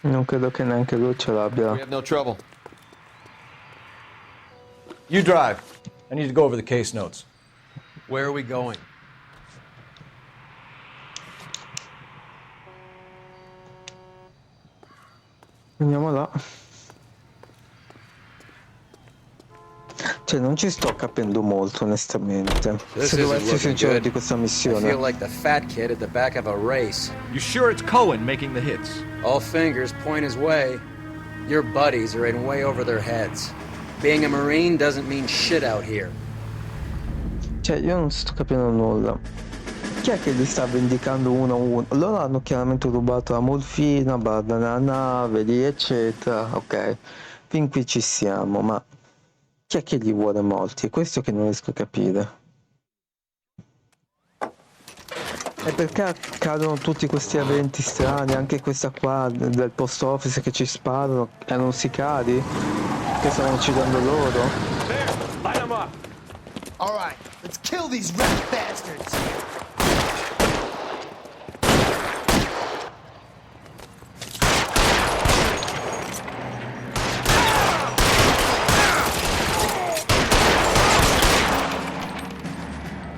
Non credo che neanche lui ce l'abbia. We have no trouble. You drive. I need to go over the case notes. Where are we going? Andiamo là. Cioè, non ci sto capendo molto, onestamente. This Se devo isn't essere looking sincero good. di questa I missione. feel like the fat kid at the back of a race. You sure it's Cohen making the hits? All fingers point his way. Your buddies are in way over their heads. Being a Marine doesn't mean shit out here. Cioè, io non sto capendo nulla. Chi è che li sta vendicando uno a uno? Loro hanno chiaramente rubato la morfina, nella nave, lì, eccetera. Ok, fin qui ci siamo, ma chi è che li vuole morti? È questo che non riesco a capire. E perché accadono tutti questi eventi strani, anche questa qua del post office che ci sparano, erano sicari? Che stavano uccidendo loro? Light them up. All right, let's kill these rat bastards.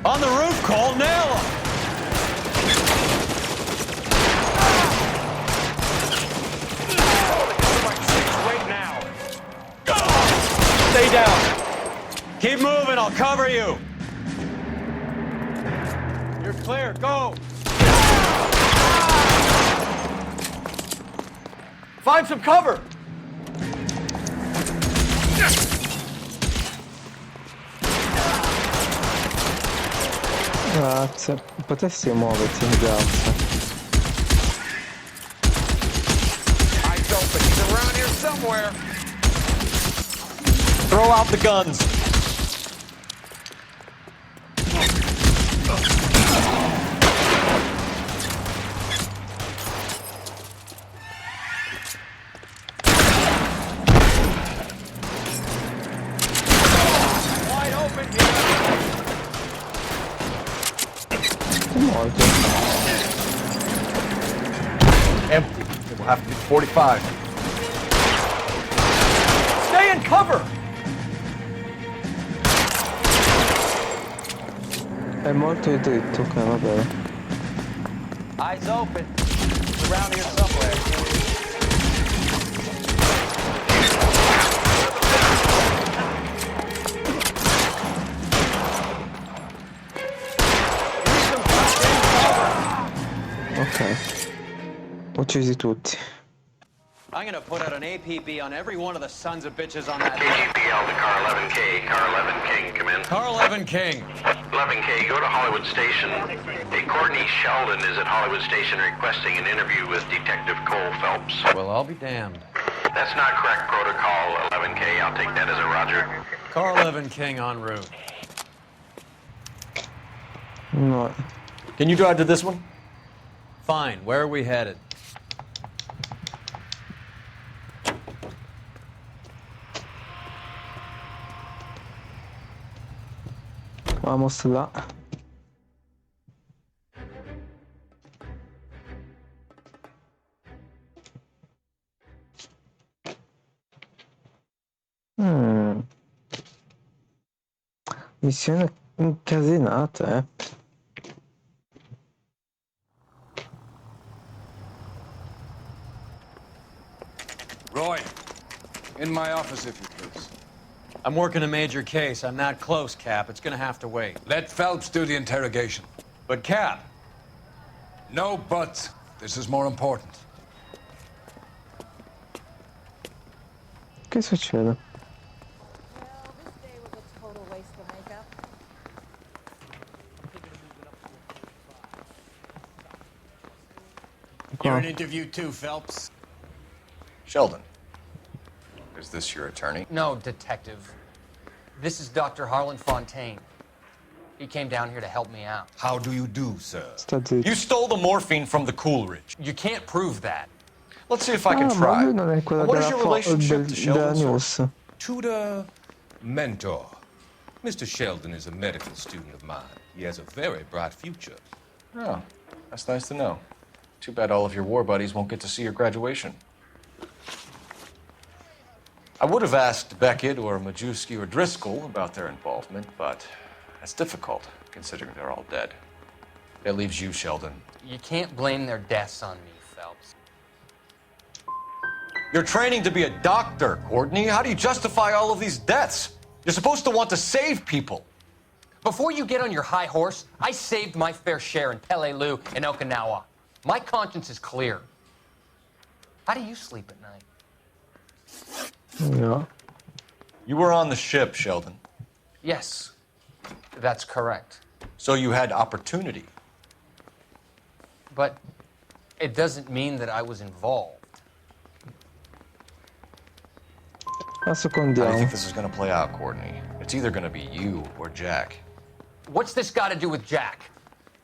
On the roof, Cole, nail him! Wait now. Stay down. Keep moving, I'll cover you. You're clear, go. Find some cover! Grazie, potresti muoverti, grazie. Eyes open, he's around here somewhere. Throw out the guns. Wide open here. Morto. Empty. It will have to be 45. Stay in cover. È morto di dritto, ok, va bene. Eyes open. He's around here somewhere. Ok. Uccisi tutti. I'm gonna put out an APB on every one of the sons of bitches on that. KGPL to Car 11K. Car 11 King, come in. Car 11 King. 11K, go to Hollywood Station. Hey, Courtney Sheldon is at Hollywood Station requesting an interview with Detective Cole Phelps. Well, I'll be damned. That's not correct protocol, 11K. I'll take that as a roger. Car 11 King en route. No. Can you drive to this one? Fine. Where are we headed? Vamos là. Missione incasinata, eh. Roy, in my office, if you please. I'm working a major case. I'm not close, Cap. It's gonna have to wait. Let Phelps do the interrogation. But, Cap. No buts. This is more important. Che succede? You're in interview too, Phelps. Sheldon, is this your attorney? No, detective. This is Dr. Harlan Fontaine. He came down here to help me out. How do you do, sir? You stole the morphine from the Coolidge. You can't prove that. Let's see if I can Ma try. lui non è quello What is della your relationship to della Sheldon, news. sir? Tutor, mentor. Mr. Sheldon is a medical student of mine. He has a very bright future. Oh, that's nice to know. Too bad all of your war buddies won't get to see your graduation. I would have asked Beckett or Majewski or Driscoll about their involvement, but that's difficult, considering they're all dead. That leaves you, Sheldon. You can't blame their deaths on me, Phelps. You're training to be a doctor, Courtney. How do you justify all of these deaths? You're supposed to want to save people. Before you get on your high horse, I saved my fair share in Peleliu and Okinawa. My conscience is clear. How do you sleep at night? No. You were on the ship, Sheldon. Yes, that's correct. So you had opportunity. But it doesn't mean that I was involved. A How do you secondiamo. think this is going to play out, Courtney? It's either going to be you or Jack. What's this got to do with Jack?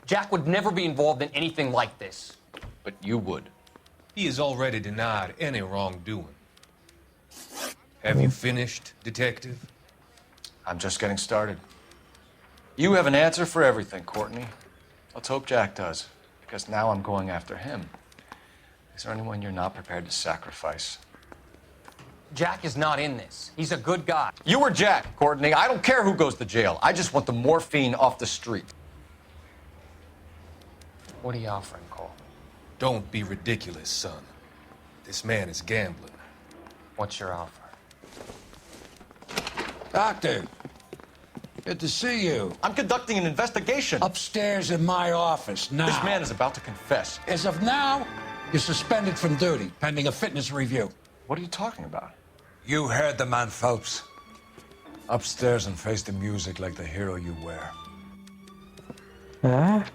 Jack would never be involved in anything like this. But you would. He has already denied any wrongdoing. Have you finished, Detective? I'm just getting started. You have an answer for everything, Courtney. Let's hope Jack does, because now I'm going after him. Is there anyone you're not prepared to sacrifice? Jack is not in this. He's a good guy. You or Jack, Courtney. I don't care who goes to jail. I just want the morphine off the street. What are you offering, Cole? Don't be ridiculous, son. This man is gambling. What's your offer? Doctor, good to see you. I'm conducting an investigation. Upstairs in my office now. This man is about to confess. As of now, you're suspended from duty, pending a fitness review. What are you talking about? You heard the man, Phelps. Upstairs and face the music like the hero you were.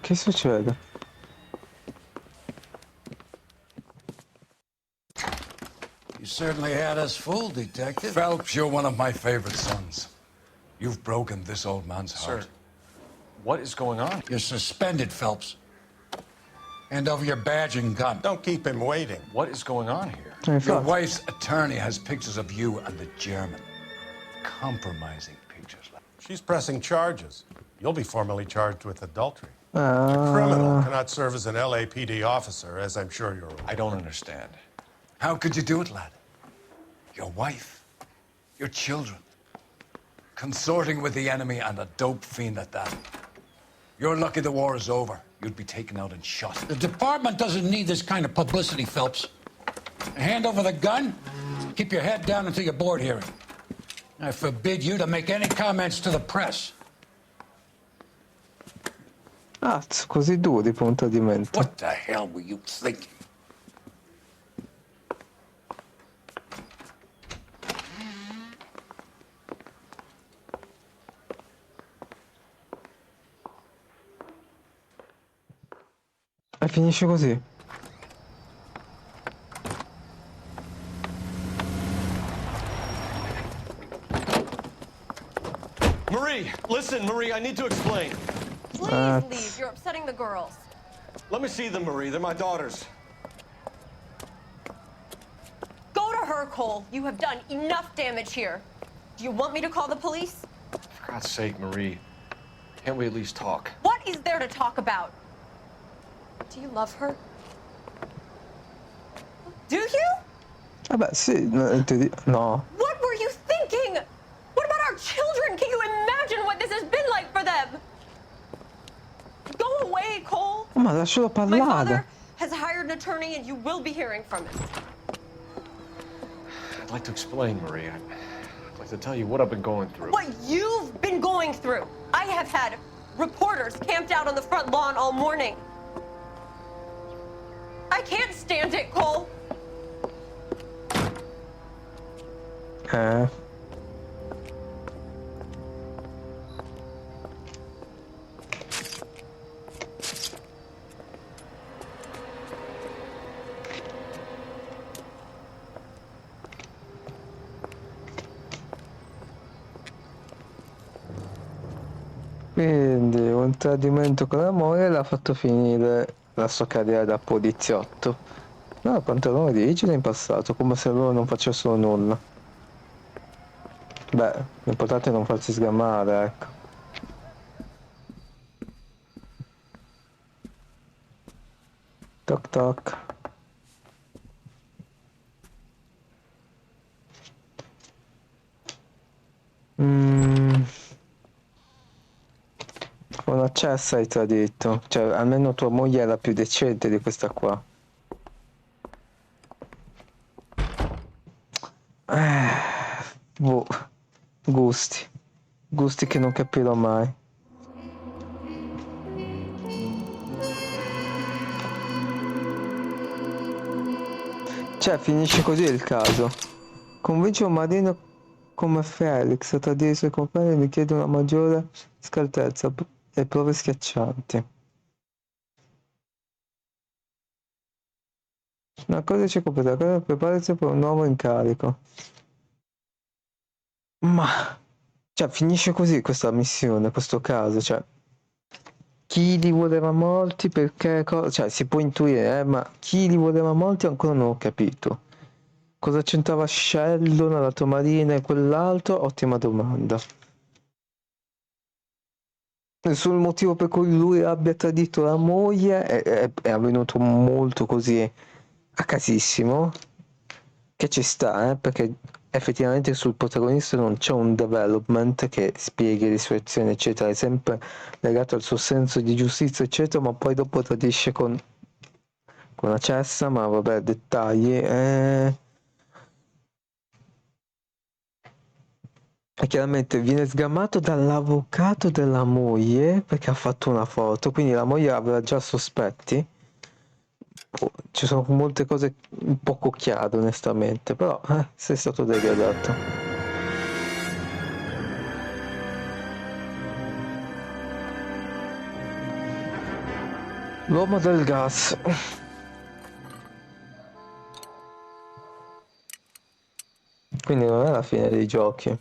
Che succede? You certainly had us fooled, Detective. Phelps, you're one of my favorite sons. You've broken this old man's heart. Sir, what is going on? You're suspended, Phelps. Hand over your badge and gun. Don't keep him waiting. What is going on here? Your wife's attorney has pictures of you and the German. Compromising pictures. She's pressing charges. You'll be formally charged with adultery. A criminal cannot serve as an LAPD officer, as I'm sure you're aware. I don't understand. How could you do it, lad? Your wife, your children, consorting with the enemy and a dope fiend at that. You're lucky the war is over. You'd be taken out and shot. The department doesn't need this kind of publicity, Phelps. Hand over the gun, keep your head down until your board hearing. I forbid you to make any comments to the press. Cazzo, così duri punta di mente. What the hell were you thinking? E finisce così. Marie, listen, Marie, I need to explain. Please leave. You're upsetting the girls. Let me see them, Marie. They're my daughters. Go to her, Cole. You have done enough damage here. Do you want me to call the police? For God's sake, Marie. Can't we at least talk? What is there to talk about? Do you love her? Do you? Vabbè, sì, no. What were you thinking? What about our children? Can you imagine what this has been like for them? Go away, Cole. Ma lascialo My parlare. father has hired an attorney and you will be hearing from him. I'd like to explain, Marie. I'd like to tell you what I've been going through. What you've been going through. I have had reporters camped out on the front lawn all morning. I can't stand it, Cole. Quindi un tradimento con amore l'ha fatto finire la sua carriera da poliziotto. No, pantalone di vigile in passato, come se loro non facessero nulla. Beh, l'importante è non farsi sgamare, ecco. Toc toc. Con accesso hai tradito, cioè almeno tua moglie era più decente di questa qua. Boh, gusti. Gusti che non capirò mai. Cioè, finisce così il caso. Convince un marino come Felix a tradire i suoi compagni e richiede una maggiore scaltrezza e prove schiaccianti. Una cosa c'è completa, prepararsi per un nuovo incarico. Ma, cioè, finisce così questa missione, questo caso, cioè, chi li voleva morti, perché, cioè, si può intuire, ma chi li voleva morti ancora non ho capito. Cosa c'entrava Sheldon, la tua marina e quell'altro? Ottima domanda. Sul motivo per cui lui abbia tradito la moglie è avvenuto molto così a casissimo, che ci sta, perché effettivamente sul protagonista non c'è un development che spieghi le sue azioni eccetera, è sempre legato al suo senso di giustizia eccetera, ma poi dopo tradisce con la cessa, ma vabbè, dettagli. E chiaramente viene sgamato dall'avvocato della moglie perché ha fatto una foto, quindi la moglie aveva già sospetti. Ci sono molte cose poco chiare onestamente, però sei stato degradato. L'uomo del gas. Quindi non è la fine dei giochi.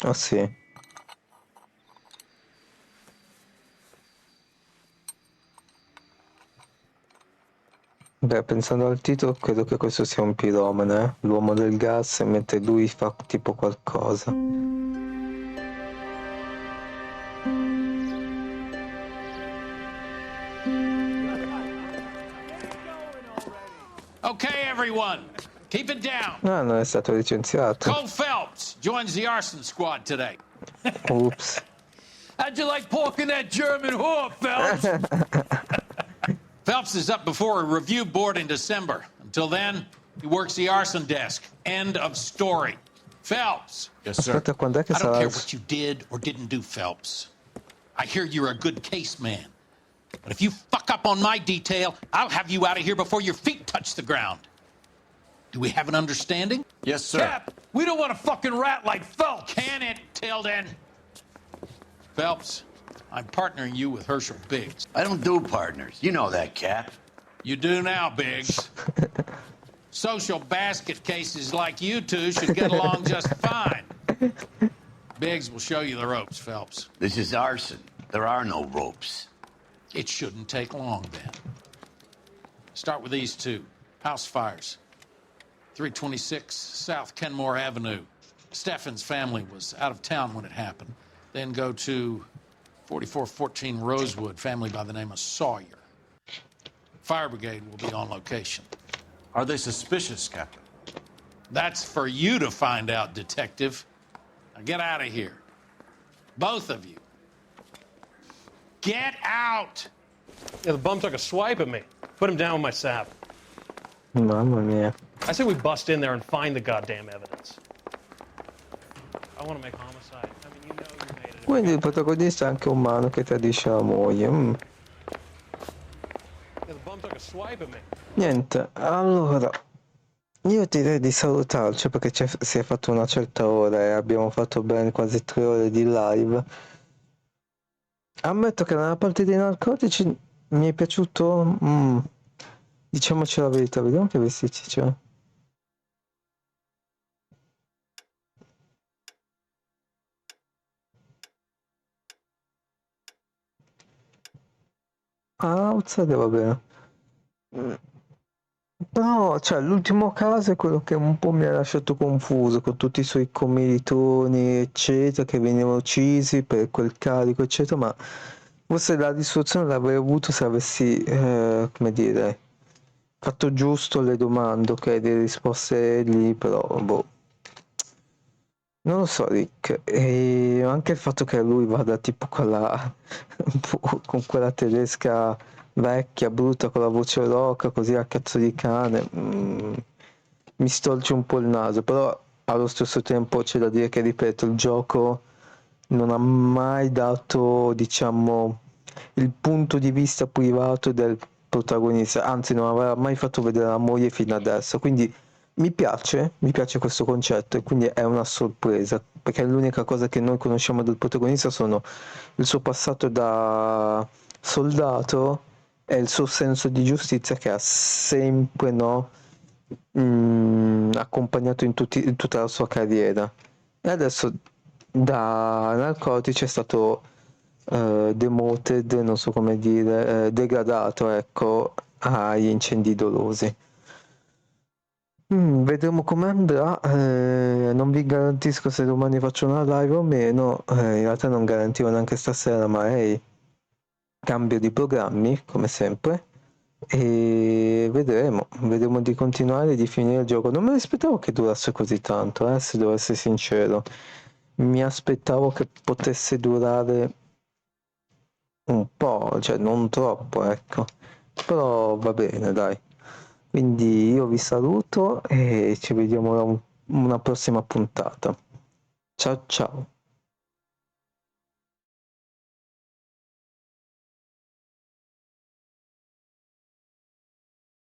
Ah sì. Beh, pensando al titolo, credo che questo sia un piromane, l'uomo del gas, mentre lui fa tipo qualcosa. Okay, everyone, keep it down. Ah, non è stato licenziato. Cole Phelps joins the arson squad today. Oops. How'd you like porking that German whore, Phelps? Phelps is up before a review board in December. Until then, he works the arson desk. End of story. Phelps. Yes, sir. Aspetta, quando è che I don't sarà? care what you did or didn't do, Phelps. I hear you're a good case man. But if you fuck up on my detail, I'll have you out of here before your feet touch the ground. Do we have an understanding? Yes, sir. Cap, we don't want a fucking rat like Phelps. Can it, Tilden? Phelps, I'm partnering you with Herschel Biggs. I don't do partners. You know that, Cap. You do now, Biggs. Social basket cases like you two should get along just fine. Biggs will show you the ropes, Phelps. This is arson. There are no ropes. It shouldn't take long, then. Start with these two. House fires. 326 South Kenmore Avenue. Steffen's family was out of town when it happened. Then go to 4414 Rosewood, family by the name of Sawyer. Fire brigade will be on location. Are they suspicious, Captain? That's for you to find out, Detective. Now get out of here. Both of you. Get out! Yeah, the bum took a swipe at me. Put him down with my sap. Mamma mia. I say we bust in there and find the goddamn evidence. I want to make homicide. I mean, you know you made it. Quindi il protagonista è anche umano che tradisce la moglie. Yeah, the bum took a swipe at me. Niente, allora io direi di salutarci perché si è fatto una certa ora e abbiamo fatto ben quasi 3 ore di live. Ammetto che nella parte dei narcotici mi è piaciuto, diciamoci la verità, vediamo che vestiti c'è. Outside va bene. No, cioè l'ultimo caso è quello che un po' mi ha lasciato confuso con tutti i suoi commilitoni eccetera che venivano uccisi per quel carico eccetera, ma forse la risoluzione l'avrei avuto se avessi come dire fatto giusto le domande, ok, le risposte lì, però boh, non lo so Rick, e anche il fatto che lui vada tipo con con quella tedesca vecchia, brutta, con la voce roca, così a cazzo di cane, mi storce un po' il naso, però allo stesso tempo c'è da dire che, ripeto, il gioco non ha mai dato, diciamo, il punto di vista privato del protagonista, anzi non aveva mai fatto vedere la moglie fino adesso, quindi mi piace questo concetto e quindi è una sorpresa, perché l'unica cosa che noi conosciamo del protagonista sono il suo passato da soldato e il suo senso di giustizia che ha sempre, no, accompagnato in tutta la sua carriera. E adesso da narcotici è stato demoted, non so come dire, degradato, ecco, agli incendi dolosi. Vedremo come andrà, non vi garantisco se domani faccio una live o meno, in realtà non garantivo neanche stasera, ma è cambio di programmi, come sempre, e vedremo di continuare, di finire il gioco. Non mi aspettavo che durasse così tanto, se devo essere sincero. Mi aspettavo che potesse durare un po', cioè non troppo, ecco. Però va bene, dai. Quindi io vi saluto e ci vediamo a una prossima puntata. Ciao ciao.